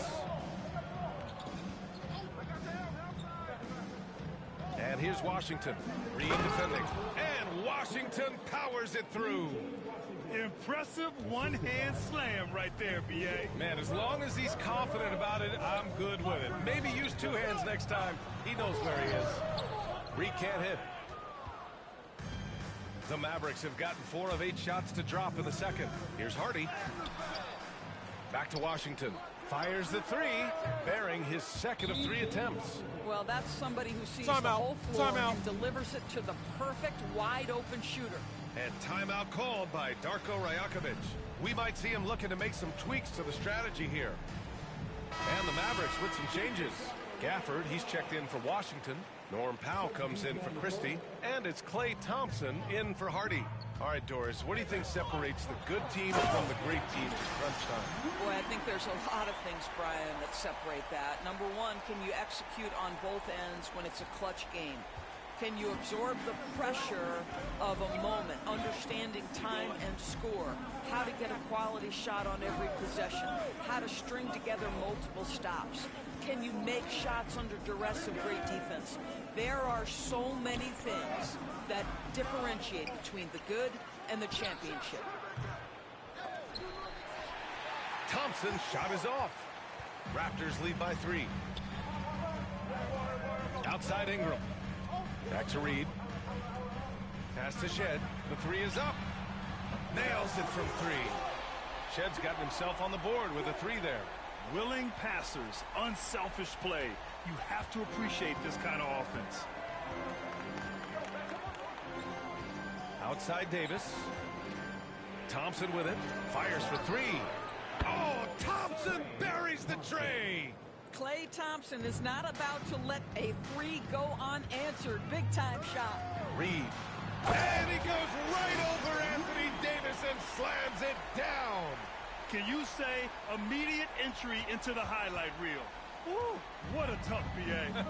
And here's Washington. Reed defending. And Washington powers it through. Impressive one-hand slam right there, B.A. Man, as long as he's confident about it, I'm good with it. Maybe use 2 hands next time. He knows where he is. Reed can't hit. The Mavericks have gotten 4 of 8 shots to drop in the second. Here's Hardy. Back to Washington. Fires the 3, bearing his 2nd of 3 attempts. Well, that's somebody who sees the whole floor and delivers it to the perfect wide-open shooter. And timeout called by Darko Rajakovic. We might see him looking to make some tweaks to the strategy here. And the Mavericks with some changes. Gafford, he's checked in for Washington. Norm Powell comes in for Christie. And it's Klay Thompson in for Hardy. All right, Doris, what do you think separates the good teams from the great teams at crunch time? Boy, I think there's a lot of things, Brian, that separate that. Number one, can you execute on both ends when it's a clutch game? Can you absorb the pressure of a moment, understanding time and score, how to get a quality shot on every possession, how to string together multiple stops? Can you make shots under duress of great defense? There are so many things that differentiate between the good and the championship. Thompson's shot is off. Raptors lead by 3. Outside Ingram. Back to Reed. Pass to Shed. The 3 is up. Nails it from 3. Shed's gotten himself on the board with a 3 there. Willing passers, unselfish play. You have to appreciate this kind of offense. Outside Davis. Thompson with it. Fires for 3. Oh, Thompson buries the tray. Klay Thompson is not about to let a 3 go unanswered. Big time shot. Reed. And he goes right over Anthony Davis and slams it down. Can you say immediate entry into the highlight reel? Woo, what a tough PA.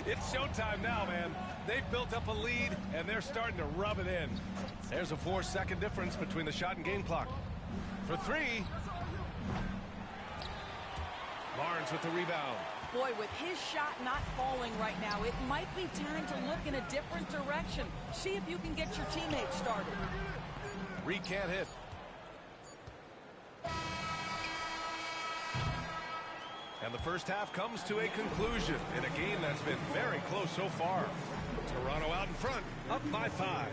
It's showtime now, man. They've built up a lead, and they're starting to rub it in. There's a 4-second difference between the shot and game clock. For 3. Barnes with the rebound. Boy, with his shot not falling right now, it might be time to look in a different direction. See if you can get your teammates started. Reed can't hit. And the first half comes to a conclusion in a game that's been very close so far. Toronto out in front, up by 5.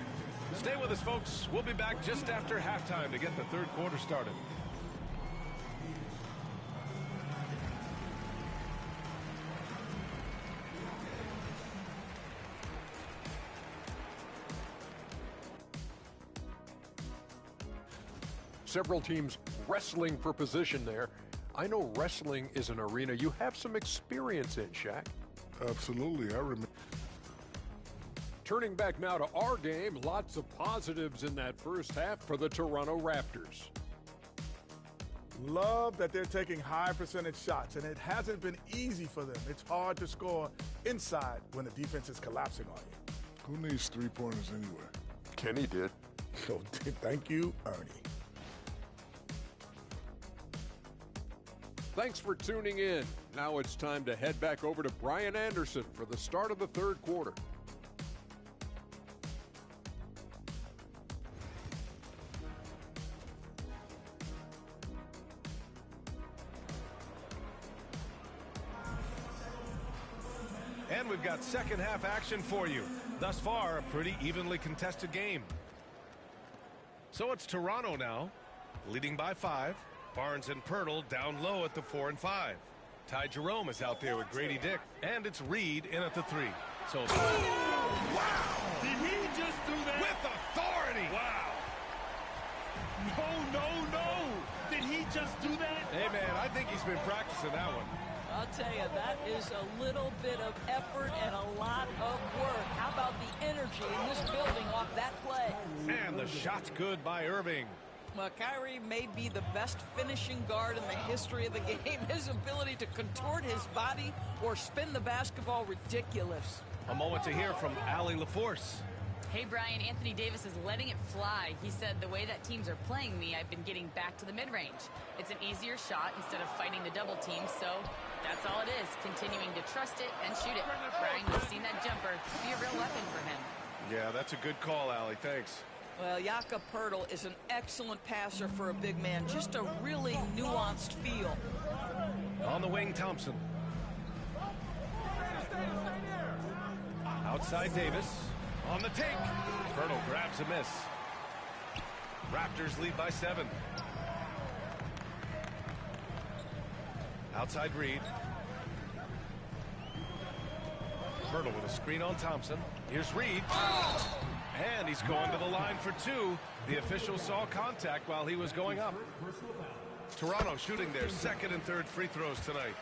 Stay with us, folks. We'll be back just after halftime to get the third quarter started. Several teams wrestling for position there. I know wrestling is an arena you have some experience in, Shaq. Absolutely, I remember. Turning back now to our game, lots of positives in that first half for the Toronto Raptors. Love that they're taking high percentage shots, and it hasn't been easy for them. It's hard to score inside when the defense is collapsing on you. Who needs three-pointers anyway? Kenny did. So thank you, Ernie. Thanks for tuning in. Now it's time to head back over to Brian Anderson for the start of the third quarter. And we've got second half action for you. Thus far, a pretty evenly contested game. So it's Toronto now, leading by 5. Barnes and Pirtle down low at the 4 and 5. Ty Jerome is out there with Grady Dick. And it's Reed in at the 3. So, wow! Did he just do that? With authority! Wow! No! Did he just do that? Hey, man, I think he's been practicing that one. I'll tell you, that is a little bit of effort and a lot of work. How about the energy in this building off that play? And the shot's good by Irving. Well, Kyrie may be the best finishing guard in the history of the game. His ability to contort his body or spin the basketball, ridiculous. A moment to hear from Allie LaForce. Hey, Brian, Anthony Davis is letting it fly. He said, the way that teams are playing me, I've been getting back to the mid-range. It's an easier shot instead of fighting the double team, so that's all it is, continuing to trust it and shoot it. Brian, we've seen that jumper be a real weapon for him. Yeah, that's a good call, Allie. Thanks. Well, Jakob Poeltl is an excellent passer for a big man. Just a really nuanced feel. On the wing, Thompson. Outside Davis. On the take. Poeltl grabs a miss. Raptors lead by 7. Outside Reed. Poeltl with a screen on Thompson. Here's Reed. And he's going to the line for 2. The official saw contact while he was going up. Toronto shooting their second and third free throws tonight.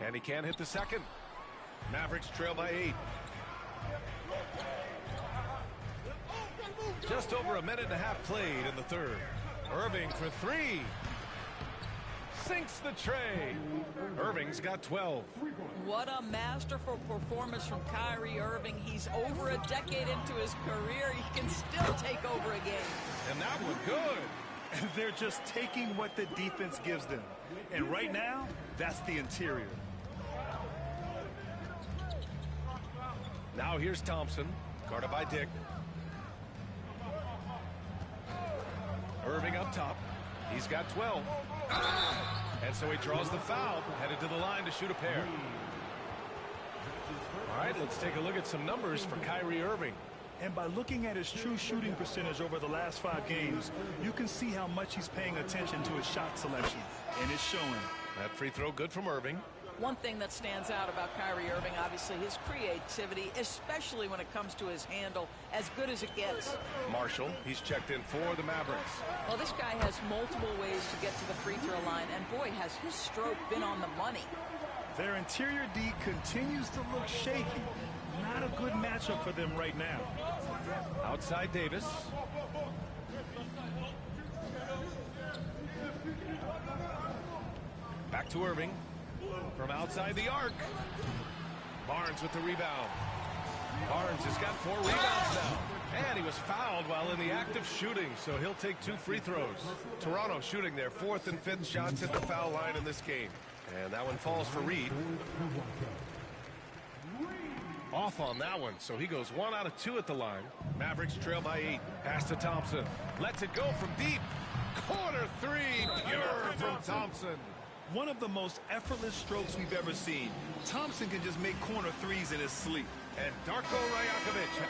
And he can't hit the second. Mavericks trail by 8. Just over a minute and a half played in the third. Irving for 3. sinks the tray. Irving's got 12. What a masterful performance from Kyrie Irving. He's over a decade into his career. He can still take over a game. And that one good. And they're just taking what the defense gives them. And right now, that's the interior. Now here's Thompson, guarded by Dick. Irving up top. He's got 12. And so he draws the foul, headed to the line to shoot a pair. All right, let's take a look at some numbers for Kyrie Irving. And by looking at his true shooting percentage over the last 5 games, you can see how much he's paying attention to his shot selection. And it's showing. That free throw good from Irving. One thing that stands out about Kyrie Irving, obviously, his creativity, especially when it comes to his handle, as good as it gets. Marshall, he's checked in for the Mavericks. Well, this guy has multiple ways to get to the free throw line, and boy, has his stroke been on the money. Their interior D continues to look shaky. Not a good matchup for them right now. Outside Davis. Back to Irving. From outside the arc. Barnes with the rebound. Barnes has got 4 rebounds now. And he was fouled while in the act of shooting, so he'll take 2 free throws. Toronto shooting their 4th and 5th shots at the foul line in this game. And that one falls for Reed. Off on that one, so he goes 1 out of 2 at the line. Mavericks trail by 8. Pass to Thompson. Lets it go from deep. Corner 3, pure from Thompson. One of the most effortless strokes we've ever seen. Thompson can just make corner 3s in his sleep. And Darko Rajakovic.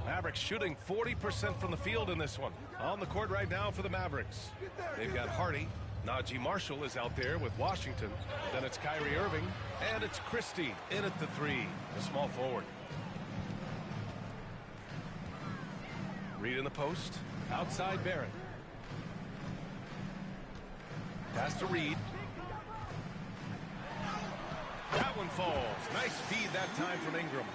Mavericks shooting 40% from the field in this one. On the court right now for the Mavericks. They've got Hardy. Najee Marshall is out there with Washington. Then it's Kyrie Irving. And it's Christie in at the 3, the small forward. Reed in the post. Outside Barrett. Pass to Reed. That one falls. Nice feed that time from Ingram.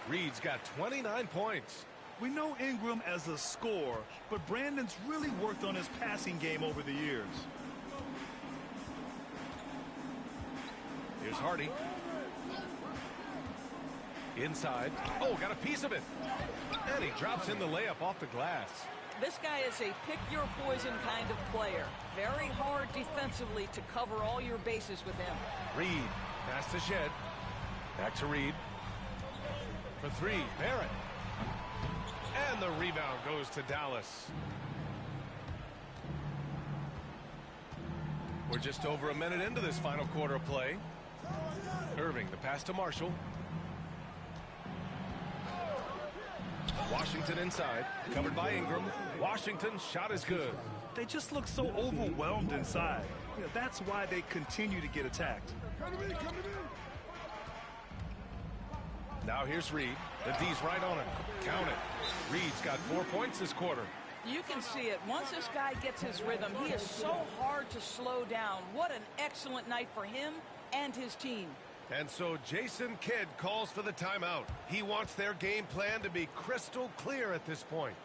Reed's got 29 points. We know Ingram as a scorer, but Brandon's really worked on his passing game over the years. Here's Hardy. Inside. Oh, got a piece of it. And he drops in the layup off the glass. This guy is a pick-your-poison kind of player. Very hard defensively to cover all your bases with him. Reed. Pass to Shed. Back to Reed. For 3, Barrett. And the rebound goes to Dallas. We're just over a minute into this final quarter of play. Irving, the pass to Marshall. Washington inside, covered by Ingram. Washington's shot is good. They just look so overwhelmed inside. You know, that's why they continue to get attacked. Now here's Reed. The D's right on him. Count it. Reed's got 4 points this quarter. You can see it. Once this guy gets his rhythm, he is so hard to slow down. What an excellent night for him and his team. And so Jason Kidd calls for the timeout. He wants their game plan to be crystal clear at this point.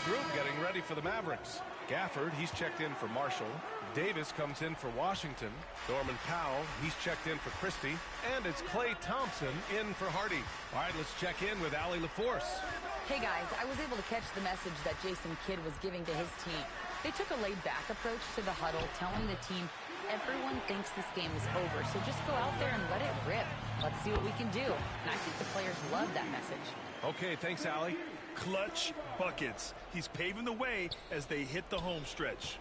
Group getting ready for the Mavericks. Gafford, he's checked in for Marshall. Davis comes in for Washington. Norman Powell, he's checked in for Christie. And it's Klay Thompson in for Hardy. All right, let's check in with Allie LaForce. Hey guys, I was able to catch the message that Jason Kidd was giving to his team. They took a laid-back approach to the huddle, telling the team everyone thinks this game is over, so just go out there and let it rip. Let's see what we can do. And I think the players love that message. Okay, thanks, Allie. Clutch buckets. He's paving the way as they hit the home stretch.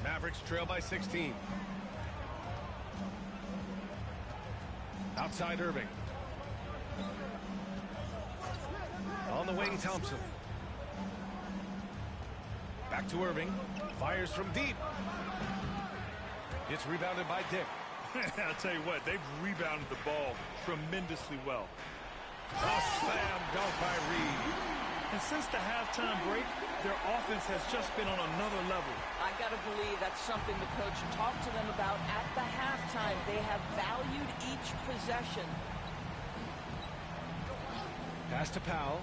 Mavericks trail by 16. Outside Irving. On the wing, Thompson. Back to Irving. Fires from deep. It's rebounded by Dick. I'll tell you what, they've rebounded the ball tremendously well. A slam dunk by Reed. And since the halftime break, their offense has just been on another level. I got to believe that's something the coach talked to them about at the halftime. They have valued each possession. Pass to Powell.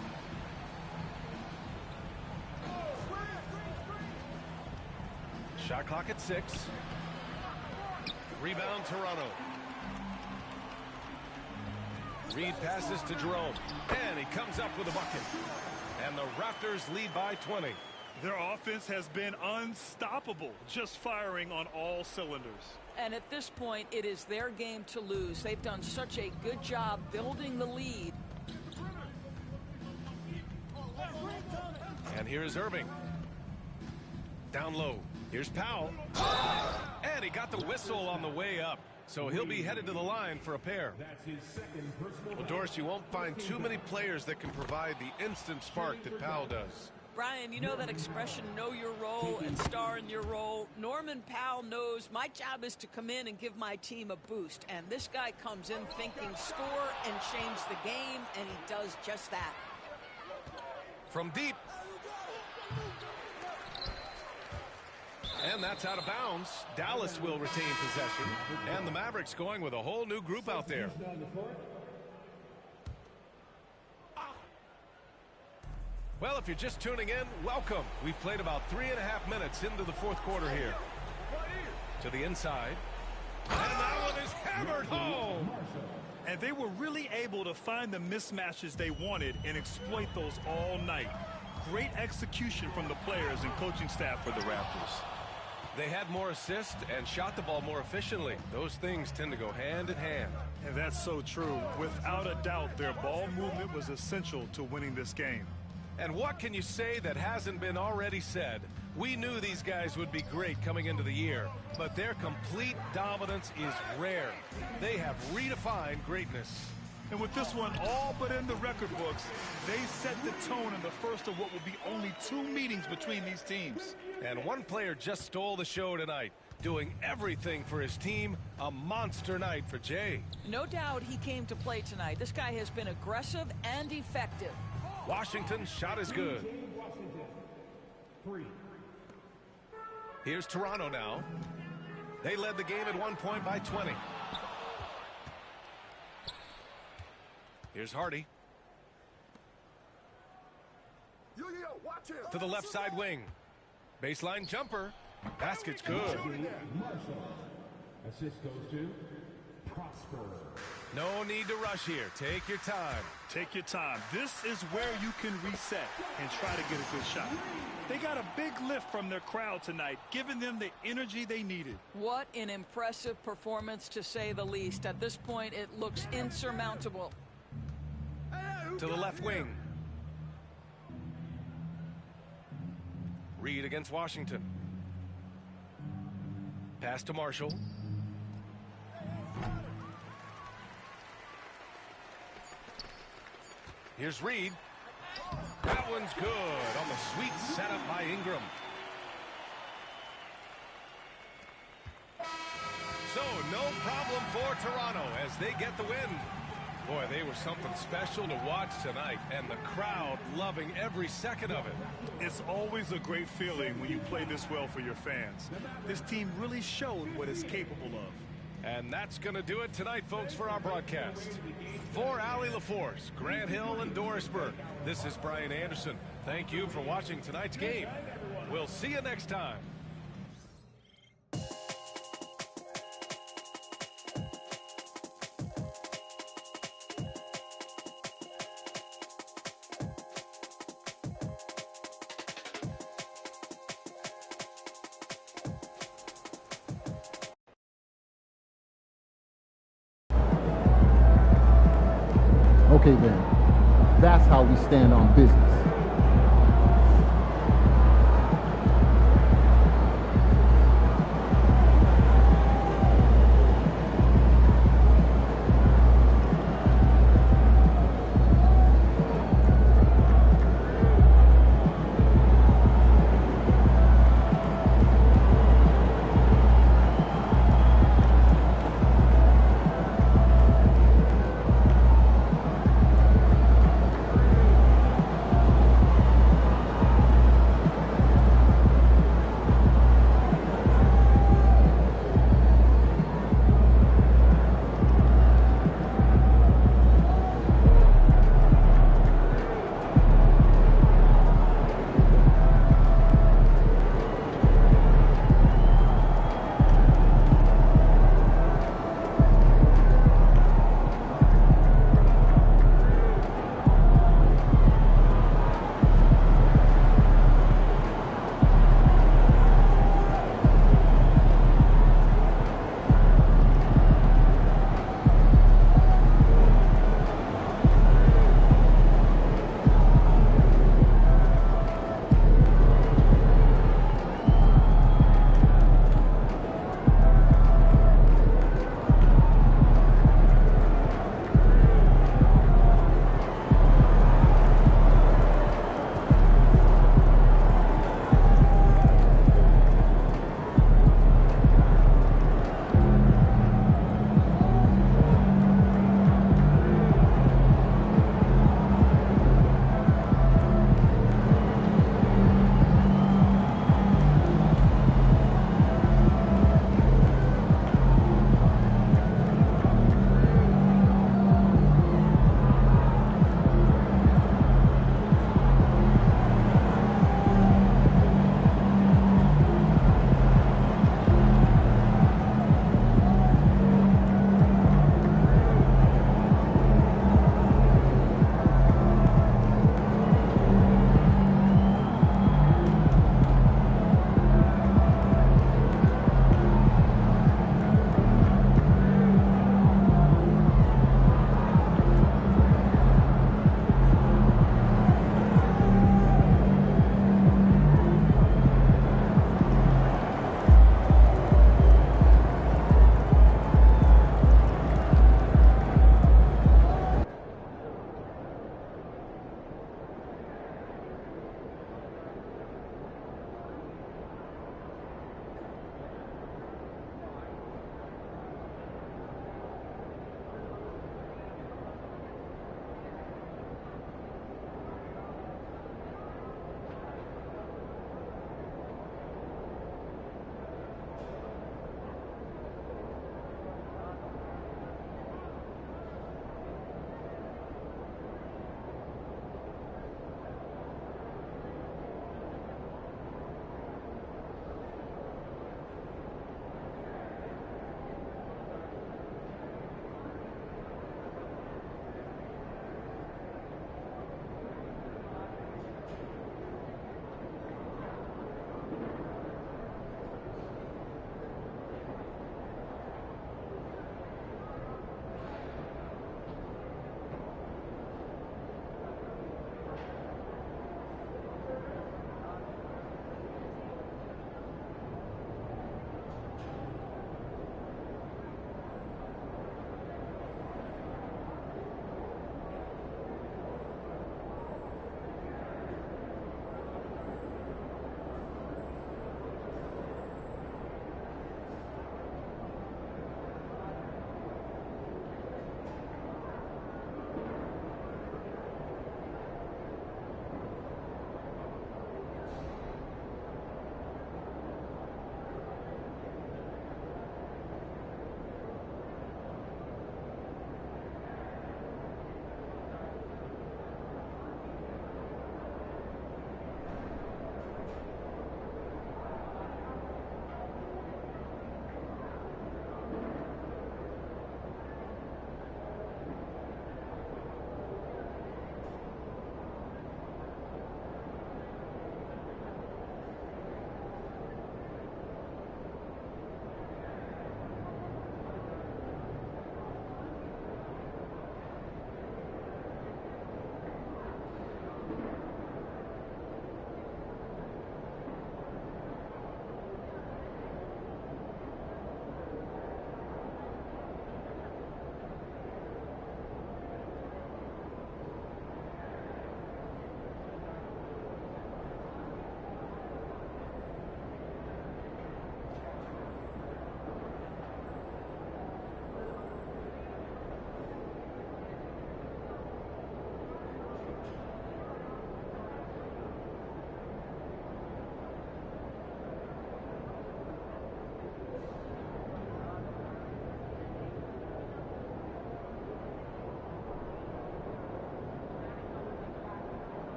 Shot clock at 6. Rebound, Toronto. Reed passes to Jerome. And he comes up with a bucket. And the Raptors lead by 20. Their offense has been unstoppable, just firing on all cylinders. And at this point, it is their game to lose. They've done such a good job building the lead. And here's Irving. Down low. Here's Powell. And he got the whistle on the way up. So he'll be headed to the line for a pair. Well, Doris, you won't find too many players that can provide the instant spark that Powell does. Brian, you know that expression, know your role and star in your role. Norman Powell knows my job is to come in and give my team a boost. And this guy comes in thinking score and change the game, and he does just that. From deep. And that's out of bounds. Dallas will retain possession. And the Mavericks going with a whole new group out there. Well, if you're just tuning in, welcome. We've played about 3.5 minutes into the fourth quarter here. To the inside. And that one is hammered home. And they were really able to find the mismatches they wanted and exploit those all night. Great execution from the players and coaching staff for the Raptors. They had more assists and shot the ball more efficiently. Those things tend to go hand in hand. And that's so true. Without a doubt, their ball movement was essential to winning this game. And what can you say that hasn't been already said? We knew these guys would be great coming into the year, but their complete dominance is rare. They have redefined greatness. And with this one all but in the record books, they set the tone in the first of what will be only 2 meetings between these teams. And one player just stole the show tonight, doing everything for his team. A monster night for Jay. No doubt he came to play tonight. This guy has been aggressive and effective. Washington's shot is good. Here's Toronto now. They led the game at 1 point by 20. Here's Hardy. To the left side wing. Baseline jumper. Basket's good. Assist goes to Prosper. No need to rush here. Take your time. Take your time. This is where you can reset and try to get a good shot. They got a big lift from their crowd tonight, giving them the energy they needed. What an impressive performance, to say the least. At this point, it looks insurmountable. To the left wing. Reed against Washington. Pass to Marshall. Here's Reed. That one's good on the sweet setup by Ingram. So no problem for Toronto as they get the win. Boy, they were something special to watch tonight, and the crowd loving every second of it. It's always a great feeling when you play this well for your fans. This team really showed what it's capable of. And that's going to do it tonight, folks, for our broadcast. For Allie LaForce, Grant Hill, and Doris Burke, this is Brian Anderson. Thank you for watching tonight's game. We'll see you next time. Okay then, that's how we stand on business.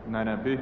9 MP.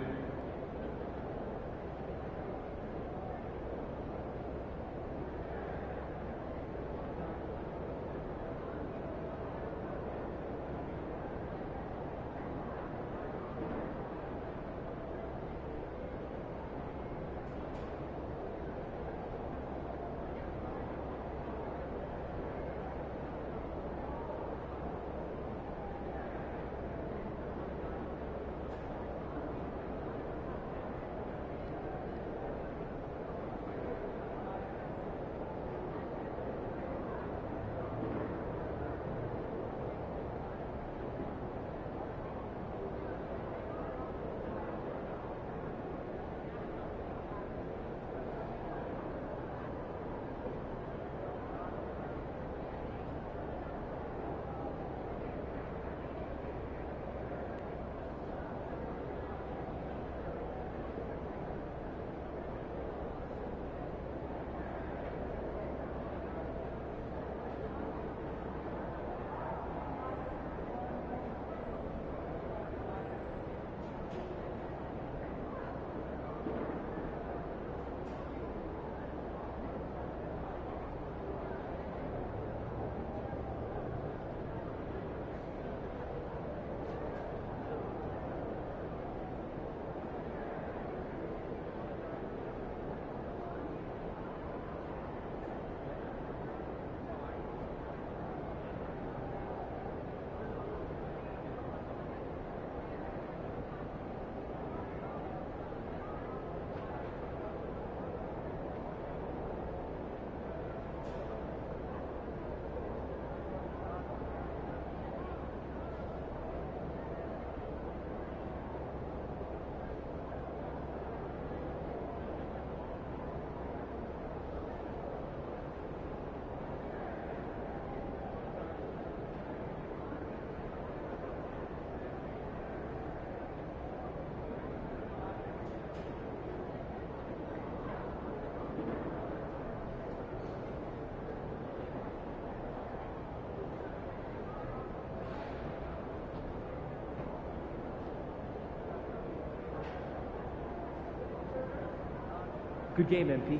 Good game, MP.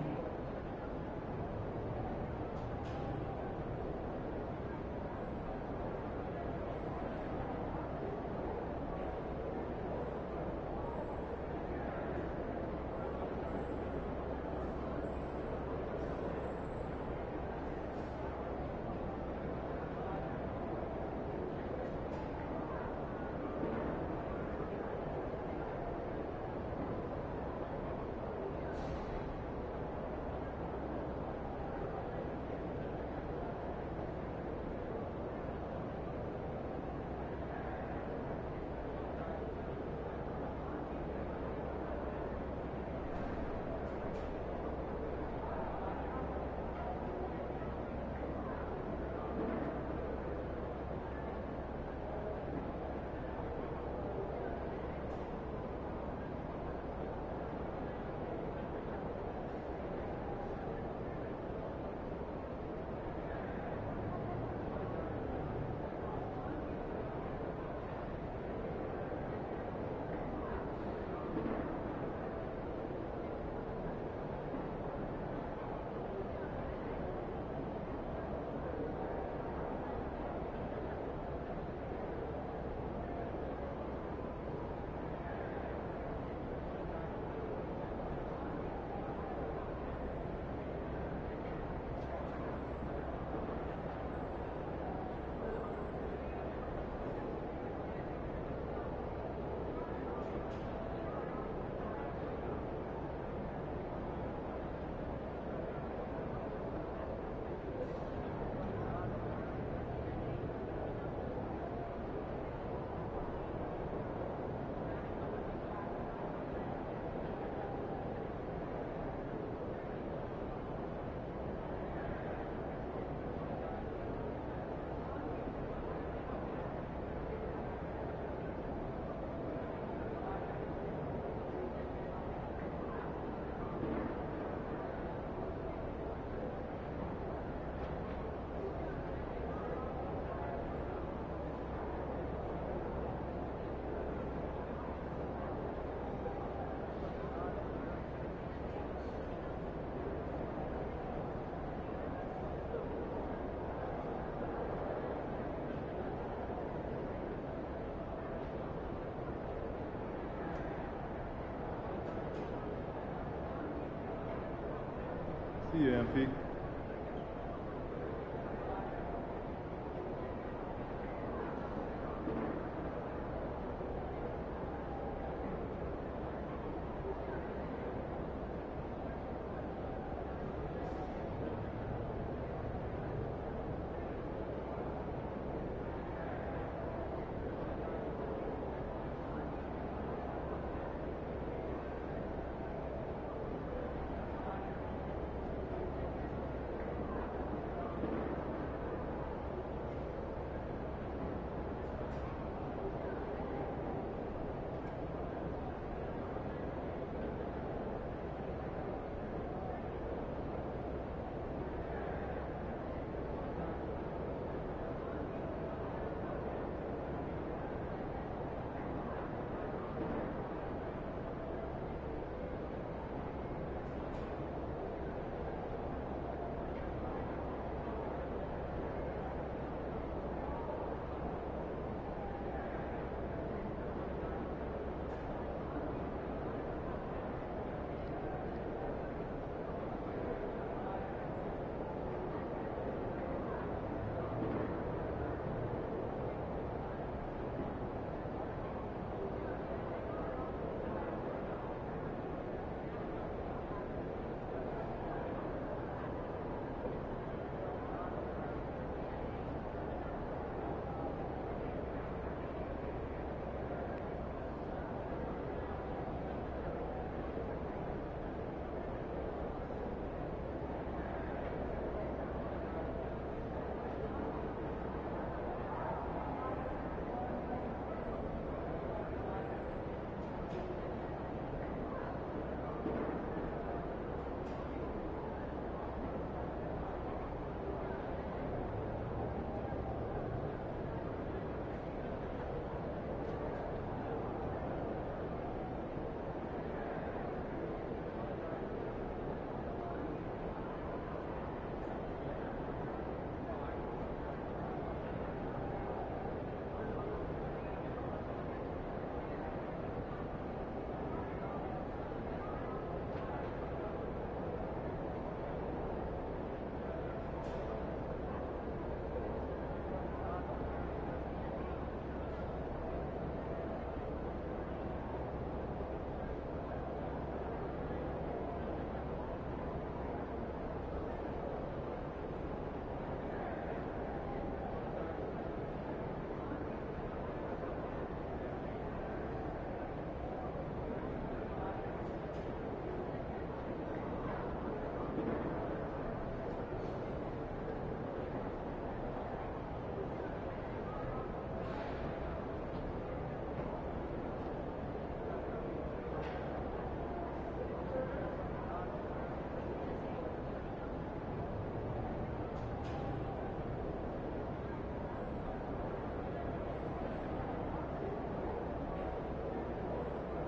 See you, MP.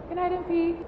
Good night, MP.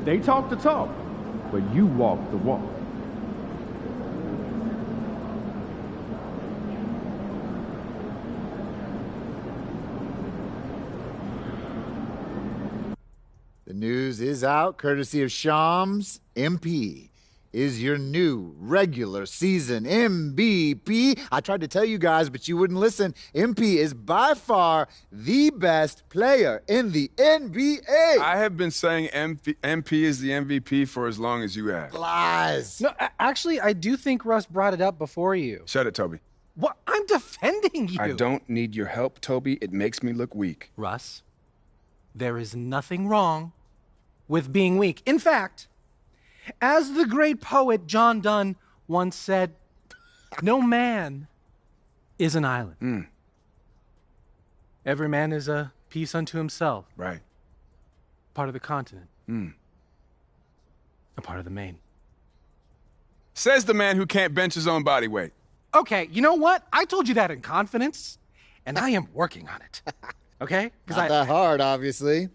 They talk the talk, but you walk the walk. The news is out, courtesy of Shams. MP is your new regular season MVP. I tried to tell you guys, but you wouldn't listen. MP is by far the best player in the NBA. I have been saying MP is the MVP for as long as you have. Lies. No, actually, I do think Russ brought it up before you. Shut it, Toby. What? I'm defending you. I don't need your help, Toby. It makes me look weak. Russ, there is nothing wrong with being weak. In fact, as the great poet John Donne once said, no man is an island. Every man is a piece unto himself. Right. Part of the continent. A part of the main. Says the man who can't bench his own body weight. Okay, you know what? I told you that in confidence, and I am working on it. Okay? Not that hard, obviously.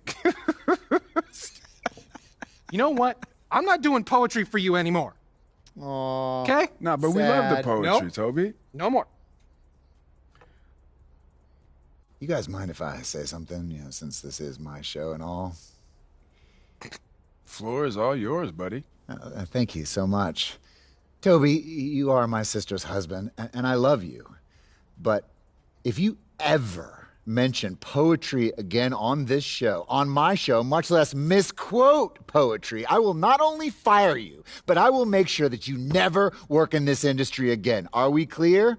You know what? I'm not doing poetry for you anymore. Aww. Okay? No, but we love the poetry, Nope. Toby. No more. You guys mind if I say something, since this is my show and all? Floor is all yours, buddy. Thank you so much. Toby, you are my sister's husband, and I love you. But if you ever mention poetry again on this show, on my show, much less misquote poetry, I will not only fire you, but I will make sure that you never work in this industry again. Are we clear?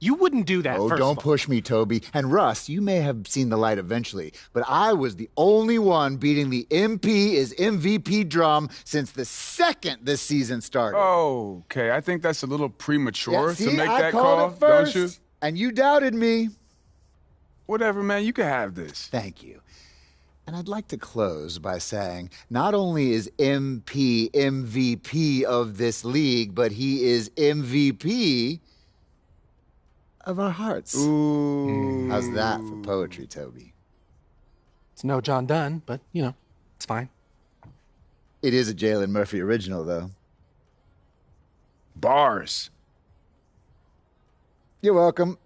You wouldn't do that. Oh, first don't of all. push me, Toby. And Russ, you may have seen the light eventually, but I was the only one beating the MP is MVP drum since the second this season started. Okay, I think that's a little premature See, to make I that called call, it first, don't you? And you doubted me. Whatever, man, you can have this. Thank you. And I'd like to close by saying not only is MP MVP of this league, but he is MVP of our hearts. Ooh. How's that for poetry, Toby? It's no John Donne, but, it's fine. It is a Jalen Murphy original, though. Bars. You're welcome.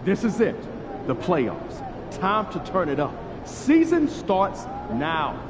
This is it, the playoffs. Time to turn it up. Season starts now.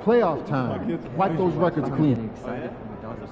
Playoff time. Wipe those records clean. Excited for my daughter's.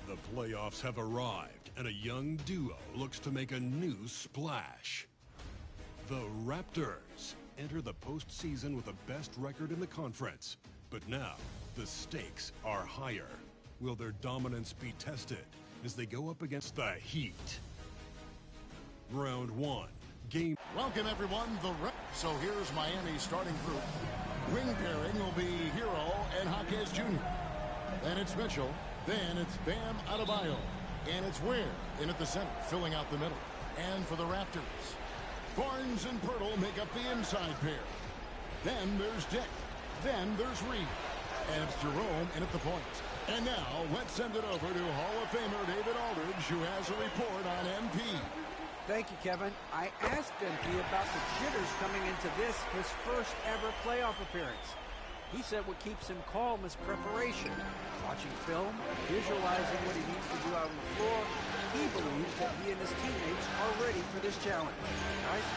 The playoffs have arrived, and a young duo looks to make a new splash. The Raptors enter the postseason with the best record in the conference. But now, the stakes are higher. Will their dominance be tested as they go up against the Heat? Round 1, game. Welcome, everyone. So here's Miami's starting group. Wing pairing will be Hero and Jaquez Jr. Then it's Mitchell. Then it's Bam Adebayo. And it's Ware in at the center, filling out the middle. And for the Raptors, Barnes and Pirtle make up the inside pair. Then there's Dick. Then there's Reed. And it's Jerome in at the point. And now, let's send it over to Hall of Famer David Aldridge, who has a report on MP. Thank you, Kevin. I asked MP about the jitters coming into this, his first ever playoff appearance. He said what keeps him calm is preparation. Watching film, visualizing what he needs to do out on the floor, he believes that he and his teammates are ready for this challenge. Guys?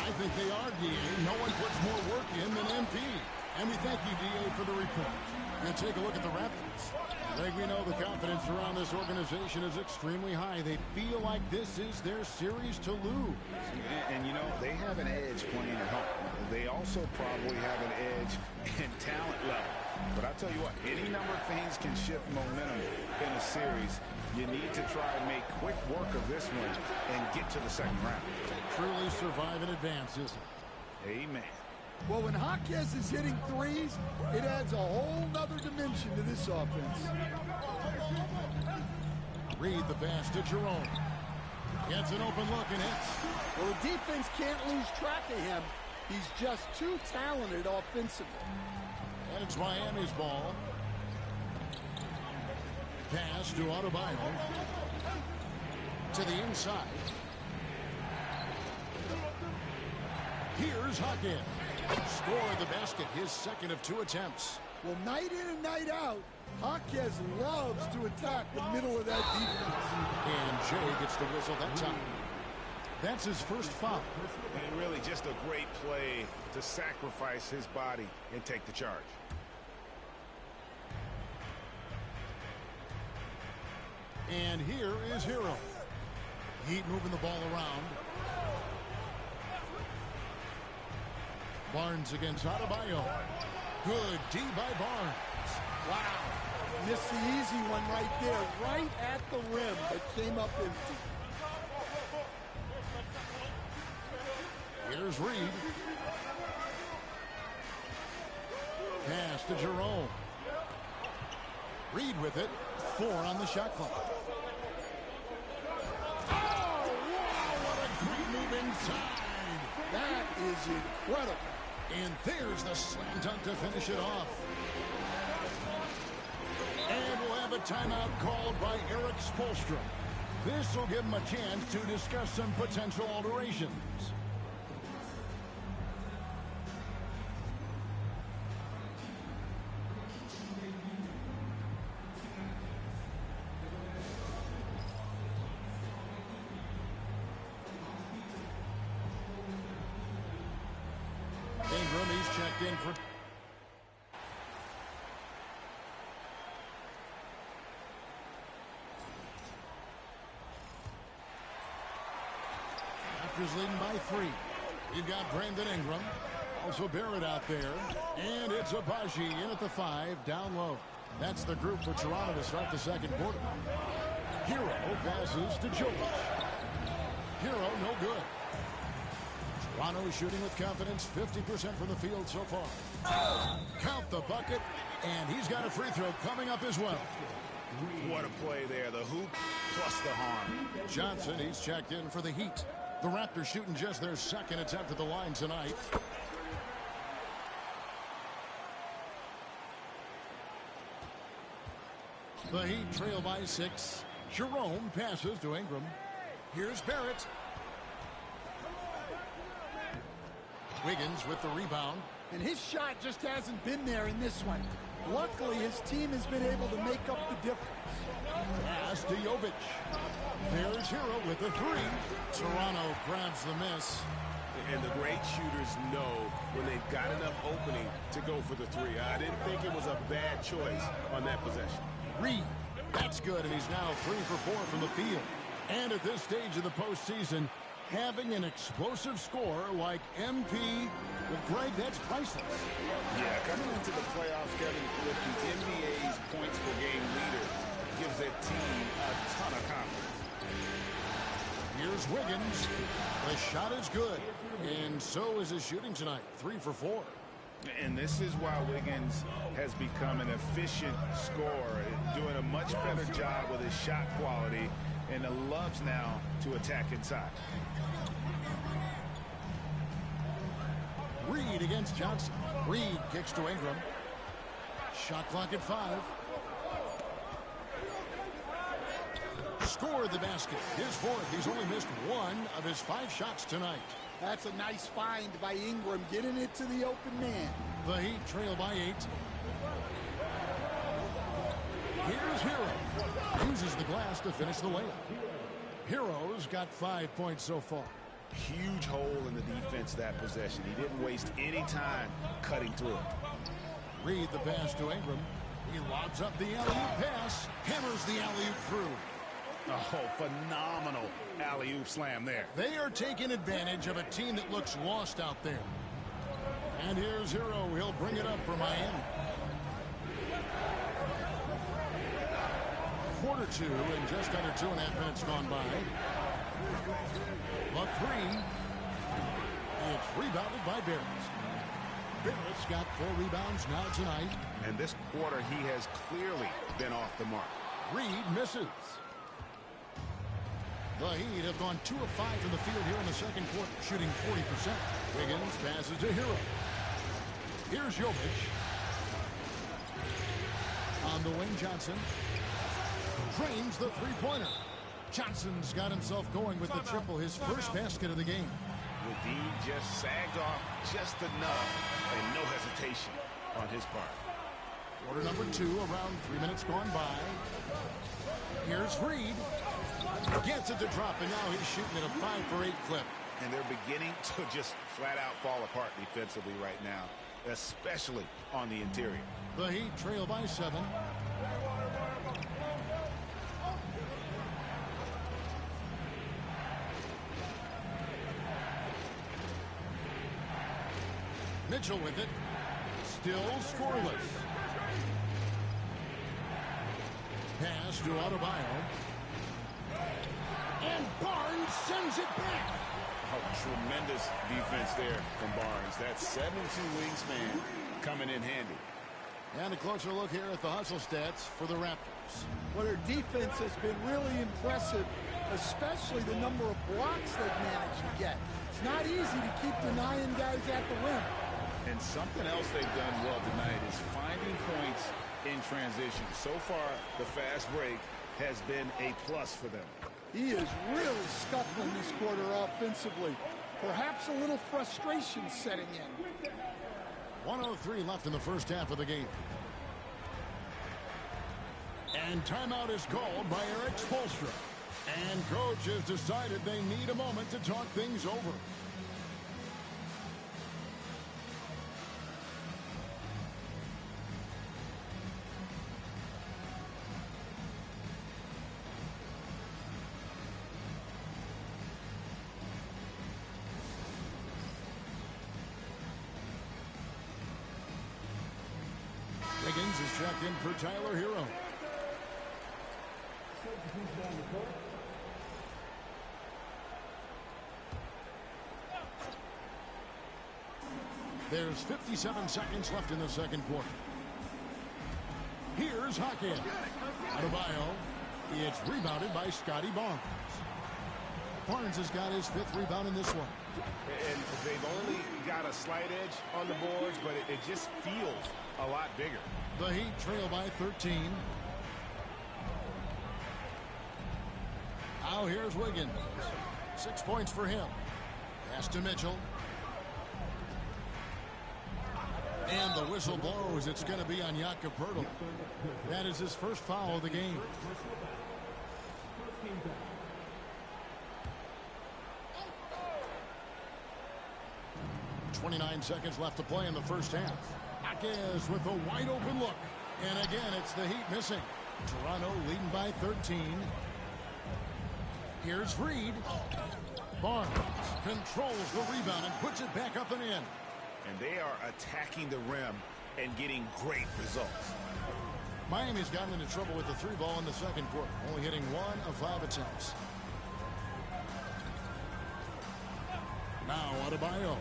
I think they are, DA. No one puts more work in than MP. And we thank you, DA, for the report. And take a look at the Raptors. I think we know the confidence around this organization is extremely high. They feel like this is their series to lose. And you know, they have an edge playing at home. They also probably have an edge in talent level. But I tell you what, any number of things can shift momentum in a series. You need to try and make quick work of this one and get to the second round. Truly survive and advance, isn't it? Amen. Well, when Jaquez is hitting threes, it adds a whole nother dimension to this offense. Reed the pass to Jerome. Gets an open look and hits. Well, the defense can't lose track of him. He's just too talented offensively. And it's Miami's ball. Pass to Adebayo. To the inside. Here's Jaquez. Scored the basket, his second of 2 attempts. Well, night in and night out, Jaquez loves to attack the middle of that defense. And Jay gets the whistle that time. That's his first foul. And really just a great play to sacrifice his body and take the charge. And here is Hero. Heat moving the ball around. Barnes against Adebayo. Good D by Barnes. Wow. Missed the easy one right there, right at the rim, but came up empty. Here's Reed. Pass to Jerome. Reed with it. 4 on the shot clock. Oh, wow, what a great move inside. That is incredible. And there's the slam dunk to finish it off. And we'll have a timeout called by Eric Spoelstra. This will give him a chance to discuss some potential alterations. Ingram, he's checked in for... Raptors leading by 3. We've got Brandon Ingram. Also Barrett out there. And it's Agbaji in at the 5, down low. That's the group for Toronto to start the second quarter. Hero passes to Jovic. Hero, no good. Toronto is shooting with confidence, 50% from the field so far. Count the bucket, and he's got a free throw coming up as well. What a play there. The hoop plus the harm. Johnson, he's checked in for the Heat. The Raptors shooting just their second attempt at the line tonight. The Heat trail by 6. Jerome passes to Ingram. Here's Barrett. Wiggins with the rebound. And his shot just hasn't been there in this one. Luckily, his team has been able to make up the difference. Pass to Jovic. There's Hero with the 3. Toronto grabs the miss. And the great shooters know when they've got enough opening to go for the 3. I didn't think it was a bad choice on that possession. Reed. That's good, and he's now 3 for 4 from the field. And at this stage of the postseason, having an explosive scorer like MP, well, Greg, that's priceless. Yeah, coming into the playoffs, Kevin, with the NBA's points per game leader gives that team a ton of confidence. Here's Wiggins. The shot is good, and so is his shooting tonight, 3 for 4. And this is why Wiggins has become an efficient scorer, doing a much better job with his shot quality, and loves now to attack inside. Reed against Johnson. Reed kicks to Ingram. Shot clock at 5. Scored the basket. His 4th. He's only missed 1 of his 5 shots tonight. That's a nice find by Ingram, getting it to the open man. The Heat trail by 8. Here's Hero. Uses the glass to finish the layup. Hero's got 5 points so far. Huge hole in the defense that possession. He didn't waste any time cutting through. Reed the pass to Ingram. He lobs up the alley-oop pass. Hammers the alley-oop through. Oh, phenomenal alley-oop slam there. They are taking advantage of a team that looks lost out there. And here's Hero. He'll bring it up for Miami. Quarter 2 and just under 2.5 minutes gone by. The 3. It's rebounded by Barrett. Barrett's got 4 rebounds now tonight. And this quarter, he has clearly been off the mark. Reed misses. The Heat have gone 2 of 5 from the field here in the second quarter, shooting 40%. Wiggins passes to Hero. Here's Jovic. On the wing, Johnson. Drains the 3-pointer. Johnson's got himself going with the triple, his first basket of the game. Reed just sagged off just enough, and no hesitation on his part. Quarter number 2, around 3 minutes gone by. Here's Reed. Gets it to drop, and now he's shooting at a 5 for 8 clip. And they're beginning to just flat out fall apart defensively right now, especially on the interior. The Heat trail by 7. Mitchell with it. Still scoreless. Pass to Adebayo. And Barnes sends it back. Oh, tremendous defense there from Barnes. That 7'2" wingspan coming in handy. And a closer look here at the hustle stats for the Raptors. Well, their defense has been really impressive, especially the number of blocks they've managed to get. It's not easy to keep denying guys at the rim. And something else they've done well tonight is finding points in transition. So far, the fast break has been a plus for them. He is really scuffling this quarter offensively. Perhaps a little frustration setting in. 1:03 left in the first half of the game. And timeout is called by Erik Spoelstra. And coach has decided they need a moment to talk things over. Wiggins is checked in for Tyler Hero. There's 57 seconds left in the second quarter. Here's Hawkins. Adebayo. It's rebounded by Scotty Barnes. Barnes has got his 5th rebound in this one. And they've only got a slight edge on the boards, but it just feels a lot bigger. The Heat trail by 13. Now here's Wiggins. 6 points for him. Pass to Mitchell. And the whistle blows. It's going to be on Jakob Poeltl. That is his first foul of the game. .29 seconds left to play in the first half. Jaquez with a wide open look. And again, it's the Heat missing. Toronto leading by 13. Here's Reed. Barnes controls the rebound and puts it back up and in. And they are attacking the rim and getting great results. Miami's gotten into trouble with the 3-ball in the second quarter, only hitting 1 of 5 attempts. Now Adebayo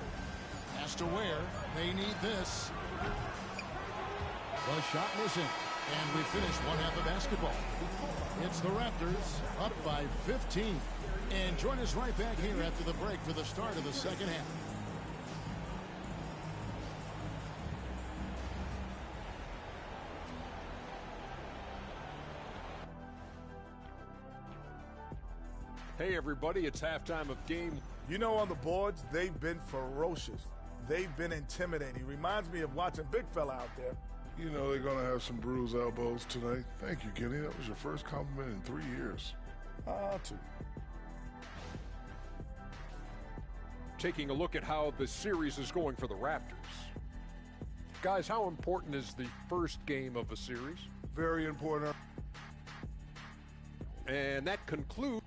has to wear. They need this. The shot missing. And we finish one half of basketball. It's the Raptors up by 15. And join us right back here after the break for the start of the second half. Hey, everybody, it's halftime of game. You know, on the boards, they've been ferocious. They've been intimidating. Reminds me of watching Big Fella out there. You know they're going to have some bruised elbows tonight. Thank you, Kenny. That was your first compliment in 3 years. 2. Taking a look at how the series is going for the Raptors. Guys, how important is the first game of a series? Very important. And that concludes.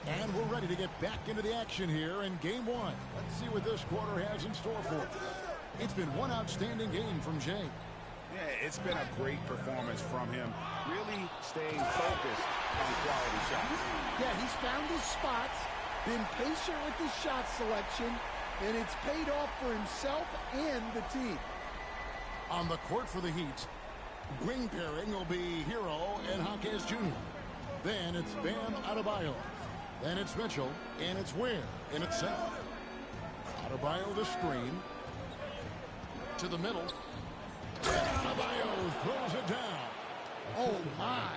And we're ready to get back into the action here in game 1. Let's see what this quarter has in store for us. It's been one outstanding game from Jay. Yeah, it's been a great performance from him. Really staying focused on quality shots. Yeah, he's found his spots, been patient with his shot selection, and it's paid off for himself and the team. On the court for the Heat, wing pairing will be Hero and Jaquez Jr. Then it's Bam Adebayo. Then it's Mitchell, and it's Ware in itself. Adebayo the screen. To the middle. Adebayo throws it down. Oh, my.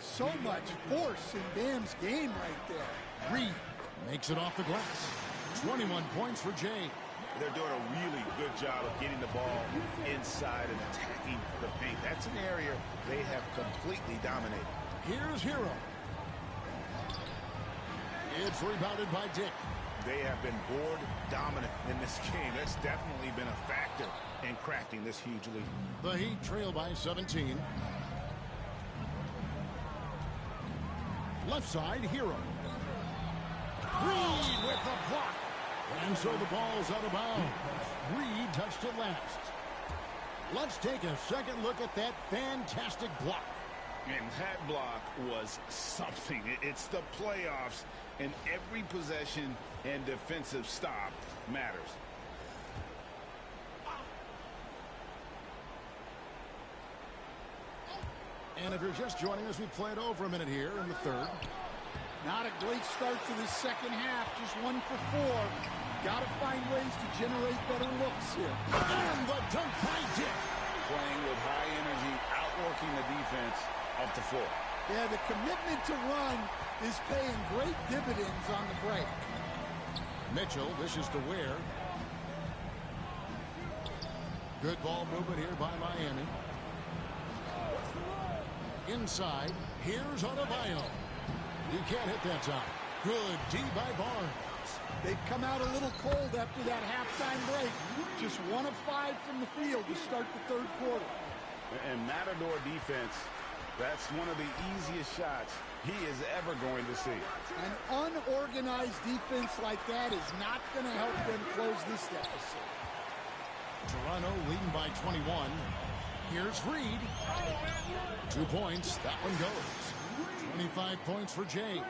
So much force in Bam's game right there. Reed makes it off the glass. 21 points for Jay. They're doing a really good job of getting the ball inside and attacking the paint. That's an area they have completely dominated. Here's Hero. It's rebounded by Dick. They have been board dominant in this game. That's definitely been a factor in crafting this huge lead. The Heat trail by 17. Left side, Hero. Reed with the block. And so the ball's out of bounds. Reed touched it last. Let's take a second look at that fantastic block. And that block was something. It's the playoffs, and every possession and defensive stop matters. And if you're just joining us, we play it over a minute here in the third. Not a great start to the second half, just 1 for 4. Got to find ways to generate better looks here. And the dunk by Dick. Playing with high energy, outworking the defense off the floor. Yeah, the commitment to run is paying great dividends on the break. Mitchell wishes to wear. Good ball movement here by Miami. Inside, here's Adebayo. You can't hit that time. Good D by Barnes. They've come out a little cold after that halftime break. Just 1 of 5 from the field to start the third quarter. And Matador defense That's one of the easiest shots he is ever going to see. An unorganized defense like that is not going to help them close this deficit. Toronto leading by 21. Here's Reed. 2 points. That one goes. 25 points for Jay.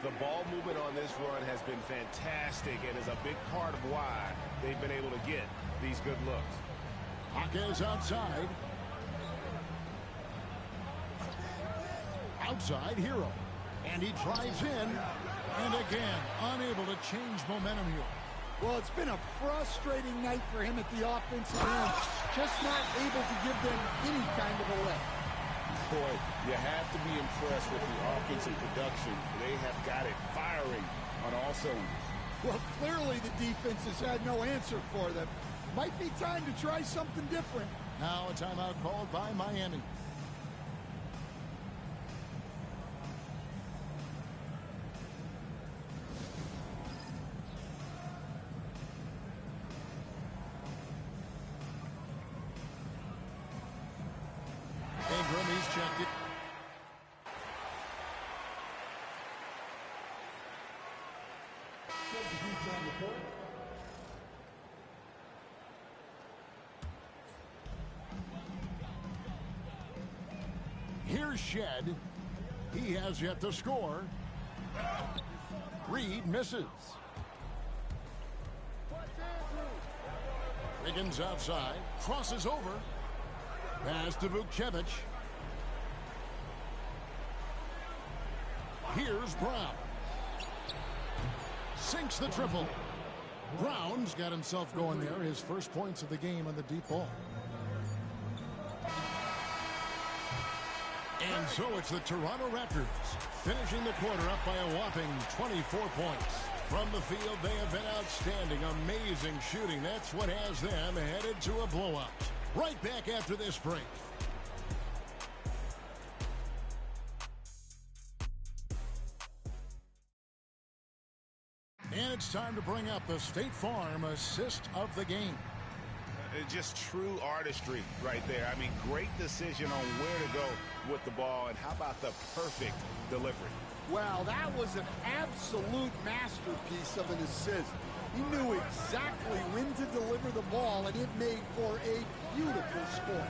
The ball movement on this run has been fantastic and is a big part of why they've been able to get these good looks. Jaquez outside. Outside, Hero. And he drives in. And again, unable to change momentum here. Well, it's been a frustrating night for him at the offensive end. Just not able to give them any kind of a lift. Boy, you have to be impressed with the offensive production. They have got it firing on all cylinders. Well, clearly the defense has had no answer for them. Might be time to try something different. Now a timeout called by Miami. Ingram, he's checked it. Here's Shed. He has yet to score. Reed misses. Wiggins outside. Crosses over. Pass to Vukcevic. Here's Brown. Sinks the triple. Brown's got himself going there. His first points of the game on the deep ball. And so it's the Toronto Raptors finishing the quarter up by a whopping 24 points. From the field, they have been outstanding, amazing shooting. That's what has them headed to a blowout. Right back after this break. And it's time to bring up the State Farm assist of the game. Just true artistry right there. I mean, great decision on where to go with the ball, and how about the perfect delivery? Well, that was an absolute masterpiece of an assist. He knew exactly when to deliver the ball, and it made for a beautiful score.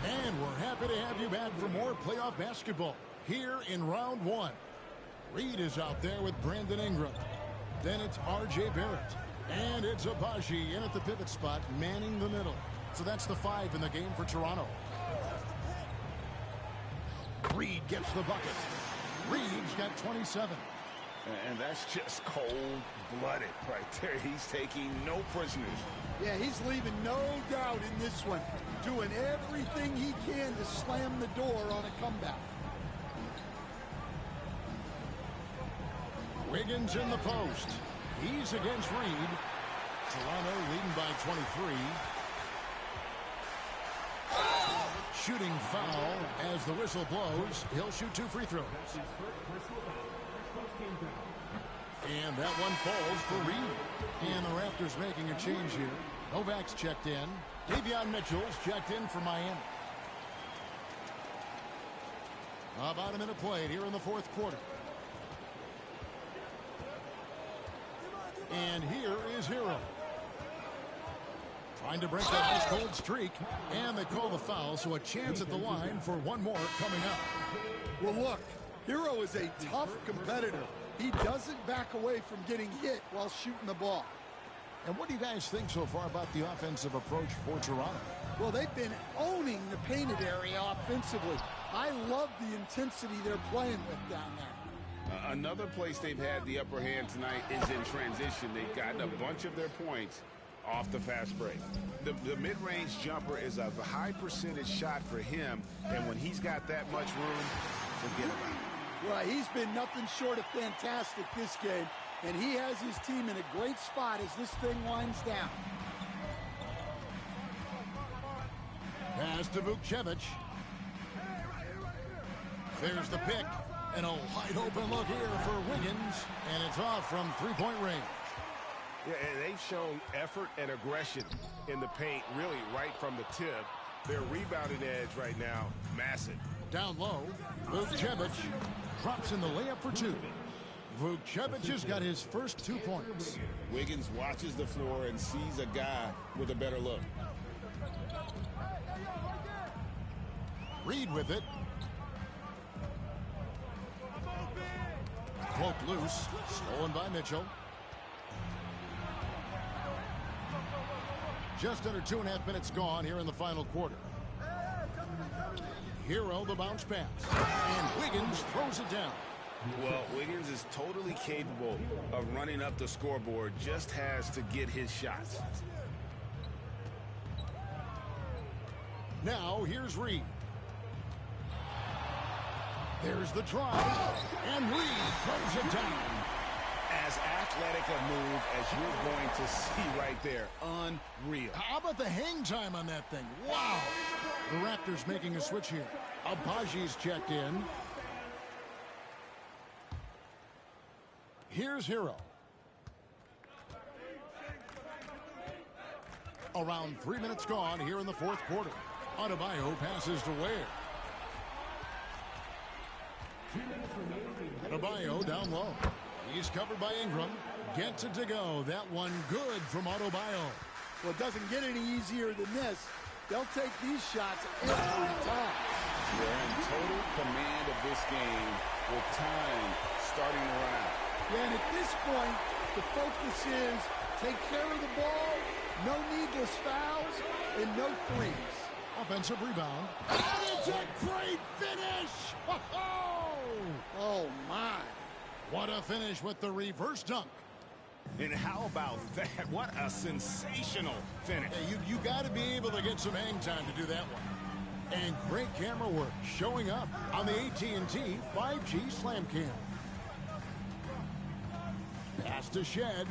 And we're happy to have you back for more playoff basketball here in round one. Reed is out there with Brandon Ingram. Then it's R.J. Barrett. And it's Abaji in at the pivot spot, manning the middle. So that's the 5 in the game for Toronto. Reed gets the bucket. Reed's got 27. And that's just cold-blooded right there. He's taking no prisoners. Yeah, he's leaving no doubt in this one. Doing everything he can to slam the door on a comeback. Wiggins in the post. He's against Reed. Toronto leading by 23. Shooting foul as the whistle blows. He'll shoot 2 free throws. And that one falls for Reed. And the Raptors making a change here. Novak's checked in. Davion Mitchell's checked in for Miami. About a minute played here in the fourth quarter. And here is Hero. Trying to break that ice cold streak. And they call the foul, so a chance at the line for one more coming up. Well, look, Hero is a tough competitor. He doesn't back away from getting hit while shooting the ball. And what do you guys think so far about the offensive approach for Toronto? Well, they've been owning the painted area offensively. I love the intensity they're playing with down there. Another place they've had the upper hand tonight is in transition. They've gotten a bunch of their points off the fast break. The mid-range jumper is a high percentage shot for him, and when he's got that much room, forget about it. Well, he's been nothing short of fantastic this game, and he has his team in a great spot as this thing winds down. Pass to Vukcevic. There's the pick. And a wide open look here for Wiggins. And it's off from three-point range. Yeah, and they've shown effort and aggression in the paint, really right from the tip. Their rebounding edge right now, massive. Down low, Vukcevic drops in the layup for two. Vukcevic has got his first 2 points. Wiggins watches the floor and sees a guy with a better look. Reed with it. Cloak loose, stolen by Mitchell. Just under 2.5 minutes gone here in the final quarter. Hero the bounce pass, and Wiggins throws it down. Well, Wiggins is totally capable of running up the scoreboard, just has to get his shots. Now here's Reed. There's the drive, and Reed throws it down. As athletic a move as you're going to see right there. Unreal. How about the hang time on that thing? Wow. The Raptors making a switch here. Abaji's checked in. Here's Hero. Around 3 minutes gone here in the fourth quarter. Adebayo passes to Ware. Adebayo down low. He's covered by Ingram. Gets it to go. That one good from Adebayo. Well, it doesn't get any easier than this. They'll take these shots every time. They're in total command of this game with time starting to run out. Yeah, and at this point, the focus is take care of the ball, no needless fouls, and no threes. Offensive rebound. And it's a great finish! Oh, my. What a finish with the reverse dunk. And how about that? What a sensational finish. Hey, you got to be able to get some hang time to do that one. And great camera work showing up on the AT&T 5G Slam Cam. Pass to Shed.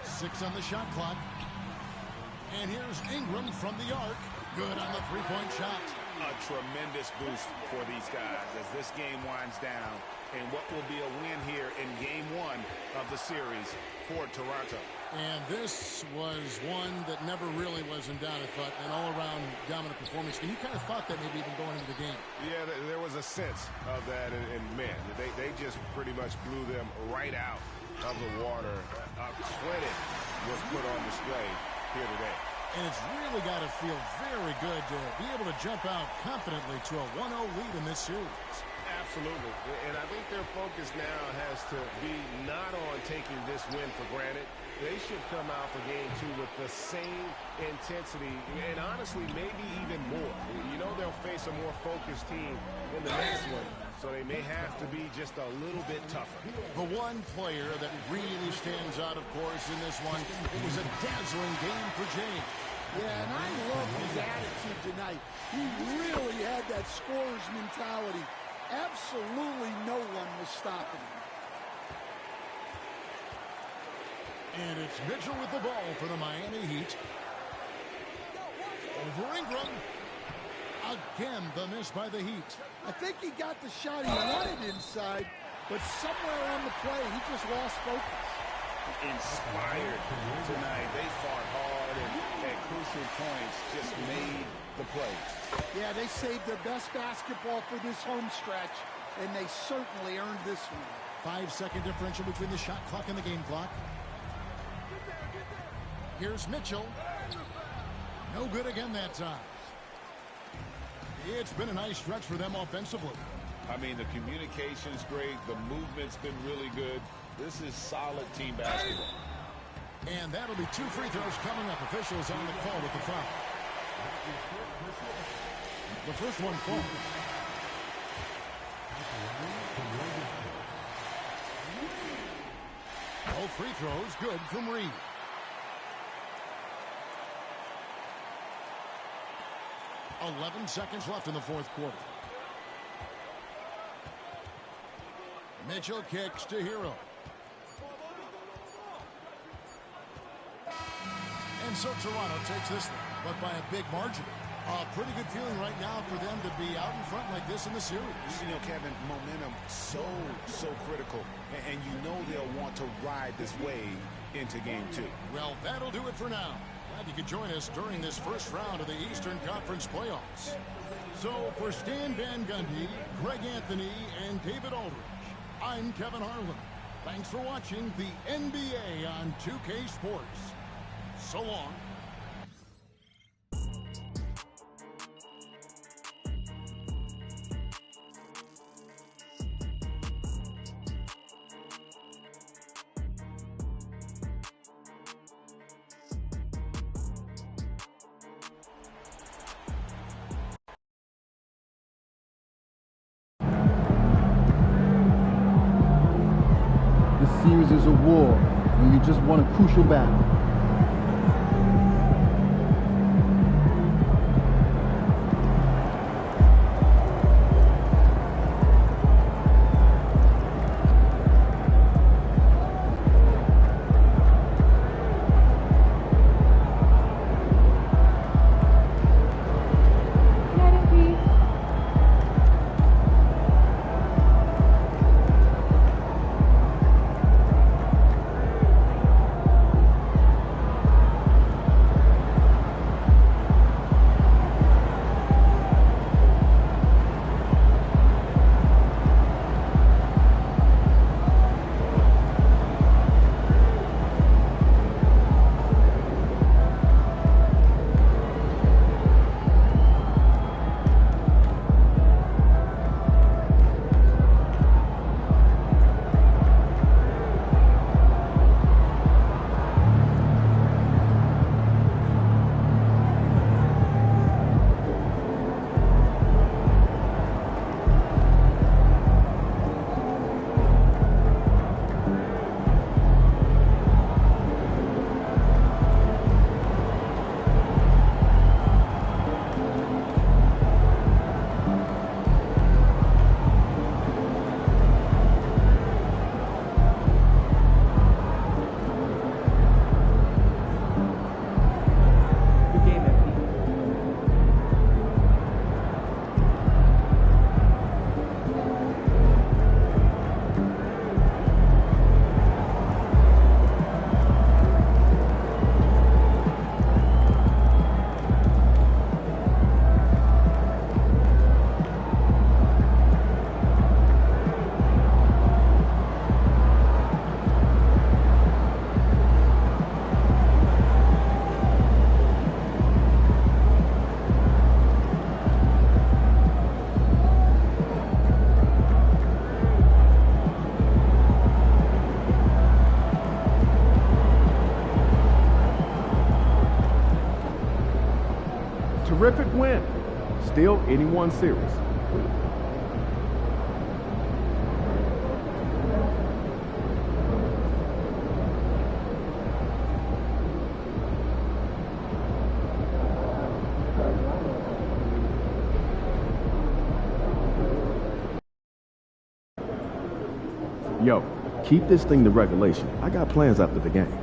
6 on the shot clock. And here's Ingram from the arc. Good on the three-point shot. A tremendous boost for these guys as this game winds down and what will be a win here in game 1 of the series for Toronto. And this was one that never really was in doubt, I thought, an all-around dominant performance. And you kind of thought that maybe even going into the game. Yeah, there was a sense of that, and man, they just pretty much blew them right out of the water. A clinic was put on display here today. And it's really got to feel very good to be able to jump out confidently to a 1-0 lead in this series. Absolutely. And I think their focus now has to be not on taking this win for granted. They should come out for game 2 with the same intensity and honestly maybe even more. You know they'll face a more focused team in the next one, so they may have to be just a little bit tougher. The one player that really stands out, of course, in this one, it was a dazzling game for James. Yeah, and I love his attitude tonight. He really had that scorer's mentality. Absolutely no one was stopping him. And it's Mitchell with the ball for the Miami Heat. Over Ingram. Again, the miss by the Heat. I think he got the shot he wanted inside, but somewhere on the play, he just lost focus. Inspired tonight. They fought hard and at crucial points just made the plays. Yeah, they saved their best basketball for this home stretch, and they certainly earned this one. 5-second differential between the shot clock and the game clock. Here's Mitchell. No good again that time. It's been a nice stretch for them offensively. I mean, the communication's great. The movement's been really good. This is solid team basketball. And that'll be 2 free throws coming up. Officials on the call with the foul. The first one falls. Both free throws good from Reed. .11 seconds left in the fourth quarter. Mitchell kicks to Hero. And so Toronto takes this one, but by a big margin. A pretty good feeling right now for them to be out in front like this in the series. You know, Kevin, momentum so critical. And you know they'll want to ride this wave into game 2. Well, that'll do it for now. glad you could join us during this first round of the Eastern Conference playoffs. So for Stan Van Gundy, Greg Anthony, and David Aldridge, I'm Kevin Harlan. Thanks for watching the NBA on 2K Sports. So long. This series is a war when you just won a crucial battle. Terrific win. Still anyone series. Yo, keep this thing to regulation. I got plans after the game.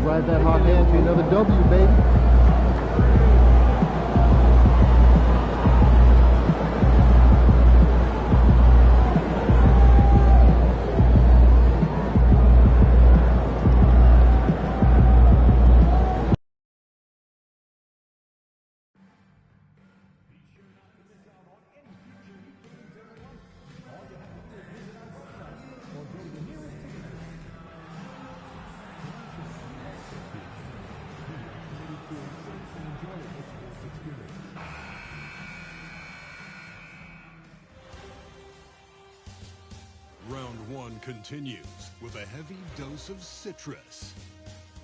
ride that hot hand to another W, baby. Round one continues with a heavy dose of citrus.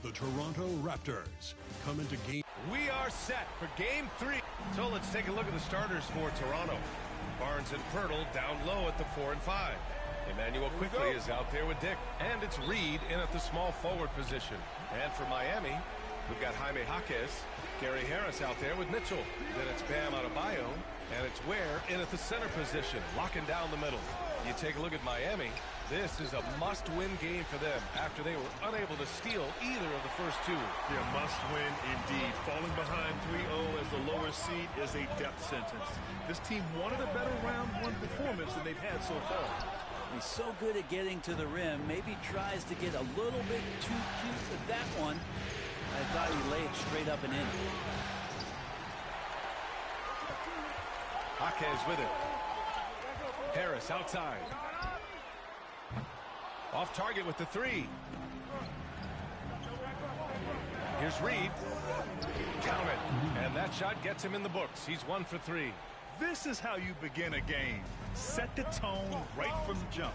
The Toronto Raptors come into game. We are set for game 3. So let's take a look at the starters for Toronto. Barnes and Pirtle down low at the 4 and 5. Emmanuel quickly is out there with Dick. And it's Reed in at the small forward position. And for Miami, we've got Jaime Jaquez, Gary Harris out there with Mitchell. Then it's Bam Adebayo. And it's Ware in at the center position, locking down the middle. You take a look at Miami. This is a must-win game for them after they were unable to steal either of the first two. Yeah, must-win indeed. Falling behind 3-0 as the lower seed is a death sentence. This team wanted a better round one performance than they've had so far. He's so good at getting to the rim. Maybe tries to get a little bit too cute with that one. I thought he laid straight up and in. Jaquez with it. Harris outside. Off target with the 3. Here's Reed. Count it. And that shot gets him in the books. He's 1 for 3. This is how you begin a game. Set the tone right from the jump.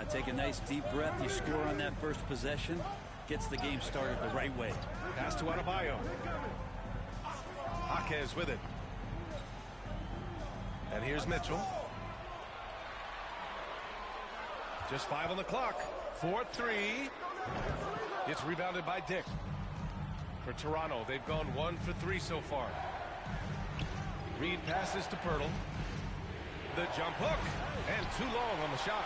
Take a nice deep breath. You score on that first possession. Gets the game started the right way. Pass to Adebayo. Jaquez with it. And here's Mitchell. Just 5 on the clock. 4-3. It's rebounded by Dick. For Toronto, they've gone 1 for 3 so far. Reed passes to Pirtle. The jump hook. And too long on the shot.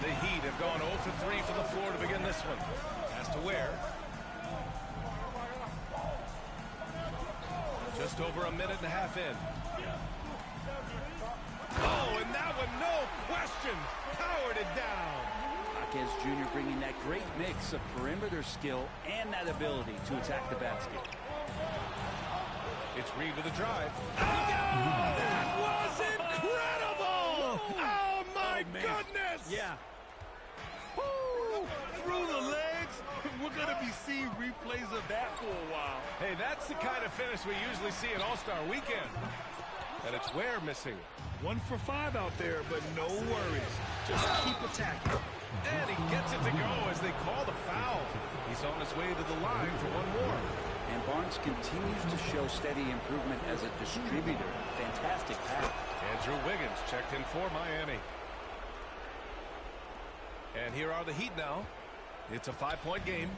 The Heat have gone 0 for 3 from the floor to begin this one. Pass to Ware. Just over a minute and a half in. Oh, and that one, no question, powered it down. Jaquez Jr. bringing that great mix of perimeter skill and that ability to attack the basket. It's Reed with a drive. Oh, that was incredible! Oh, my goodness! Yeah. Woo! Through the legs. We're going to be seeing replays of that for a while. Hey, that's the kind of finish we usually see at All-Star Weekend. And it's Ware missing. 1 for 5 out there, but no worries. Just keep attacking. And he gets it to go as they call the foul. He's on his way to the line for one more. And Barnes continues to show steady improvement as a distributor. Fantastic pass. Andrew Wiggins checked in for Miami. And here are the Heat now. It's a 5-point game.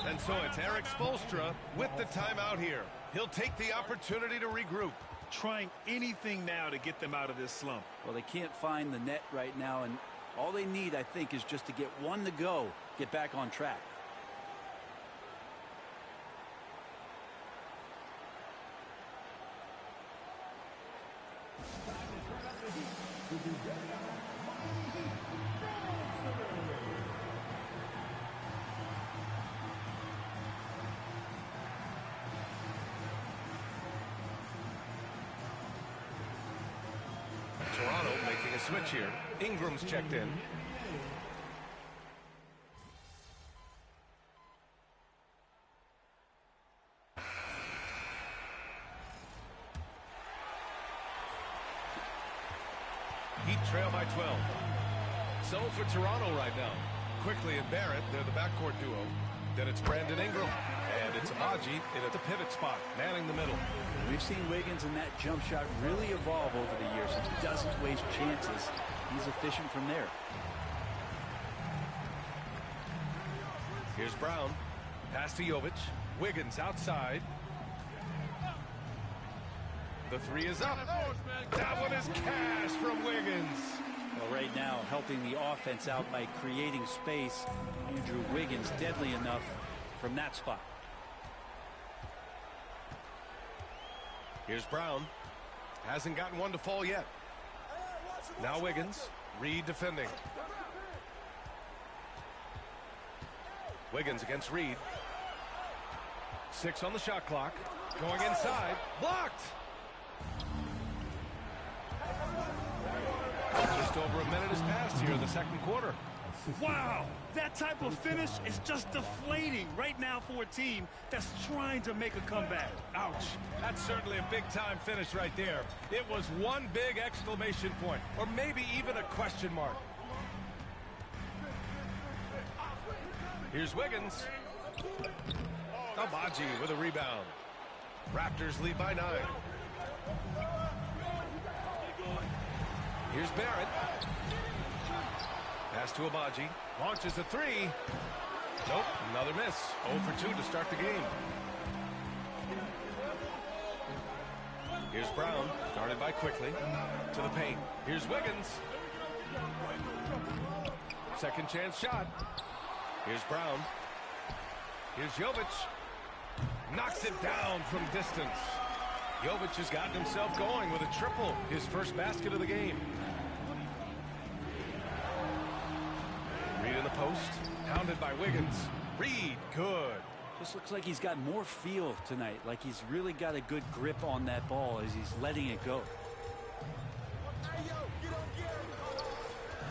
And so it's Eric Spoelstra with the timeout here. He'll take the opportunity to regroup. Trying anything now to get them out of this slump. Well, they can't find the net right now, and all they need, I think, is just to get one to go, get back on track. Toronto making a switch here. Ingram's checked in. Heat trail by 12. So for Toronto right now. Quickly and Barrett, they're the backcourt duo. Then it's Brandon Ingram. And it's Amaji in at the pivot spot, manning the middle. We've seen Wiggins in that jump shot really evolve over the years. He doesn't waste chances. He's efficient from there. Here's Brown. Pass to Jovic. Wiggins outside. The 3 is up. That one is cash from Wiggins. Well, right now, helping the offense out by creating space. Andrew Wiggins deadly enough from that spot. Here's Brown. Hasn't gotten one to fall yet. Now Wiggins. Reed defending. Wiggins against Reed. 6 on the shot clock. Going inside. Blocked. Just over a minute has passed here in the second quarter. Wow, that type of finish is just deflating right now for a team that's trying to make a comeback. Ouch. That's certainly a big-time finish right there. It was one big exclamation point, or maybe even a question mark. Here's Wiggins. Agbaji with a rebound. Raptors lead by 9. Here's Barrett. Pass to Agbaji. Launches a 3. Nope, another miss. 0 for 2 to start the game. Here's Brown. Guarded by Quickly. To the paint. Here's Wiggins. Second chance shot. Here's Brown. Here's Jovic. Knocks it down from distance. Jovic has gotten himself going with a triple. His first basket of the game. Reed in the post. Hounded by Wiggins. Reed, good. Just looks like he's got more feel tonight. Like he's really got a good grip on that ball as he's letting it go.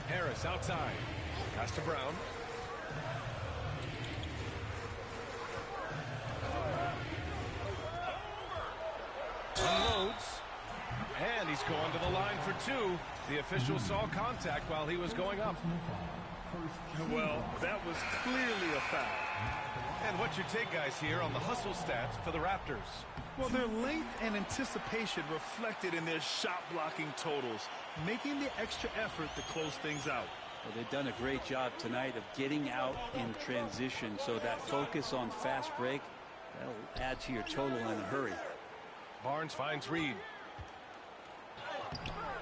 Harris outside. Pass to Brown. Unloads. And he's going to the line for 2. The official saw contact while he was going up. Well, that was clearly a foul. And what's your take, guys, here on the hustle stats for the Raptors? Well, their length and anticipation reflected in their shot blocking totals, making the extra effort to close things out. Well, they've done a great job tonight of getting out in transition, so that focus on fast break, that'll add to your total in a hurry. Barnes finds Reed.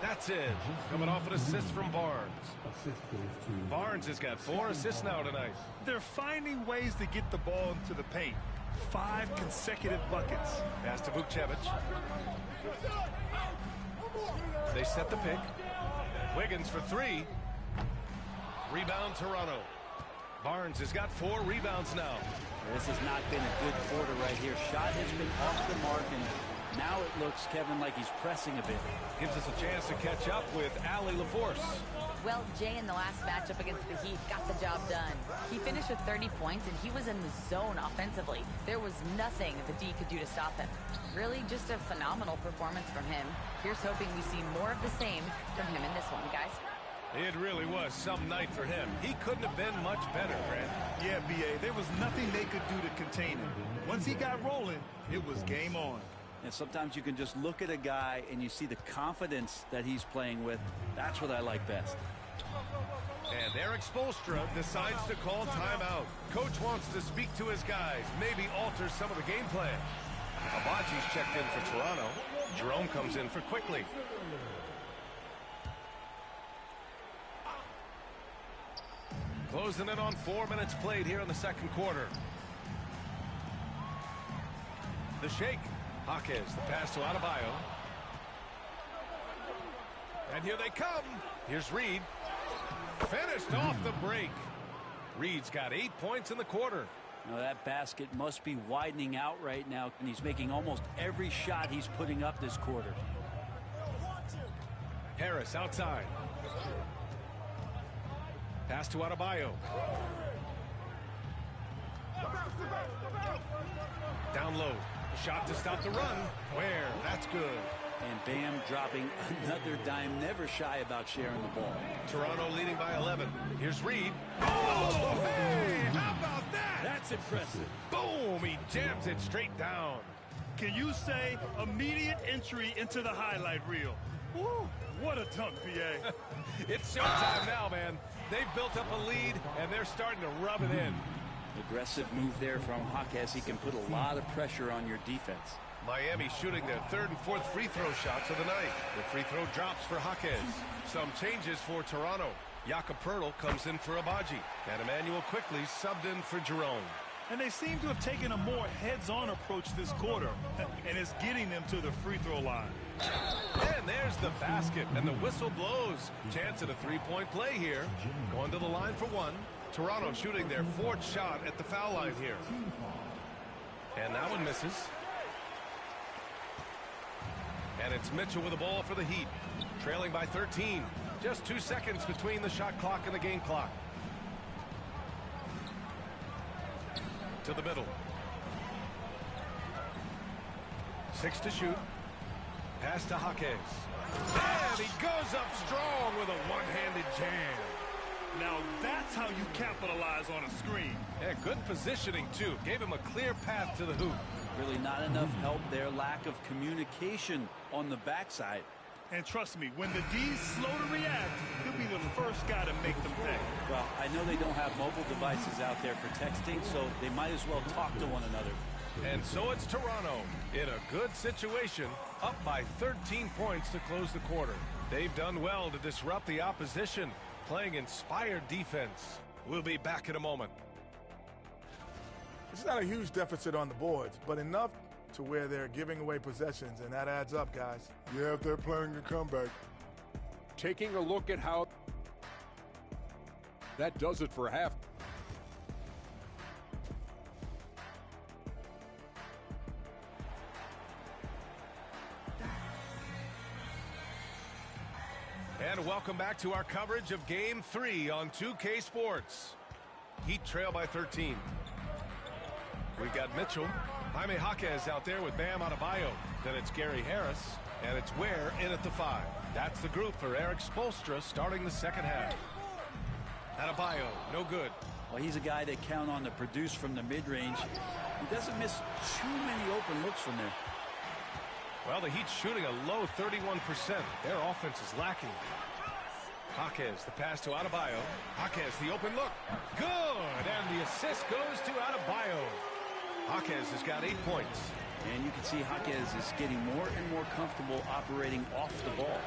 That's it. Coming off an assist from Barnes. Barnes has got 4 assists now tonight. They're finding ways to get the ball into the paint. 5 consecutive buckets. Pass to Vukcevic. They set the pick. Wiggins for 3. Rebound Toronto. Barnes has got 4 rebounds now. This has not been a good quarter right here. Shot has been off the mark, and now it looks, Kevin, like he's pressing a bit. Gives us a chance to catch up with Allie LaForce. Well, Jay in the last matchup against the Heat got the job done. He finished with 30 points, and he was in the zone offensively. There was nothing the D could do to stop him. Really just a phenomenal performance from him. Here's hoping we see more of the same from him in this one, guys. It really was some night for him. He couldn't have been much better, Grant. Yeah, B.A., there was nothing they could do to contain him. Once he got rolling, it was game on. And sometimes you can just look at a guy and you see the confidence that he's playing with. That's what I like best. And Eric Spoelstra decides to call timeout. Coach wants to speak to his guys, maybe alter some of the game plan. Agbaji's checked in for Toronto. Jerome comes in for Quickly. Closing in on 4 minutes played here in the second quarter. The shake. Jaquez, the pass to Adebayo. And here they come. Here's Reed. Finished off the break. Reed's got 8 points in the quarter. Now that basket must be widening out right now, and he's making almost every shot he's putting up this quarter. Harris outside. Pass to Adebayo. Down low. Shot to stop the run. Where? That's good. And Bam dropping another dime. Never shy about sharing the ball. Toronto leading by 11. Here's Reed. Oh, hey! How about that? That's impressive. Boom! He jams it straight down. Can you say immediate entry into the highlight reel? Woo! What a dunk, B.A. It's showtime now, man. They've built up a lead, and they're starting to rub it in. Aggressive move there from Jaquez. He can put a lot of pressure on your defense. Miami shooting their third and fourth free throw shots of the night. The free throw drops for Jaquez. Some changes for Toronto. Jakob Poeltl comes in for Agbaji, and Emmanuel quickly subbed in for Jerome. And they seem to have taken a more heads-on approach this quarter, and it's getting them to the free throw line. And there's the basket, and the whistle blows. Chance at a three-point play here. Going to the line for one. Toronto shooting their fourth shot at the foul line here. And that one misses. And it's Mitchell with the ball for the Heat. Trailing by 13. Just 2 seconds between the shot clock and the game clock. To the middle. 6 to shoot. Pass to Jaquez. And he goes up strong with a one-handed jam. Now that's how you capitalize on a screen. Yeah, good positioning, too. Gave him a clear path to the hoop. Really not enough help there. Lack of communication on the backside. And trust me, when the D's slow to react, he'll be the first guy to make them pay. Well, I know they don't have mobile devices out there for texting, so they might as well talk to one another. And so it's Toronto in a good situation, up by 13 points to close the quarter. They've done well to disrupt the opposition, playing inspired defense. We'll be back in a moment. It's not a huge deficit on the boards, but enough to where they're giving away possessions, and that adds up, guys. Yeah, if they're playing a comeback. Taking a look at how that does it for half. And welcome back to our coverage of Game 3 on 2K Sports. Heat trail by 13. We've got Mitchell. Jaime Jaquez out there with Bam Adebayo. Then it's Gary Harris. And it's Ware in at the 5. That's the group for Eric Spoelstra starting the second half. Adebayo, no good. Well, he's a guy they count on to produce from the mid-range. He doesn't miss too many open looks from there. Well, the Heat's shooting a low 31%. Their offense is lacking. Jaquez, the pass to Adebayo. Jaquez, the open look. Good! And the assist goes to Adebayo. Jaquez has got 8 points. And you can see Jaquez is getting more and more comfortable operating off the ball.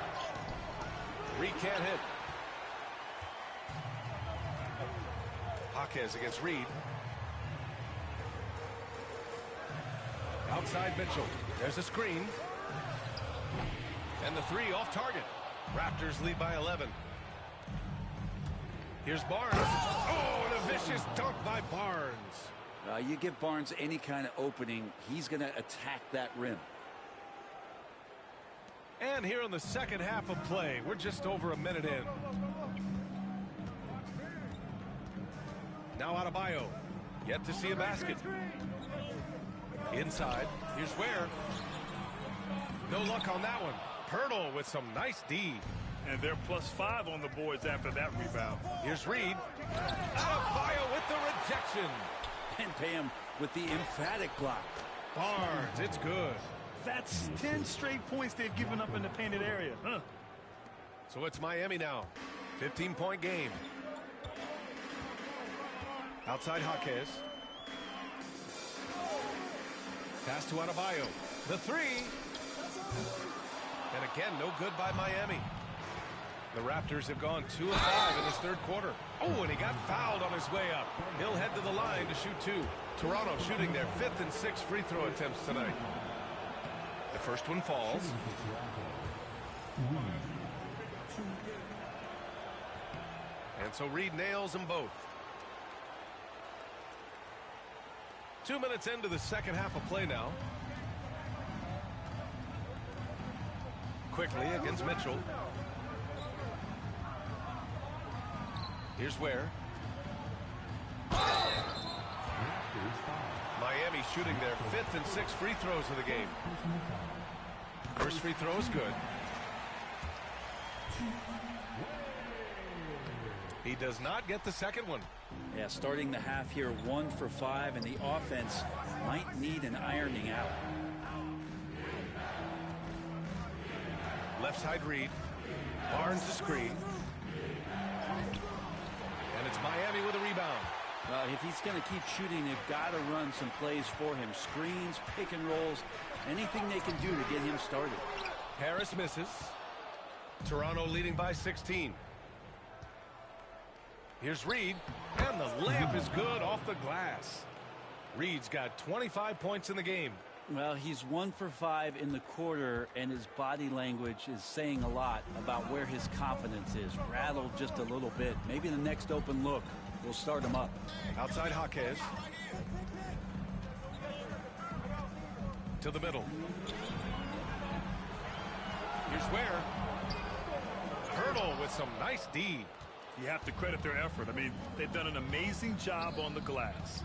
Reed can't hit. Jaquez against Reed. Outside Mitchell. There's a screen. And the 3 off target. Raptors lead by 11. Here's Barnes. Oh, and a vicious dunk by Barnes. You give Barnes any kind of opening, he's going to attack that rim. And here in the second half of play, we're just over a minute in. Now Adebayo. Yet to see a basket. Inside. Here's Ware. No luck on that one. Poeltl with some nice D. And they're +5 on the boards after that rebound. Here's Reed. Adebayo with the rejection. And Pam with the emphatic block. Barnes, it's good. That's 10 straight points they've given up in the painted area. So it's Miami now. 15-point game. Outside Jaquez. Pass to Adebayo. The 3. And again, no good by Miami. The Raptors have gone 2 of 5 in this third quarter. Oh, and he got fouled on his way up. He'll head to the line to shoot 2. Toronto shooting their 5th and 6th free throw attempts tonight. The first one falls. And so Reed nails them both. 2 minutes into the second half of play now. Quickly against Mitchell. Here's Ware. Miami shooting their 5th and 6th free throws of the game. First free throw is good. He does not get the second one. Yeah, starting the half here 1 for 5, and the offense might need an ironing out. Left side Reed. Barnes the screen. And it's Miami with a rebound. Well, if he's going to keep shooting, they've got to run some plays for him. Screens, pick and rolls, anything they can do to get him started. Harris misses. Toronto leading by 16. Here's Reed, and the layup is good off the glass. Reed's got 25 points in the game. Well, he's 1 for 5 in the quarter, and his body language is saying a lot about where his confidence is. Rattled just a little bit. Maybe the next open look will start him up. Outside Jaquez. To the middle. Here's Ware. Hurdle with some nice D. You have to credit their effort. I mean, they've done an amazing job on the glass.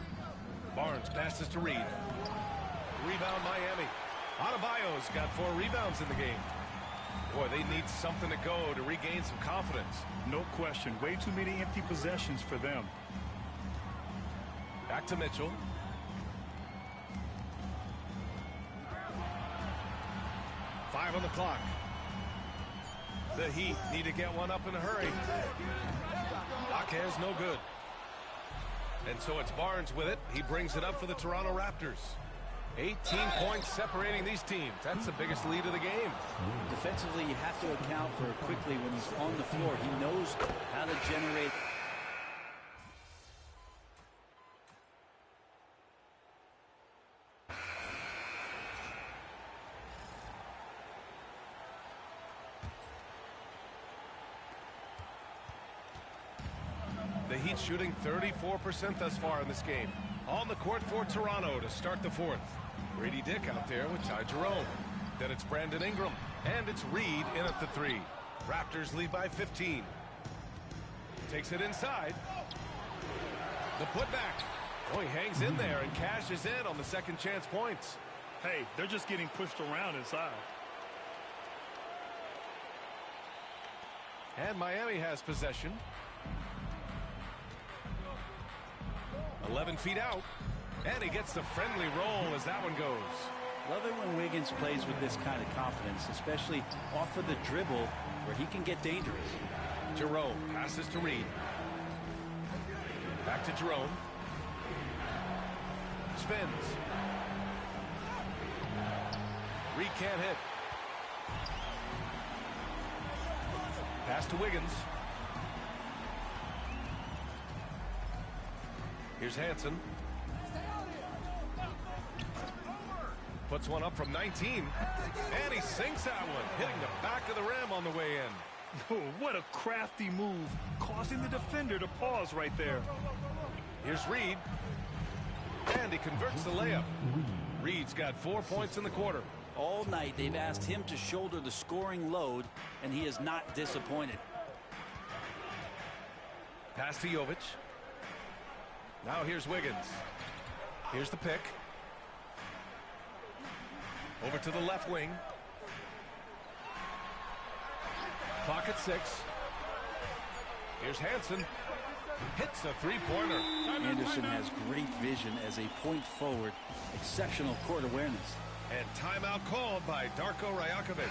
Barnes passes to Reed. Rebound Miami. Adebayo's got 4 rebounds in the game. Boy, they need something to go to regain some confidence. No question. Way too many empty possessions for them. Back to Mitchell. Five on the clock. The Heat need to get one up in a hurry. Jaquez no good. And so it's Barnes with it. He brings it up for the Toronto Raptors. 18 points separating these teams. That's the biggest lead of the game. Defensively, you have to account for quickly when he's on the floor. He knows how to generate. The Heat shooting 34% thus far in this game. On the court for Toronto to start the fourth. Grady Dick out there with Ty Jerome. Then it's Brandon Ingram. And it's Reed in at the 3. Raptors lead by 15. Takes it inside. The putback. Oh, he hangs in there and cashes in on the second chance points. Hey, they're just getting pushed around inside. And Miami has possession. 11 feet out. And he gets the friendly roll as that one goes. Love it when Wiggins plays with this kind of confidence, especially off of the dribble where he can get dangerous. Jerome passes to Reed. Back to Jerome. Spins. Reed can't hit. Pass to Wiggins. Here's Hansen. Puts one up from 19. And he sinks that one, hitting the back of the rim on the way in. Oh, what a crafty move, causing the defender to pause right there. Here's Reed. And he converts the layup. Reed's got 4 points in the quarter. All night they've asked him to shoulder the scoring load, and he is not disappointed. Pass to Jovic. Now here's Wiggins. Here's the pick. Over to the left wing. Clock at 6. Here's Hansen. Hits a three-pointer. Anderson has great vision as a point forward. Exceptional court awareness. And timeout called by Darko Rajakovic.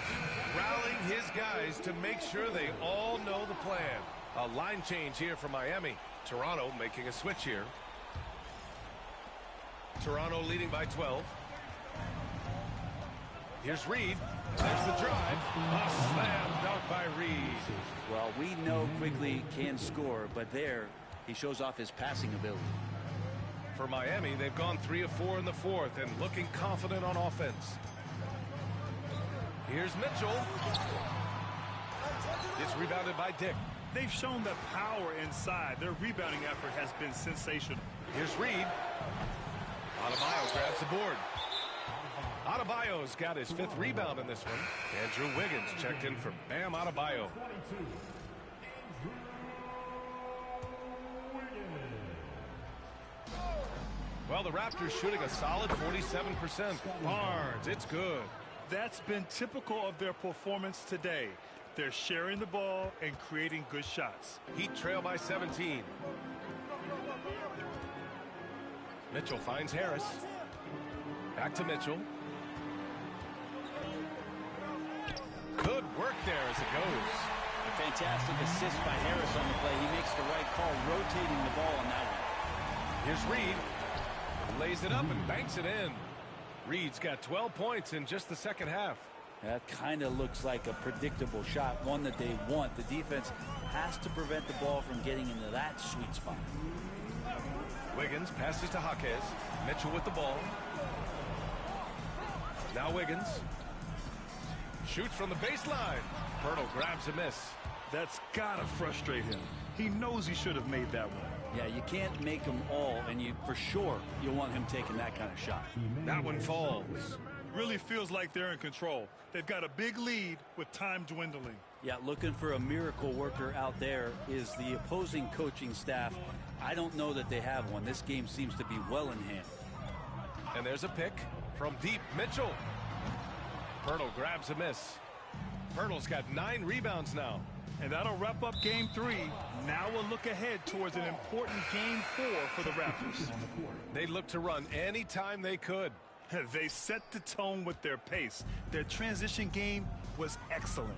Rallying his guys to make sure they all know the plan. A line change here for Miami. Toronto making a switch here. Toronto leading by 12. Here's Reed. There's the drive. A slam dunk by Reed. Well, we know Quigley can score, but there he shows off his passing ability. For Miami, they've gone 3 of 4 in the fourth and looking confident on offense. Here's Mitchell. It's rebounded by Dick. They've shown the power inside. Their rebounding effort has been sensational. Here's Reed. Adebayo grabs the board. Adebayo's got his 5th rebound in this one. Andrew Wiggins checked in for Bam Adebayo. Well, the Raptors shooting a solid 47%. Barnes, it's good. That's been typical of their performance today. They're sharing the ball and creating good shots. Heat trail by 17. Mitchell finds Harris. Back to Mitchell. Good work there as it goes. A fantastic assist by Harris on the play. He makes the right call, rotating the ball on that one. Here's Reed. Lays it up and banks it in. Reed's got 12 points in just the second half. That kind of looks like a predictable shot, one that they want. The defense has to prevent the ball from getting into that sweet spot. Wiggins passes to Jaquez. Mitchell with the ball. Now Wiggins. Shoots from the baseline. Pirtle grabs a miss. That's got to frustrate him. He knows he should have made that one. Yeah, you can't make them all, and for sure you want him taking that kind of shot. That one falls. Really feels like they're in control. They've got a big lead with time dwindling. Yeah, looking for a miracle worker out there is the opposing coaching staff. I don't know that they have one. This game seems to be well in hand. And there's a pick from deep. Mitchell. Pirtle grabs a miss. Pirtle's got 9 rebounds now. And that'll wrap up game 3. Now we'll look ahead towards an important game 4 for the Raptors. They look to run anytime they could. They set the tone with their pace. Their transition game was excellent.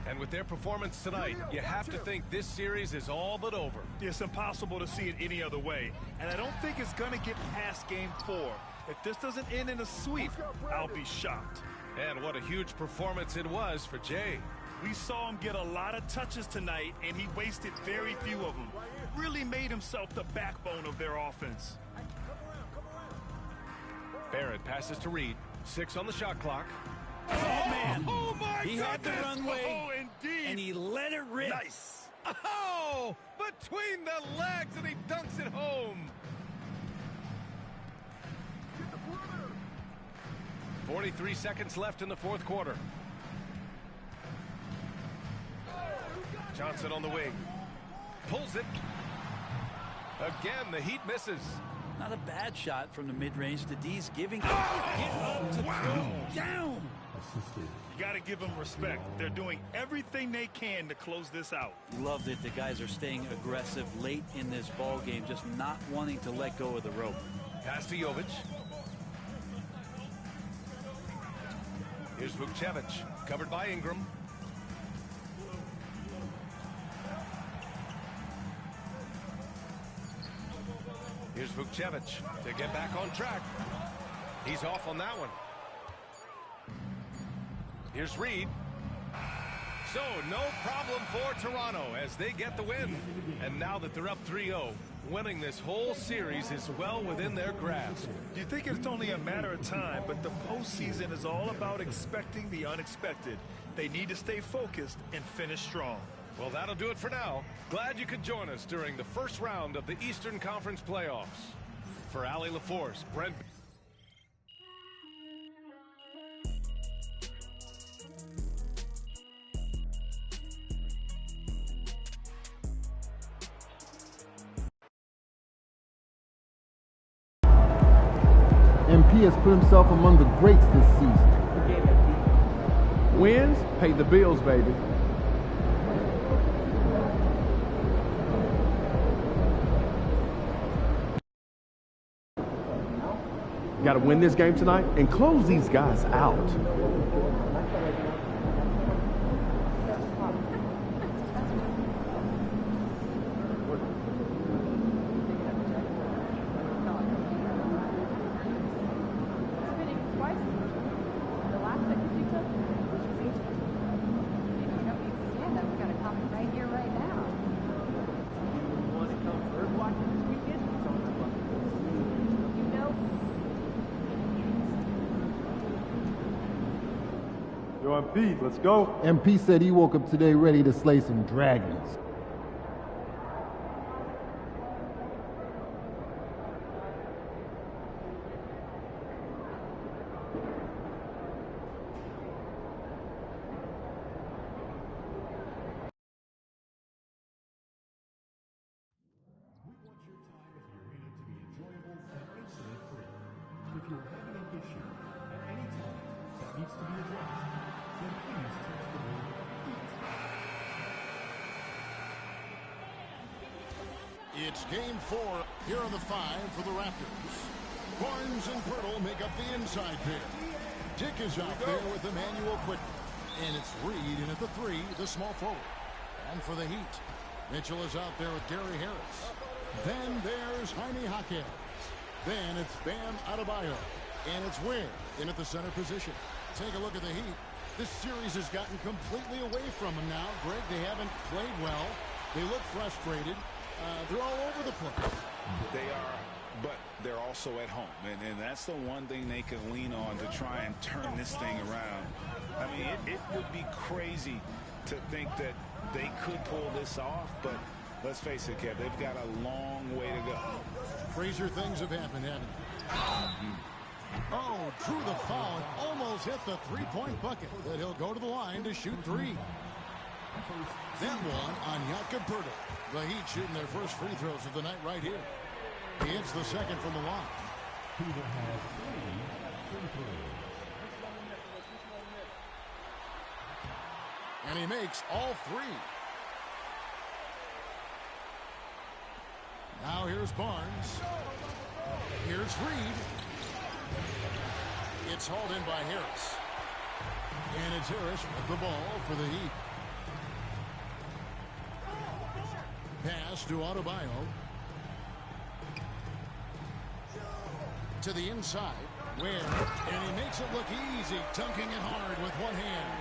And with their performance tonight, you have to think this series is all but over. It's impossible to see it any other way. And I don't think it's going to get past game 4. If this doesn't end in a sweep, I'll be shocked. And what a huge performance it was for Jay. We saw him get a lot of touches tonight, and he wasted very few of them. Really made himself the backbone of their offense. Barrett passes to Reed. 6 on the shot clock. Oh, man. Oh, my He had the runway, Oh, indeed. and he let it rip. Nice. Oh, between the legs, and he dunks it home. 43 seconds left in the fourth quarter. Johnson on the wing. Pulls it. Again, the Heat misses. Not a bad shot from the mid-range. The D's giving get up to throw down. You got to give them respect. They're doing everything they can to close this out. Love that the guys are staying aggressive late in this ball game, just not wanting to let go of the rope. Pass to Jovic. Here's Vukcevic, covered by Ingram. Here's Vukcevic to get back on track. He's off on that one. Here's Reed. So no problem for Toronto as they get the win. And now that they're up 3-0, winning this whole series is well within their grasp. You think it's only a matter of time, but the postseason is all about expecting the unexpected. They need to stay focused and finish strong. Well, that'll do it for now. Glad you could join us during the first round of the Eastern Conference playoffs. For Allie LaForce, Brent. MP has put himself among the greats this season. Wins pay the bills, baby. Got to win this game tonight and close these guys out. Yo, MP, let's go. MP said he woke up today ready to slay some dragons. If you're having an issue at any time that needs to be addressed, then please text the word EAT. It's game 4 here on the 5 for the Raptors. Barnes and Pirtle make up the inside pair. Dick is out there with Emmanuel Quickley. And it's Reed in at the 3, the small forward. And for the Heat, Mitchell is out there with Gary Harris. Then there's Jaime Jaquez. Then it's Bam Adebayo. And it's Ware in at the center position. Take a look at the Heat. This series has gotten completely away from them now. Greg, they haven't played well. They look frustrated. They're all over the place. They are, but they're also at home. And that's the one thing they can lean on to try and turn this thing around. I mean, it would be crazy to think that they could pull this off, but let's face it, Kev, they've got a long way to go. Crazier things have happened, haven't they? Oh, drew the foul and almost hit the three-point bucket. But he'll go to the line to shoot three. That one on Jakob Poeltl. The Heat shooting their first free throws of the night right here. He hits the second from the line. Peter has 3 free throws. And he makes all 3. Now here's Barnes. Here's Reed. It's hauled in by Harris. And it's Harris with the ball for the Heat. Pass to Adebayo. To the inside. Ware. And he makes it look easy, dunking it hard with one hand.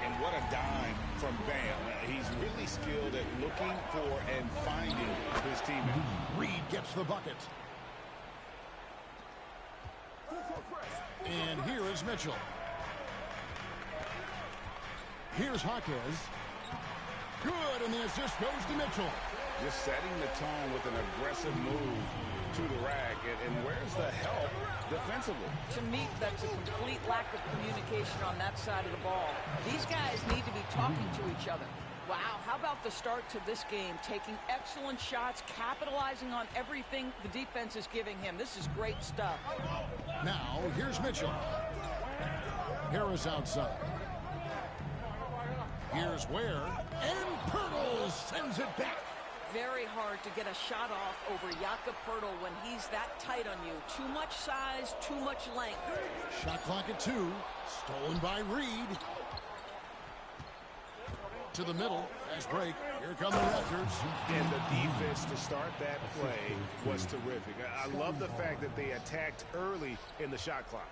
And what a dime from Bam. He's really skilled at looking for and finding his teammate. Reed gets the bucket. And here is Mitchell. Here's Jaquez. Good, and the assist goes to Mitchell. Just setting the tone with an aggressive move to the rack. And where's the help defensively? To me, that's a complete lack of communication on that side of the ball. These guys need to be talking to each other. Wow, how about the start to this game? Taking excellent shots, capitalizing on everything the defense is giving him. This is great stuff. Now, here's Mitchell. Harris outside. Here's Ware. And Poeltl sends it back. Very hard to get a shot off over Jakob Poeltl when he's that tight on you. Too much size, too much length. Shot clock at 2. Stolen by Reed. To the middle. Nice break. Here come the Raptors. And the defense to start that play was terrific. I love the fact that they attacked early in the shot clock.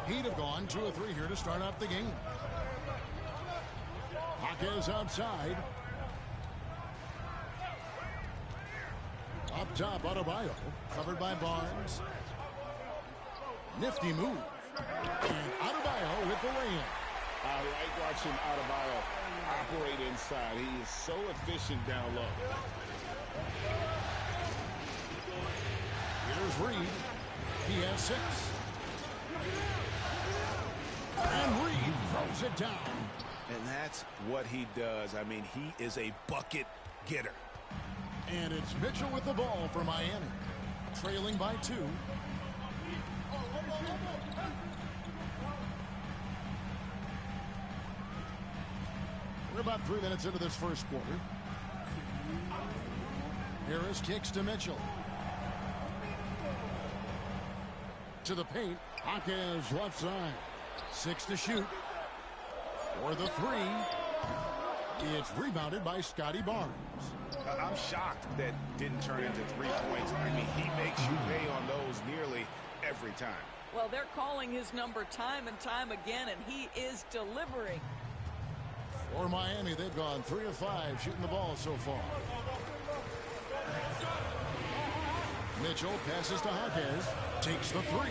He'd have gone 2 or 3 here to start out the game. Jaquez outside. Up top, Adebayo. Covered by Barnes. Nifty move. And Adebayo with the lay-in. I like watching Adebayo operate inside. He is so efficient down low. Here's Reed. He has 6. And Reed throws it down. And that's what he does. I mean, he is a bucket getter. And it's Mitchell with the ball for Miami. Trailing by 2. We're about 3 minutes into this first quarter. Harris kicks to Mitchell. To the paint. Jaquez left side. 6 to shoot. For the 3. It's rebounded by Scotty Barnes. I'm shocked that didn't turn into 3 points. I mean, he makes you pay on those nearly every time. Well, they're calling his number time and time again, and he is delivering. For Miami, they've gone 3 of 5 shooting the ball so far. Mitchell passes to Jaquez. Takes the 3.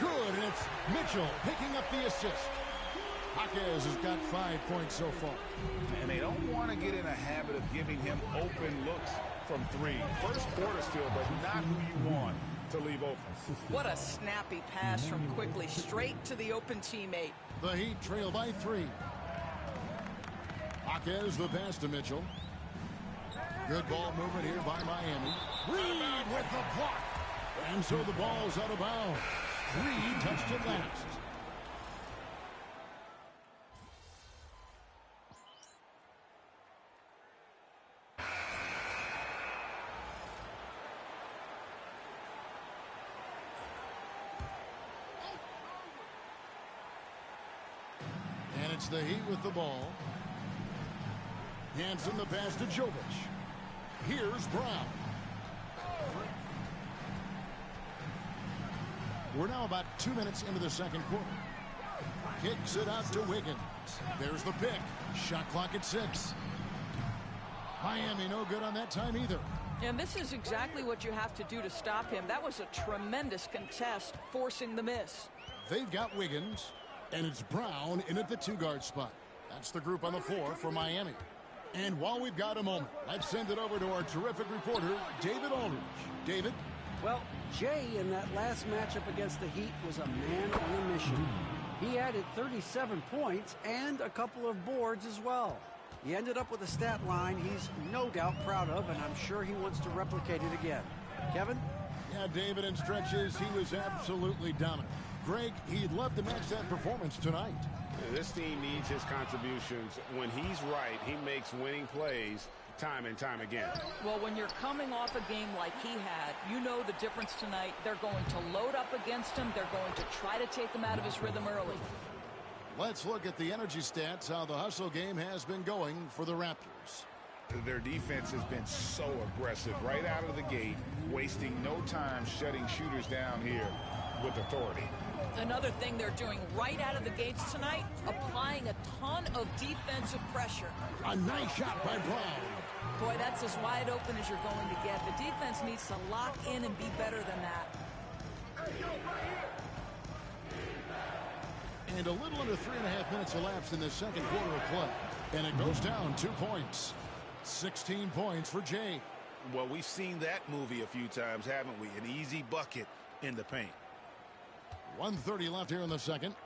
Good, and it's Mitchell picking up the assist. Jaquez has got 5 points so far. And they don't want to get in a habit of giving him open looks from 3. First quarter still, but not who you want to leave open. What a snappy pass from Quickly straight to the open teammate. The Heat trail by 3. Jaquez the pass to Mitchell. Good ball movement here by Miami. Reed with the block. And so the ball's out of bounds. Reed touched it last. And it's the Heat with the ball. Hanson the pass to Jovic. Here's Brown. We're now about 2 minutes into the second quarter. Kicks it out to Wiggins. There's the pick. Shot clock at 6. Miami no good on that time either. And this is exactly what you have to do to stop him. That was a tremendous contest, forcing the miss. They've got Wiggins, and it's Brown in at the 2-guard spot. That's the group on the floor for Miami. And while we've got a moment, let's send it over to our terrific reporter, David Aldridge. David? Well, Jay in that last matchup against the Heat was a man on a mission. He added 37 points and a couple of boards as well. He ended up with a stat line he's no doubt proud of, and I'm sure he wants to replicate it again. Kevin? Yeah, David, in stretches, he was absolutely dominant. Greg, he'd love to match that performance tonight. This team needs his contributions. When he's right, he makes winning plays time and time again. Well, when you're coming off a game like he had, you know the difference tonight. They're going to load up against him. They're going to try to take him out of his rhythm early. Let's look at the energy stats, how the hustle game has been going for the Raptors. Their defense has been so aggressive right out of the gate, wasting no time shutting shooters down here with authority. Another thing they're doing right out of the gates tonight, applying a ton of defensive pressure. A nice shot by Brown. Boy, that's as wide open as you're going to get. The defense needs to lock in and be better than that. And a little under 3.5 minutes elapsed in the second quarter of play. And it goes down 2 points. 16 points for Jay. Well, we've seen that movie a few times, haven't we? An easy bucket in the paint. 1:30 left here in the second.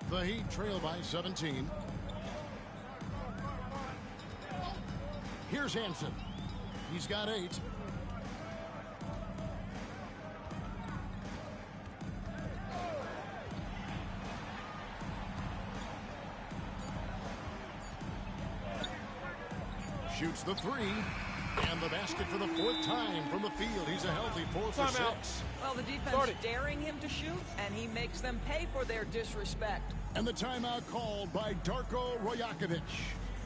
The Heat trail by 17. Here's Hansen. He's got 8. Shoots the 3. And the basket for the 4th time from the field. He's a healthy 4 for 6. Well, the defense is daring him to shoot, and he makes them pay for their disrespect. And the timeout called by Darko Rajakovic.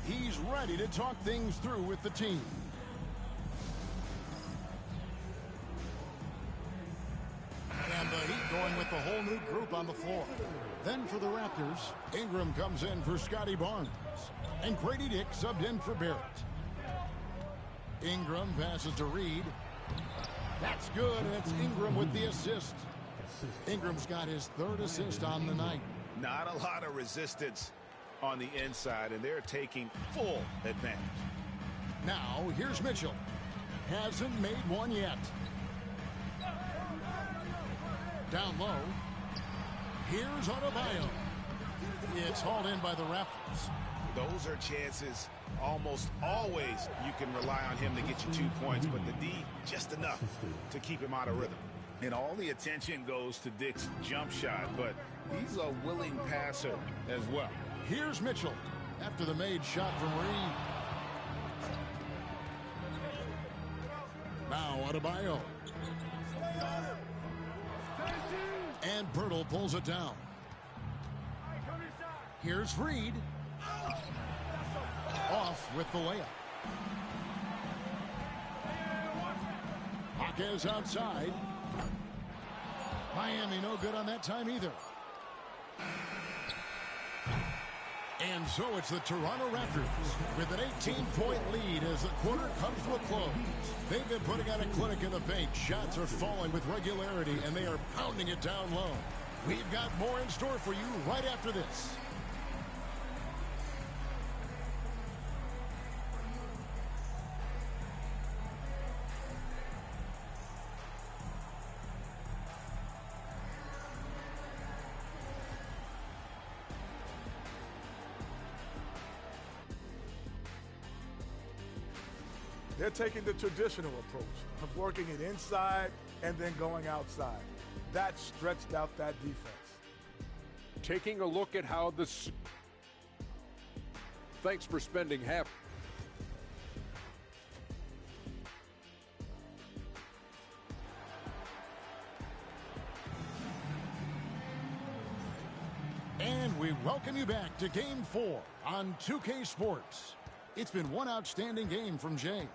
He's ready to talk things through with the team. And the Heat going with the whole new group on the floor. Then for the Raptors, Ingram comes in for Scotty Barnes. And Grady Dick subbed in for Barrett. Ingram passes to Reed. That's good, and it's Ingram with the assist. Ingram's got his 3rd assist on the night. Not a lot of resistance on the inside, and they're taking full advantage. Now, here's Mitchell. Hasn't made one yet. Down low. Here's Adebayo. It's hauled in by the Raptors. Those are chances. Almost always you can rely on him to get you 2 points, but the D, just enough to keep him out of rhythm. And all the attention goes to Dick's jump shot, but he's a willing passer as well. Here's Mitchell after the made shot from Reed. Now Adebayo. And Pirtle pulls it down. Here's Reed. Off with the layup. Hawkins outside. Miami no good on that time either. And so it's the Toronto Raptors with an 18-point lead as the quarter comes to a close. They've been putting out a clinic in the paint. Shots are falling with regularity, and they are pounding it down low. We've got more in store for you right after this. They're taking the traditional approach of working it inside and then going outside. That stretched out that defense. Taking a look at how this... Thanks for spending half... And we welcome you back to Game 4 on 2K Sports. It's been one outstanding game from Jay.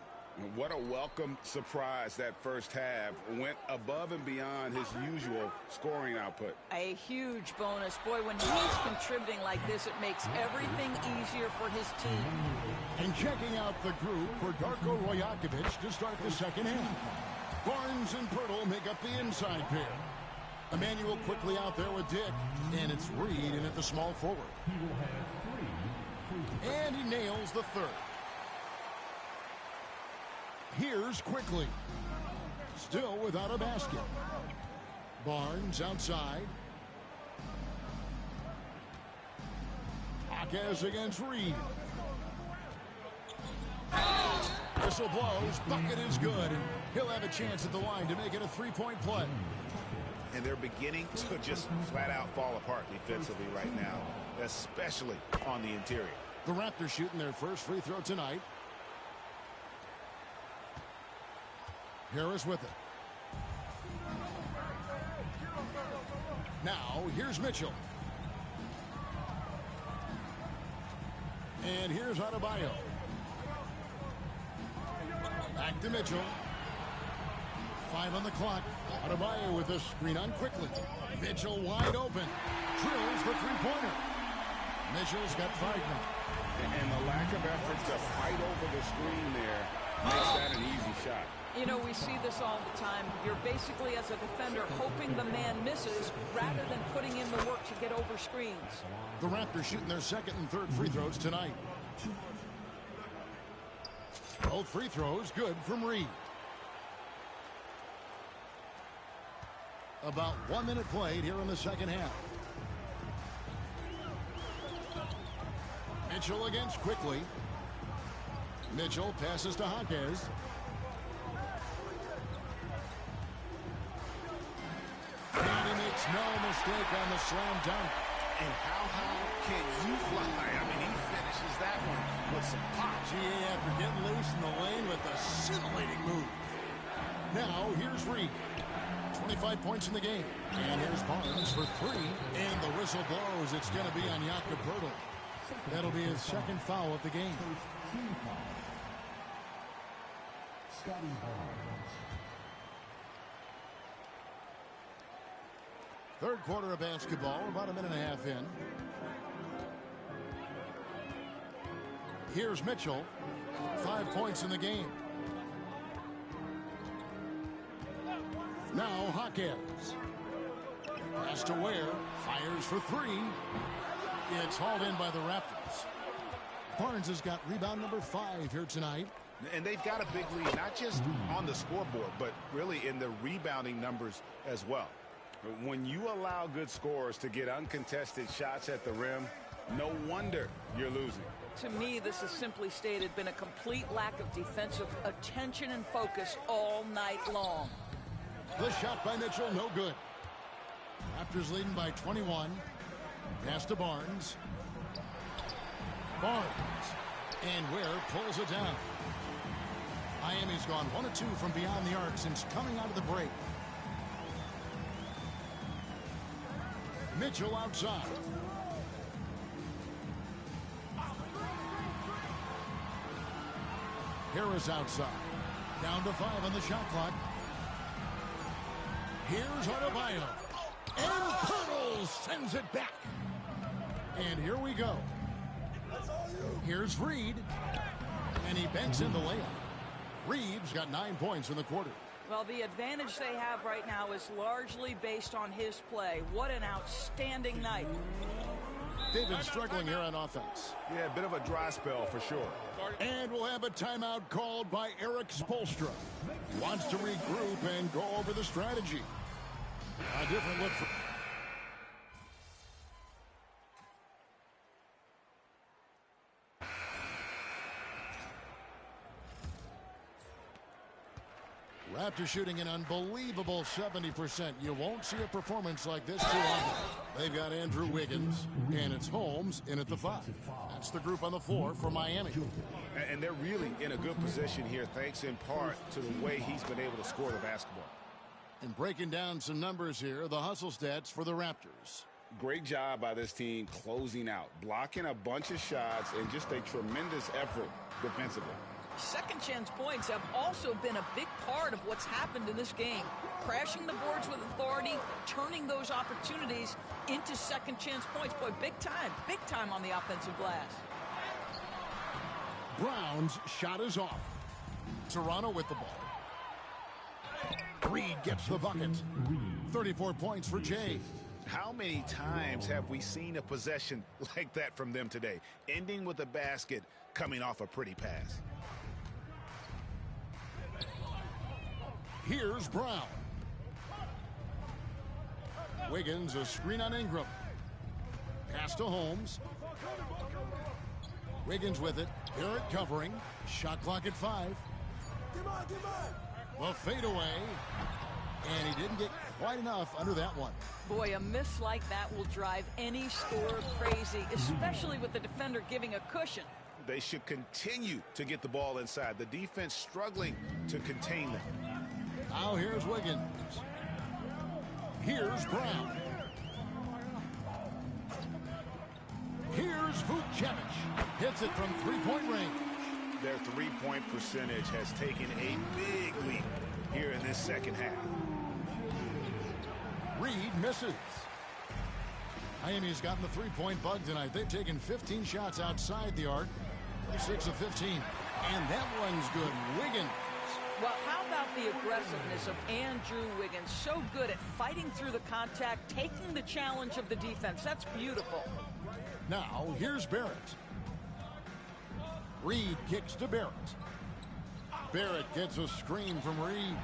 What a welcome surprise that first half. Went above and beyond his usual scoring output. A huge bonus. Boy, when he's contributing like this, it makes everything easier for his team. And checking out the group for Darko Rajakovic to start the second half. Barnes and Pirtle make up the inside pair. Emmanuel quickly out there with Dick, and it's Reed in at the small forward. And he nails the third. Here's Quickly. Still without a basket. Barnes outside. Jaquez against Reed. Whistle blows. Bucket is good. And he'll have a chance at the line to make it a three-point play. And they're beginning to just flat out fall apart defensively right now, especially on the interior. The Raptors shooting their first free throw tonight. Harris with it. Now, here's Mitchell. And here's Adebayo. Back to Mitchell. 5 on the clock. Adebayo with a screen on Quickly. Mitchell wide open. Drills the three-pointer. Mitchell's got 5 now. And the lack of effort to fight over the screen there makes that an easy shot. You know, we see this all the time. You're basically, as a defender, hoping the man misses rather than putting in the work to get over screens. The Raptors shooting their second and third free throws tonight. Both free throws good from Reed. About 1 minute played here in the second half. Mitchell against Quickly. Mitchell passes to Jaquez. And he makes no mistake on the slam dunk. And how high can you fly? I mean, he finishes that one with some pop. GA after getting loose in the lane with a scintillating move. Now, here's Reed. 25 points in the game. And here's Barnes for 3. And the whistle blows. It's going to be on Jakob Poeltl. That'll be his second foul of the game. Third quarter of basketball, about a minute and a half in. Here's Mitchell. 5 points in the game. Now Jaquez. Pass to Ware. Fires for 3. It's hauled in by the Raptors. Barnes has got rebound number 5 here tonight. And they've got a big lead, not just on the scoreboard, but really in the rebounding numbers as well. When you allow good scorers to get uncontested shots at the rim, no wonder you're losing. To me, this has simply stated been a complete lack of defensive attention and focus all night long. The shot by Mitchell, no good. Raptors leading by 21. Pass to Barnes. Barnes. And Ware pulls it down. Miami's gone 1 of 2 from beyond the arc since coming out of the break. Mitchell outside. Harris outside. Down to 5 on the shot clock. Here's Adebayo. And Poeltl sends it back. And here we go. Here's Reed. And he banks in the layup. Reed's got 9 points in the quarter. Well, the advantage they have right now is largely based on his play. What an outstanding night. They've been struggling here on offense. Yeah, a bit of a dry spell for sure. And we'll have a timeout called by Eric Spoelstra. Wants to regroup and go over the strategy. A different look for... Raptors shooting an unbelievable 70%. You won't see a performance like this too often. They've got Andrew Wiggins, and it's Holmes in at the 5. That's the group on the floor for Miami. And they're really in a good position here, thanks in part to the way he's been able to score the basketball. And breaking down some numbers here, the hustle stats for the Raptors. Great job by this team closing out, blocking a bunch of shots, and just a tremendous effort defensively. Second chance points have also been a big part of what's happened in this game. Crashing the boards with authority, turning those opportunities into second chance points. Boy, big time on the offensive glass. Brown's shot is off. Toronto with the ball. Reed gets the bucket. 34 points for Jay. How many times have we seen a possession like that from them today, ending with a basket coming off a pretty pass? Here's Brown. Wiggins, a screen on Ingram. Pass to Holmes. Wiggins with it. Barrett covering. Shot clock at 5. The fadeaway. And he didn't get quite enough under that one. Boy, a miss like that will drive any scorer crazy, especially with the defender giving a cushion. They should continue to get the ball inside. The defense struggling to contain them. Now here's Wiggins. Here's Brown. Here's Vucevic. Hits it from three-point range. Their three-point percentage has taken a big leap here in this second half. Reed misses. Miami's gotten the three-point bug tonight. They've taken 15 shots outside the arc. 6 of 15. And that one's good. Wiggins. Well, how about the aggressiveness of Andrew Wiggins? So good at fighting through the contact, taking the challenge of the defense. That's beautiful. Now, here's Barrett. Reed kicks to Barrett. Barrett gets a screen from Reed.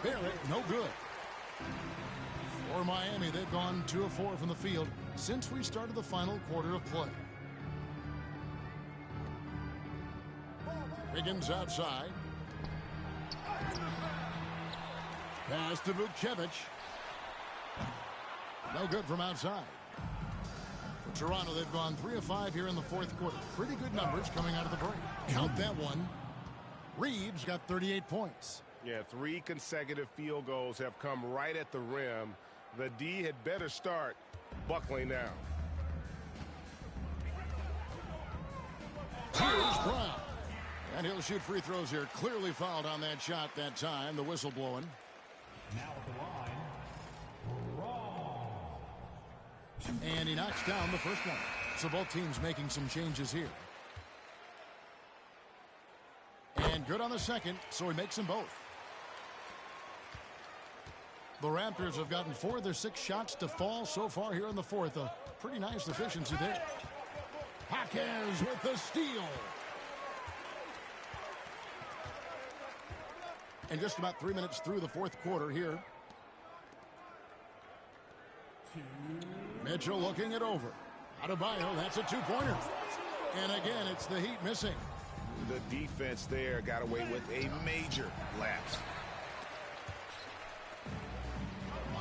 Barrett, no good. For Miami, they've gone 2 of 4 from the field since we started the final quarter of play. Wiggins outside. Pass to Vucevic. No good from outside. For Toronto, they've gone 3 of 5 here in the fourth quarter. Pretty good numbers coming out of the break. Count that one. Reed's got 38 points. Yeah, 3 consecutive field goals have come right at the rim. The D had better start buckling down. Here's Brown. And he'll shoot free throws here. Clearly fouled on that shot that time. The whistle blowing. Now at the line, and he knocks down the first one. So both teams making some changes here. And good on the second, so he makes them both. The Raptors have gotten 4 of their 6 shots to fall so far here in the fourth. A pretty nice efficiency there. Jaquez with the steal. And just about 3 minutes through the fourth quarter here. Mitchell looking it over. Adebayo, that's a 2-pointer. And again, it's the Heat missing. The defense there got away with a major lapse.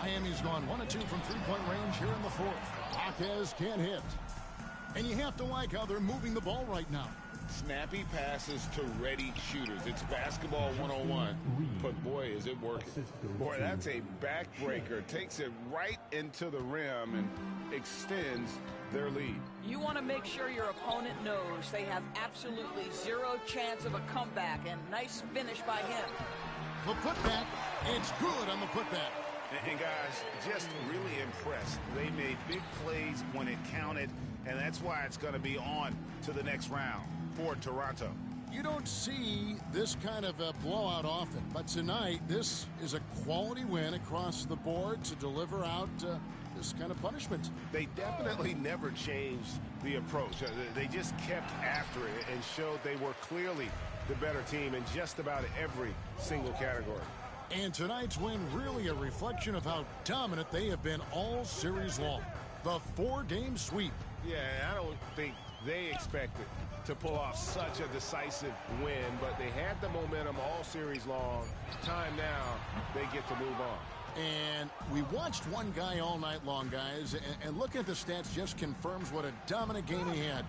Miami's gone 1 of 2 from three-point range here in the fourth. Jaquez can't hit. And you have to like how they're moving the ball right now. Snappy passes to ready shooters. It's basketball 101. But boy, is it working. Boy, that's a backbreaker. Takes it right into the rim and extends their lead. You want to make sure your opponent knows they have absolutely 0 chance of a comeback. And nice finish by him. The putback, it's good on the putback. And guys, just really impressed. They made big plays when it counted, and that's why it's going to be on to the next round for Toronto. You don't see this kind of a blowout often, but tonight this is a quality win across the board to deliver out this kind of punishment. They definitely never changed the approach. They just kept after it and showed they were clearly the better team in just about every single category. And tonight's win really a reflection of how dominant they have been all series long. The 4-game sweep. Yeah, I don't think they expected to pull off such a decisive win, but they had the momentum all series long. Time now, they get to move on. And we watched one guy all night long, guys, and looking at the stats just confirms what a dominant game he had.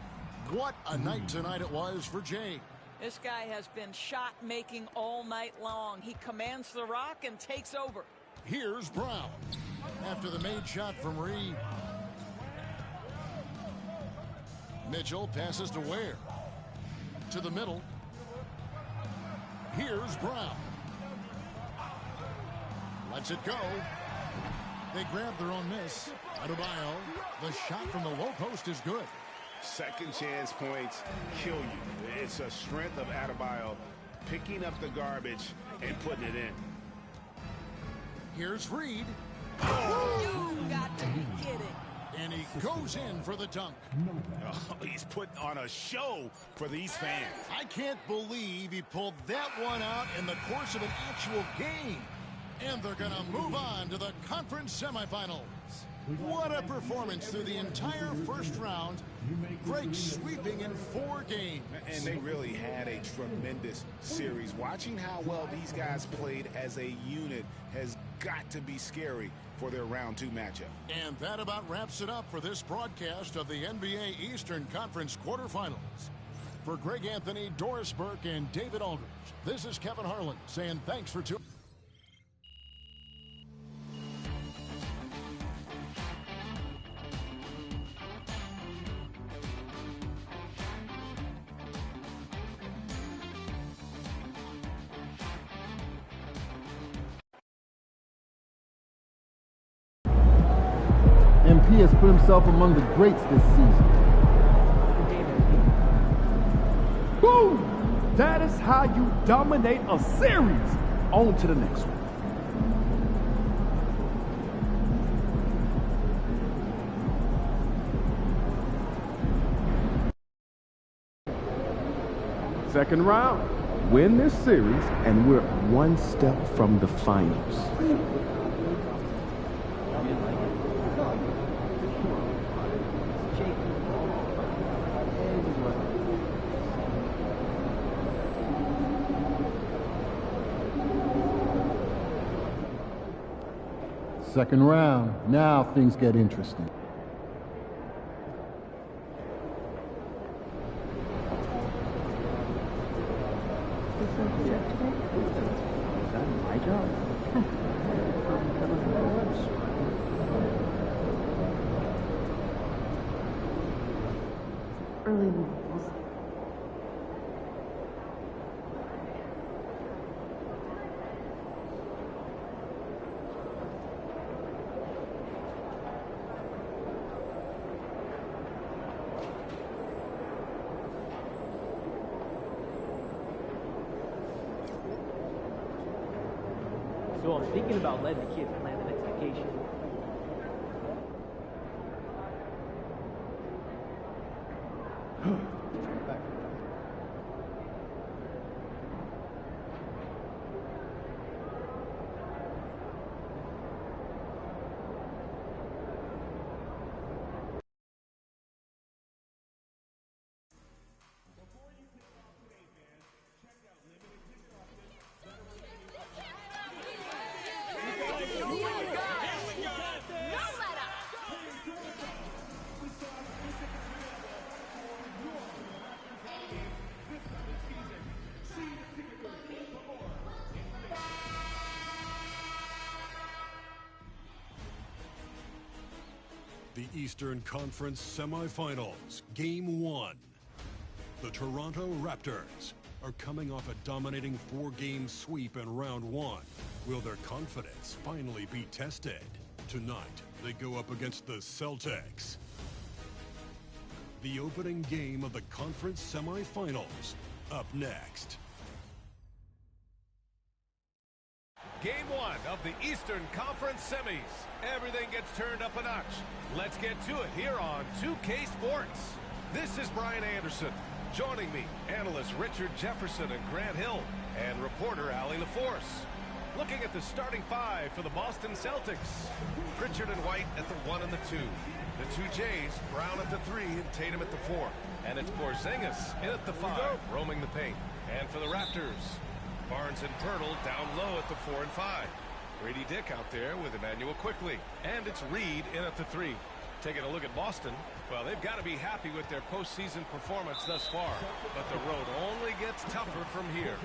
What a night tonight it was for Jay. This guy has been shot-making all night long. He commands the rock and takes over. Here's Brown after the made shot from Reed. Mitchell passes to Ware. To the middle. Here's Brown. Lets it go. They grab their own miss. Adebayo, the shot from the low post is good. Second chance points kill you. It's a strength of Adebayo picking up the garbage and putting it in. Here's Reed. Oh, you got to be kidding. And he goes in for the dunk. Oh, he's putting on a show for these fans. I can't believe he pulled that one out in the course of an actual game. And they're going to move on to the conference semifinals. What a performance through the entire first round. Greg sweeping in 4 games. And they really had a tremendous series. Watching how well these guys played as a unit has got to be scary for their round 2 matchup. And that about wraps it up for this broadcast of the NBA Eastern Conference quarterfinals. For Greg Anthony, Doris Burke, and David Aldridge, this is Kevin Harlan saying thanks for tuning. MP has put himself among the greats this season. Boom! That is how you dominate a series. On to the next one. Second round. Win this series, and we're one step from the finals. Second round. Now things get interesting. Is that my job? Early mornings. So I'm thinking about letting the kids plan the next vacation. The Eastern Conference Semifinals, Game 1. The Toronto Raptors are coming off a dominating 4-game sweep in Round 1. Will their confidence finally be tested? Tonight, they go up against the Celtics. The opening game of the conference semifinals, up next. Game 1 of the Eastern Conference semis. Everything gets turned up a notch. Let's get to it here on 2K Sports. This is Brian Anderson. Joining me, analysts Richard Jefferson and Grant Hill, and reporter Allie LaForce. Looking at the starting 5 for the Boston Celtics. Pritchard and White at the 1 and the 2. The 2 Jays, Brown at the 3 and Tatum at the 4. And it's Porzingis in at the 5, roaming the paint. And for the Raptors, Barnes and Pirtle down low at the 4 and 5. Grady Dick out there with Emmanuel Quickley. And it's Reed in at the 3. Taking a look at Boston, well, they've got to be happy with their postseason performance thus far. But the road only gets tougher from here.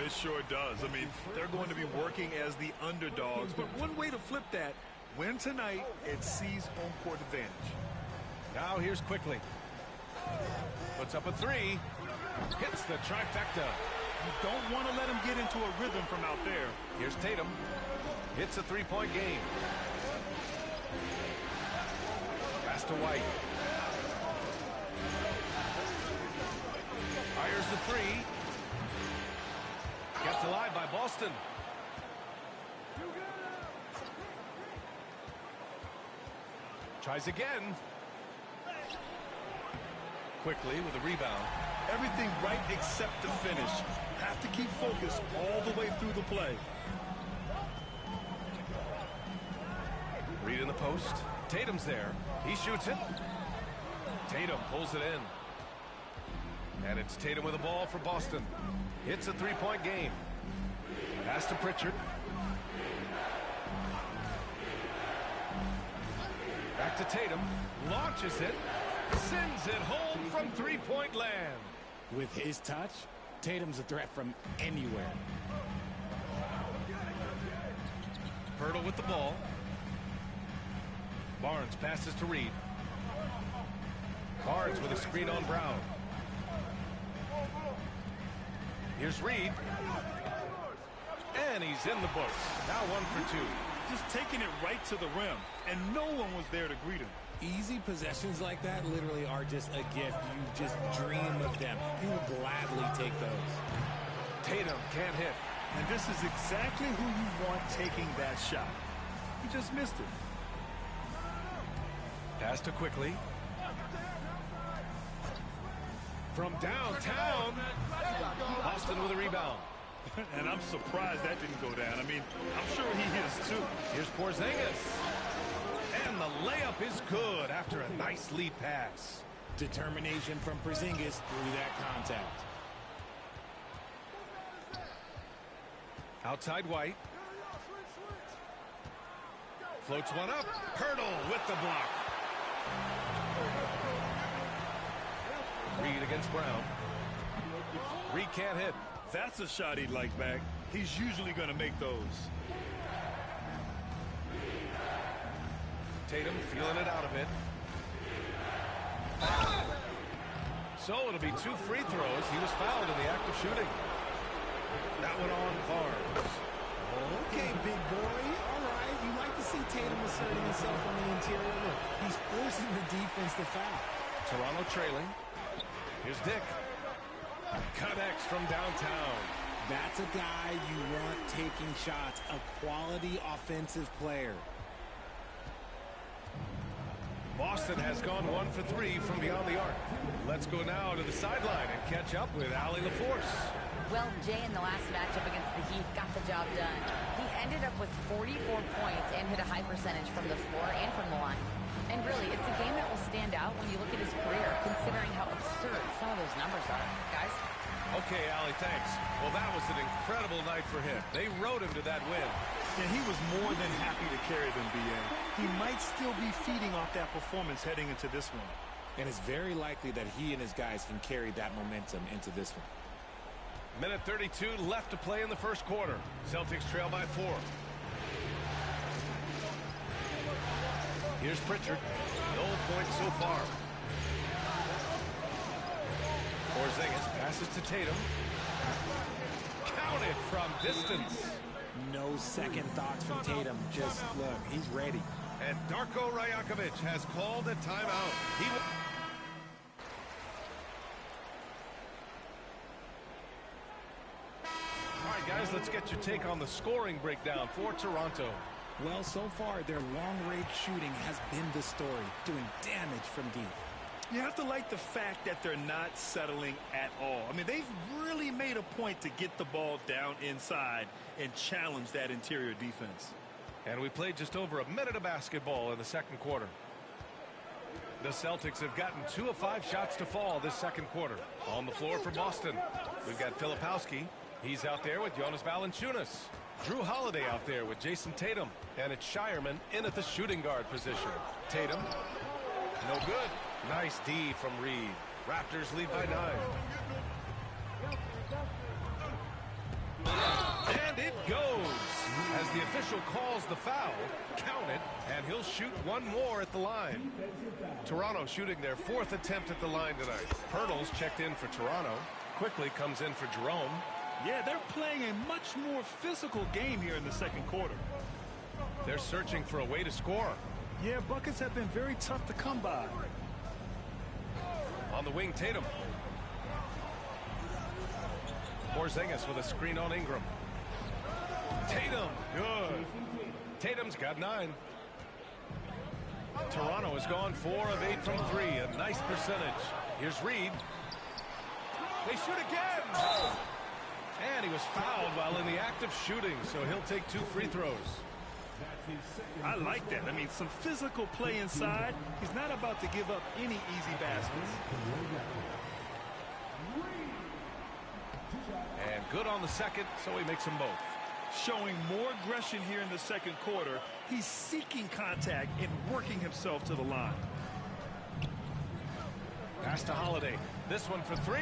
It sure does. I mean, they're going to be working as the underdogs. But one way to flip that, win tonight and seize home court advantage. Now here's Quickley. Puts up a 3. Hits the trifecta. You don't want to let him get into a rhythm from out there. Here's Tatum. Hits a three-point game. Pass to White. Fires the three. Kept alive by Boston. Tries again. Quickly with a rebound. Everything right except the finish. Have to keep focused all the way through the play. Reed in the post. Tatum's there. He shoots it. Tatum pulls it in. And it's Tatum with the ball for Boston. It's a three-point game. Pass to Pritchard. Back to Tatum. Launches it. Sends it home from three-point land. With his touch, Tatum's a threat from anywhere. Pirtle with the ball. Barnes passes to Reed. Barnes with a screen on Brown. Here's Reed. And he's in the books. Now 1 for 2. Just taking it right to the rim, and no one was there to greet him. Easy possessions like that literally are just a gift. You just dream of them. You will gladly take those. Tatum can't hit. And this is exactly who you want taking that shot. He just missed it. Pass to Quickly. From downtown. Boston with a rebound. And I'm surprised that didn't go down. I mean, I'm sure he is too. Here's Porzingis. And the layup is good after a nice lead pass. Determination from Porzingis through that contact. Outside White. Floats one up. Pirtle with the block. Reed against Brown. Reed can't hit. That's a shot he'd like back. He's usually going to make those. Tatum feeling it out a bit. So it'll be 2 free throws. He was fouled in the act of shooting. That one on Barnes. Okay, big boy. All right. You like to see Tatum asserting himself on the interior. Look, he's forcing the defense to foul. Toronto trailing. Here's Dick. Connects from downtown. That's a guy you want taking shots. A quality offensive player. Boston has gone 1 for 3 from beyond the arc. Let's go now to the sideline and catch up with Allie LaForce. Well, Jay in the last matchup against the Heat got the job done. He ended up with 44 points and hit a high percentage from the floor and from the line. And really, it's a game that will stand out when you look at his career, considering how absurd some of those numbers are. Guys? Okay, Allie, thanks. Well, that was an incredible night for him. They rode him to that win. And he was more than happy to carry them, B.A. He might still be feeding off that performance heading into this one. And it's very likely that he and his guys can carry that momentum into this one. Minute 32 left to play in the first quarter. Celtics trail by 4. Here's Pritchard. No points so far. Porzingis passes to Tatum. Counted from distance. No second thoughts from Tatum. Just look, he's ready. And Darko Rajakovic has called a timeout. All right, guys, let's get your take on the scoring breakdown for Toronto. Well, so far, their long-range shooting has been the story, doing damage from deep. You have to like the fact that they're not settling at all. I mean, they've really made a point to get the ball down inside and challenge that interior defense. And we played just over a minute of basketball in the second quarter. The Celtics have gotten 2 of 5 shots to fall this second quarter. On the floor for Boston, we've got Filipowski. He's out there with Jonas Valanciunas. Drew Holiday out there with Jason Tatum. And it's Shireman in at the shooting guard position. Tatum, no good. Nice D from Reed. Raptors lead by 9. And it goes. As the official calls the foul, count it, and he'll shoot one more at the line. Toronto shooting their 4th attempt at the line tonight. Pirtle's checked in for Toronto. Quickly comes in for Jerome. Yeah, they're playing a much more physical game here in the second quarter. They're searching for a way to score. Yeah, buckets have been very tough to come by. On the wing, Tatum. Porzingis with a screen on Ingram. Tatum, good. Tatum's got 9. Toronto has gone 4 of 8 from 3, a nice percentage. Here's Reed. They shoot again! And he was fouled while in the act of shooting, so he'll take 2 free throws. I like that. I mean, some physical play inside. He's not about to give up any easy baskets. And good on the second, so he makes them both. Showing more aggression here in the second quarter. He's seeking contact and working himself to the line. Pass to Holiday. This one for 3.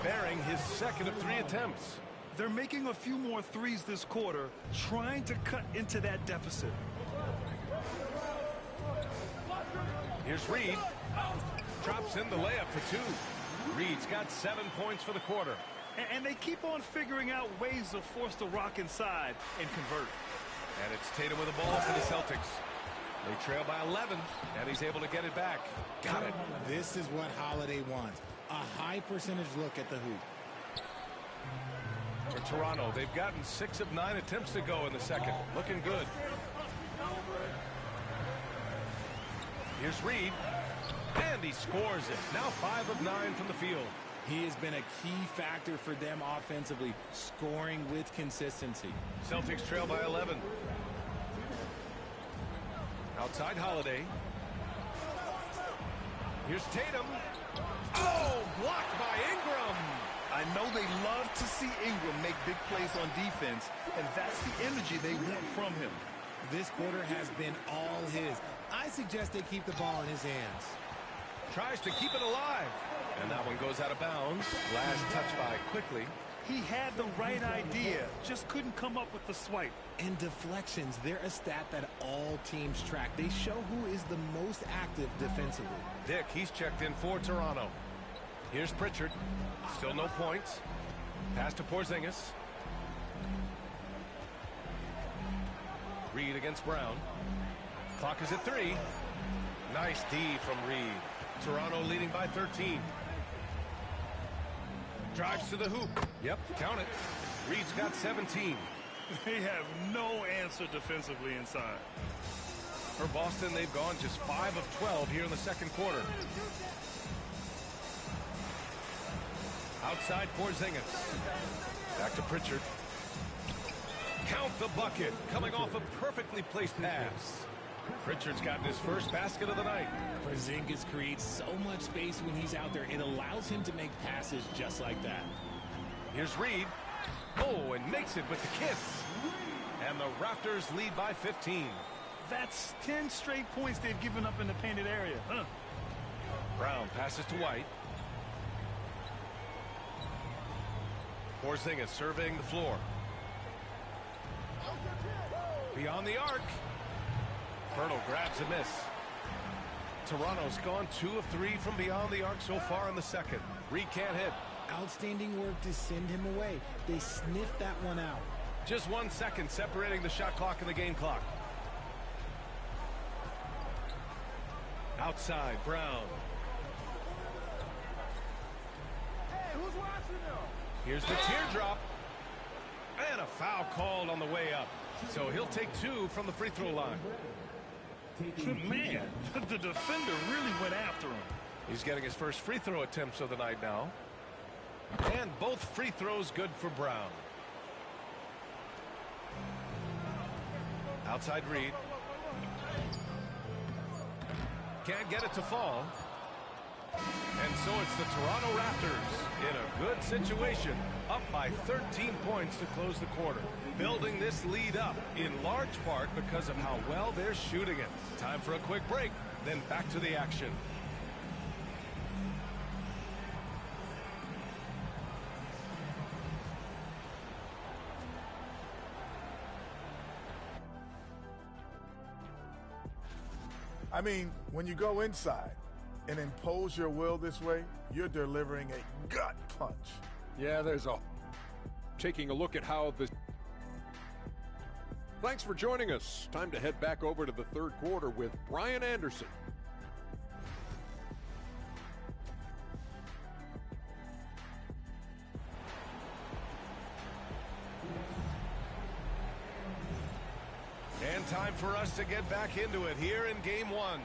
Bearing his second of 3 attempts. They're making a few more threes this quarter, trying to cut into that deficit. Here's Reed. Drops in the layup for 2. Reed's got 7 points for the quarter. And they keep on figuring out ways to force the rock inside and convert. And it's Tatum with the ball for the Celtics. They trail by 11, and he's able to get it back. Got it. This is what Holiday wants. A high percentage look at the hoop. For Toronto, they've gotten 6 of 9 attempts to go in the second. Looking good. Here's Reed. And he scores it. Now 5 of 9 from the field. He has been a key factor for them offensively, scoring with consistency. Celtics trail by 11. Outside Holiday. Here's Tatum. Oh, blocked by Ingram. I know they love to see Ingram make big plays on defense, and that's the energy they want from him. This quarter has been all his. I suggest they keep the ball in his hands. Tries to keep it alive. And that one goes out of bounds. Last touch by quickly. He had the right idea, just couldn't come up with the swipe. And deflections, they're a stat that all teams track. They show who is the most active defensively. Dick, he's checked in for Toronto. Here's Pritchard. Still no points. Pass to Porzingis. Reed against Brown. Clock is at 3. Nice D from Reed. Toronto leading by 13. Drives to the hoop. Yep, count it. Reed's got 17. They have no answer defensively inside. For Boston, they've gone just 5 of 12 here in the second quarter. Outside Porzingis. Back to Pritchard. Count the bucket. Coming off a perfectly placed pass. Pritchard's gotten his first basket of the night. Porzingis creates so much space when he's out there. It allows him to make passes just like that. Here's Reed. Oh, and makes it with the kiss. And the Raptors lead by 15. That's 10 straight points they've given up in the painted area. Huh? Brown passes to White. Porzingis surveying the floor. Beyond the arc. Pirtle grabs a miss. Toronto's gone 2 of 3 from beyond the arc so far in the second. Reed can't hit. Outstanding work to send him away. They sniffed that one out. Just 1 second separating the shot clock and the game clock. Outside, Brown. Hey, who's watching now? Here's the teardrop. And a foul called on the way up. So he'll take 2 from the free throw line. Man, the defender really went after him. He's getting his first free throw attempts of the night now. And both free throws good for Brown. Outside Reed. Can't get it to fall. And so it's the Toronto Raptors in a good situation, up by 13 points to close the quarter. Building this lead up in large part because of how well they're shooting it. Time for a quick break, then back to the action. I mean, when you go inside and impose your will this way, you're delivering a gut punch. Yeah, there's a taking a look at how the... Thanks for joining us. Time to head back over to the third quarter with Brian Anderson. And time for us to get back into it here in game one.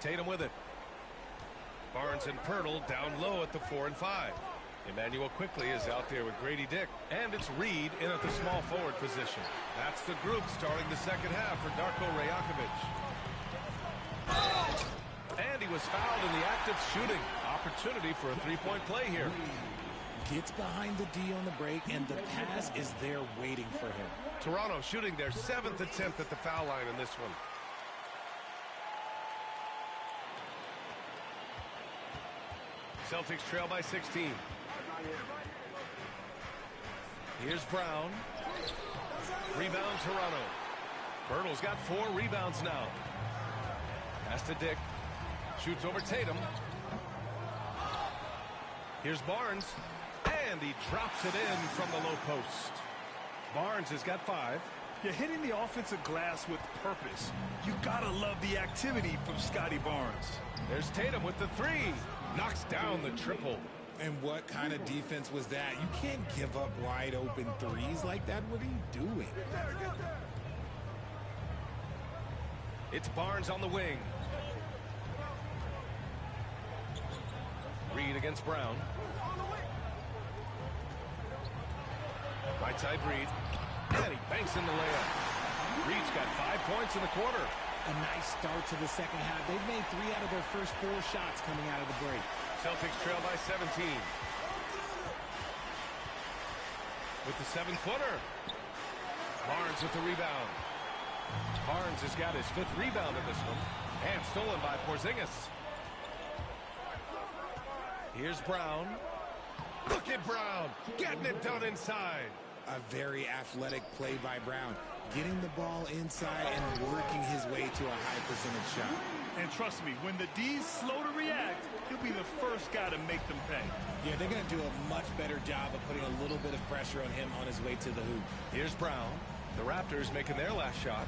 Tatum with it. Barnes and Pirtle down low at the 4 and 5. Emmanuel quickly is out there with Grady Dick. And it's Reed in at the small forward position. That's the group starting the second half for Darko Rajakovic. And he was fouled in the act of shooting. Opportunity for a three-point play here. Gets behind the D on the break, and the pass is there waiting for him. Toronto shooting their 7th attempt at the foul line in this one. Celtics trail by 16. Here's Brown. Rebound Toronto. Pirtle's got 4 rebounds now. Pass to Dick. Shoots over Tatum. Here's Barnes. And he drops it in from the low post. Barnes has got 5. You're hitting the offensive glass with purpose. You gotta love the activity from Scotty Barnes. There's Tatum with the 3. Knocks down the triple. And what kind of defense was that? You can't give up wide open threes like that. What are you doing? It's Barnes on the wing. Reed against Brown. Right side Reed. And he banks in the layup. Reed's got 5 points in the quarter. A nice start to the second half. They've made 3 out of their first 4 shots coming out of the break. Celtics trail by 17. With the 7-footer. Barnes with the rebound. Barnes has got his 5th rebound in this one. And stolen by Porzingis. Here's Brown. Look at Brown. Getting it done inside. A very athletic play by Brown. Getting the ball inside and working his way to a high percentage shot. And trust me, when the D's slow to react, he'll be the first guy to make them pay. Yeah, they're going to do a much better job of putting a little bit of pressure on him on his way to the hoop. Here's Brown. The Raptors making their last shot.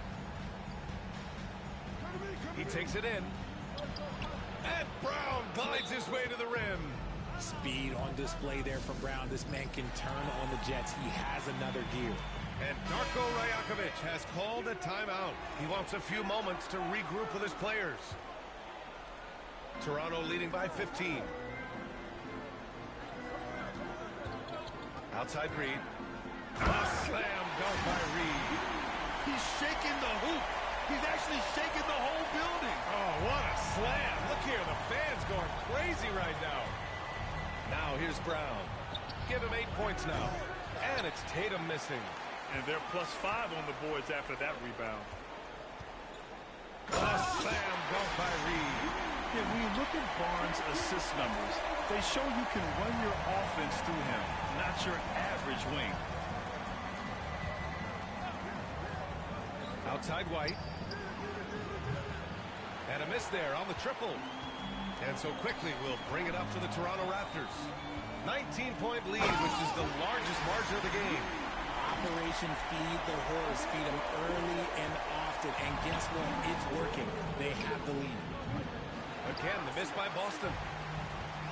He takes it in. And Brown glides his way to the rim. Speed on display there from Brown. This man can turn on the Jets. He has another gear. And Darko Rajakovic has called a timeout. He wants a few moments to regroup with his players. Toronto leading by 15. Outside Reed. A slam dunk by Reed. He's shaking the hoop. He's actually shaking the whole building. Oh, what a slam. Look here, the fans going crazy right now. Now here's Brown. Give him 8 points now. And it's Tatum missing. And they're +5 on the boards after that rebound. A slam dunk by Reed. Yeah, when you look at Barnes' assist numbers, they show you can run your offense through him, not your average wing. Outside White. And a miss there on the triple. And so quickly we'll bring it up to the Toronto Raptors. 19-point lead, which is the largest margin of the game. Operation Feed the Horse. Feed them early and often. And guess what? It's working. They have the lead. Again, the miss by Boston.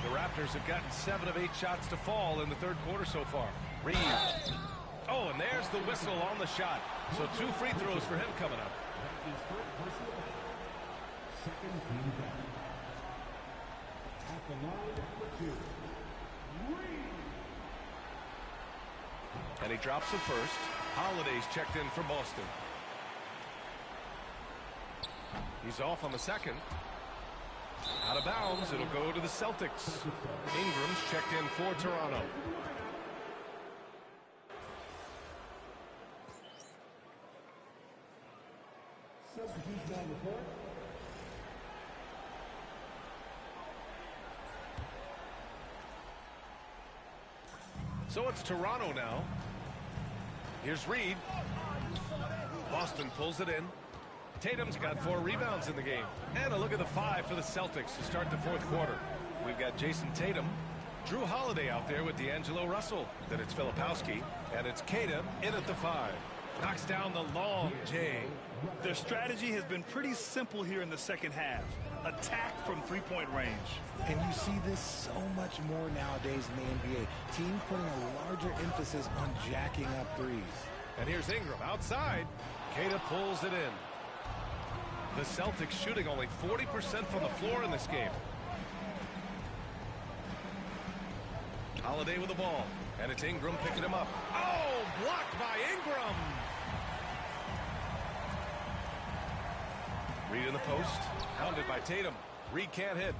The Raptors have gotten 7 of 8 shots to fall in the third quarter so far. Reed. Oh, and there's the whistle on the shot. So 2 free throws for him coming up. And he drops the first. Holiday's checked in for Boston. He's off on the second. Out of bounds, it'll go to the Celtics. Ingram's checked in for Toronto. So it's Toronto now. Here's Reed. Boston pulls it in. Tatum's got 4 rebounds in the game. And a look at the 5 for the Celtics to start the fourth quarter. We've got Jason Tatum. Drew Holiday out there with D'Angelo Russell. Then it's Filipowski, and it's Queta in at the 5. Knocks down the long Jay. Their strategy has been pretty simple here in the second half. Attack from three-point range. And you see this so much more nowadays in the NBA. Teams putting a larger emphasis on jacking up threes. And here's Ingram outside. Queta pulls it in. The Celtics shooting only 40% from the floor in this game. Holiday with the ball. And it's Ingram picking him up. Oh, blocked by Ingram. Reed in the post. Hounded by Tatum. Reed can't hit.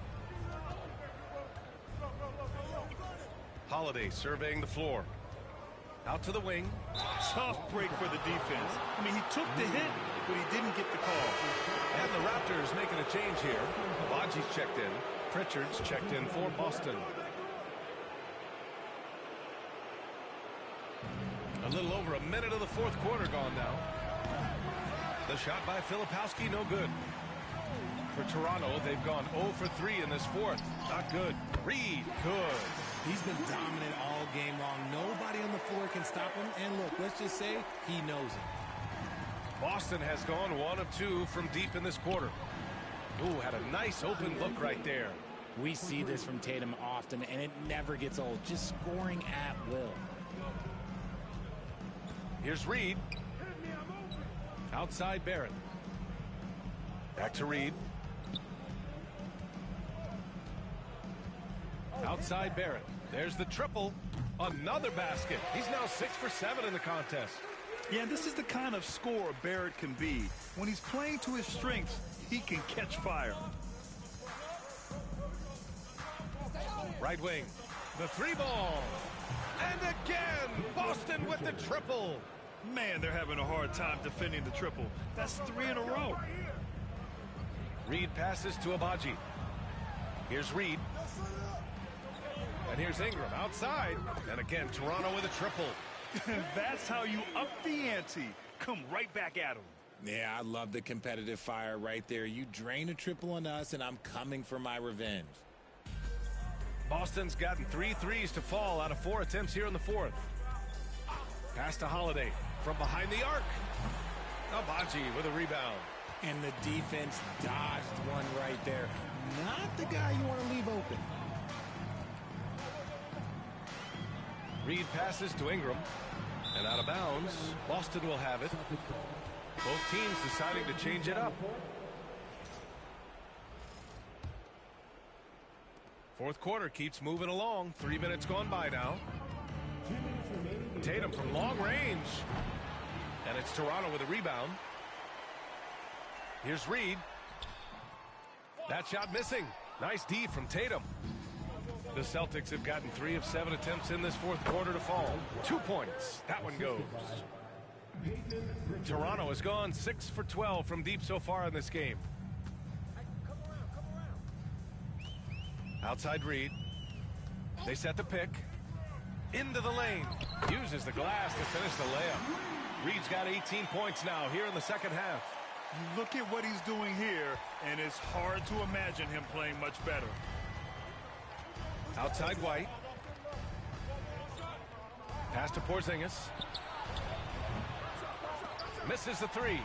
Holiday surveying the floor. Out to the wing. Tough break for the defense. I mean, he took the hit, but he didn't get the call. And the Raptors making a change here. Abaji's checked in. Pritchard's checked in for Boston. A little over a minute of the fourth quarter gone now. The shot by Filipowski, no good. For Toronto, they've gone 0 for 3 in this fourth. Not good. Reed, good. He's been dominant all game long. Nobody on the floor can stop him. And look, let's just say he knows it. Boston has gone 1 of 2 from deep in this quarter. Ooh, had a nice open look right there. We see this from Tatum often, and it never gets old. Just scoring at will. Here's Reed. Outside Barrett. Back to Reed. Outside Barrett. There's the triple. Another basket. He's now 6 for 7 in the contest. Yeah, this is the kind of scorer Barrett can be. When he's playing to his strengths, he can catch fire. Right wing. The 3-ball. And again, Boston with the triple. Man, they're having a hard time defending the triple. That's 3 in a row. Reed passes to Abaji. Here's Reed. And here's Ingram outside. And again, Toronto with a triple. That's how you up the ante. Come right back at him. Yeah, I love the competitive fire right there. You drain a triple on us, and I'm coming for my revenge. Boston's gotten 3 threes to fall out of 4 attempts here in the fourth. Pass to Holiday from behind the arc. Abaji with a rebound. And the defense dodged one right there. Not the guy you want to leave open. Reed passes to Ingram. And out of bounds, Boston will have it. Both teams deciding to change it up. Fourth quarter keeps moving along. 3 minutes gone by now. Tatum from long range. And it's Toronto with a rebound. Here's Reed. That shot missing. Nice D from Tatum. The Celtics have gotten 3 of 7 attempts in this fourth quarter to fall. 2 points. That one goes. Toronto has gone 6 for 12 from deep so far in this game. Outside Reed. They set the pick. Into the lane. Uses the glass to finish the layup. Reed's got 18 points now here in the second half. Look at what he's doing here, and it's hard to imagine him playing much better. Outside White. Pass to Porzingis. Misses the 3.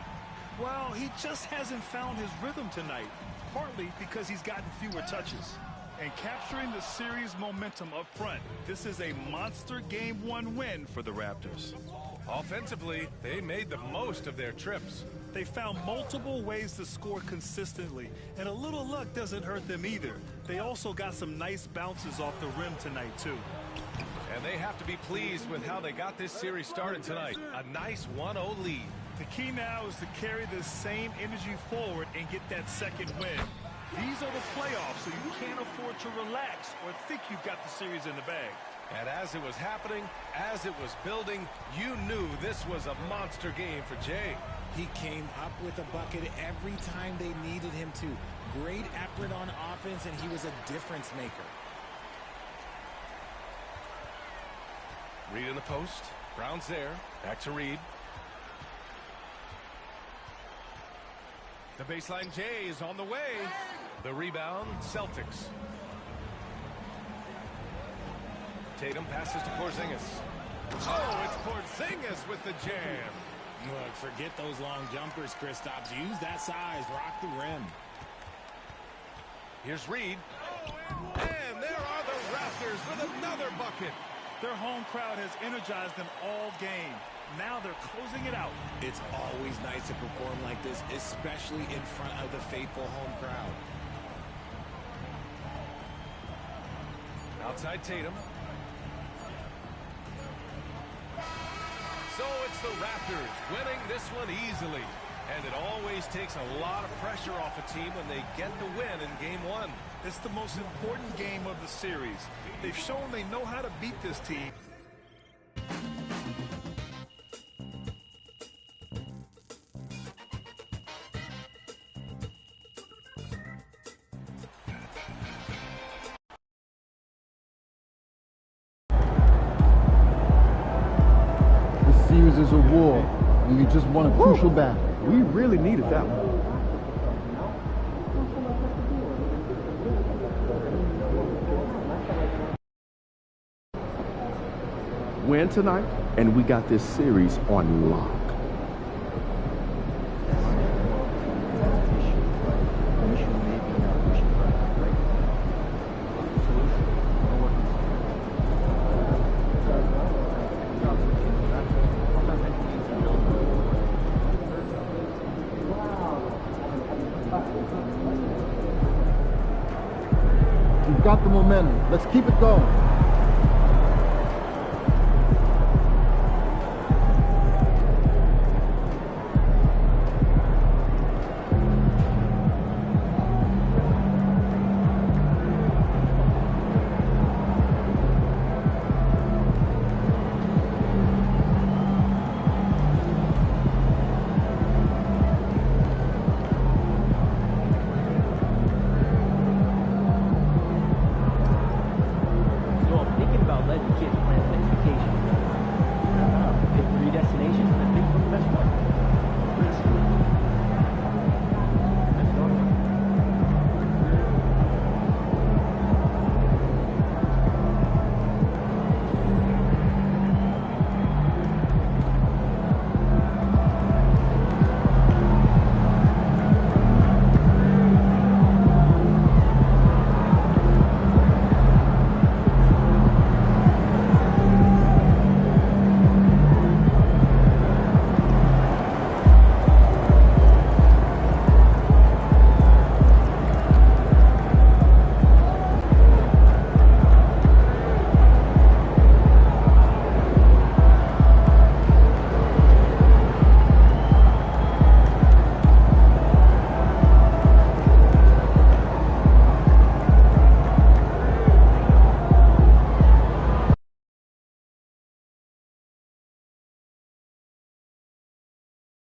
Well, he just hasn't found his rhythm tonight, partly because he's gotten fewer touches. And capturing the series momentum up front, this is a monster Game 1 win for the Raptors. Offensively, they made the most of their trips. They found multiple ways to score consistently, and a little luck doesn't hurt them either. They also got some nice bounces off the rim tonight, too. And they have to be pleased with how they got this series started tonight. A nice 1-0 lead. The key now is to carry this same energy forward and get that second win. These are the playoffs, so you can't afford to relax or think you've got the series in the bag. And as it was happening, as it was building, you knew this was a monster game for Jay. He came up with a bucket every time they needed him to. Great effort on offense, and he was a difference maker. Reed in the post. Brown's there. Back to Reed. The baseline Jay is on the way. The rebound, Celtics. Tatum passes to Porzingis. Oh, it's Porzingis with the jam. Look, forget those long jumpers, Kristaps. Use that size. Rock the rim. Here's Reed. And there are the Raptors with another bucket. Their home crowd has energized them all game. Now they're closing it out. It's always nice to perform like this, especially in front of the faithful home crowd. Outside Tatum. So it's the Raptors winning this one easily. And it always takes a lot of pressure off a team when they get the win in Game 1. It's the most important game of the series. They've shown they know how to beat this team. This series is a war, and we just won a crucial battle. We really needed that one. Win tonight, and we got this series on lock. We've got the momentum. Let's keep it going.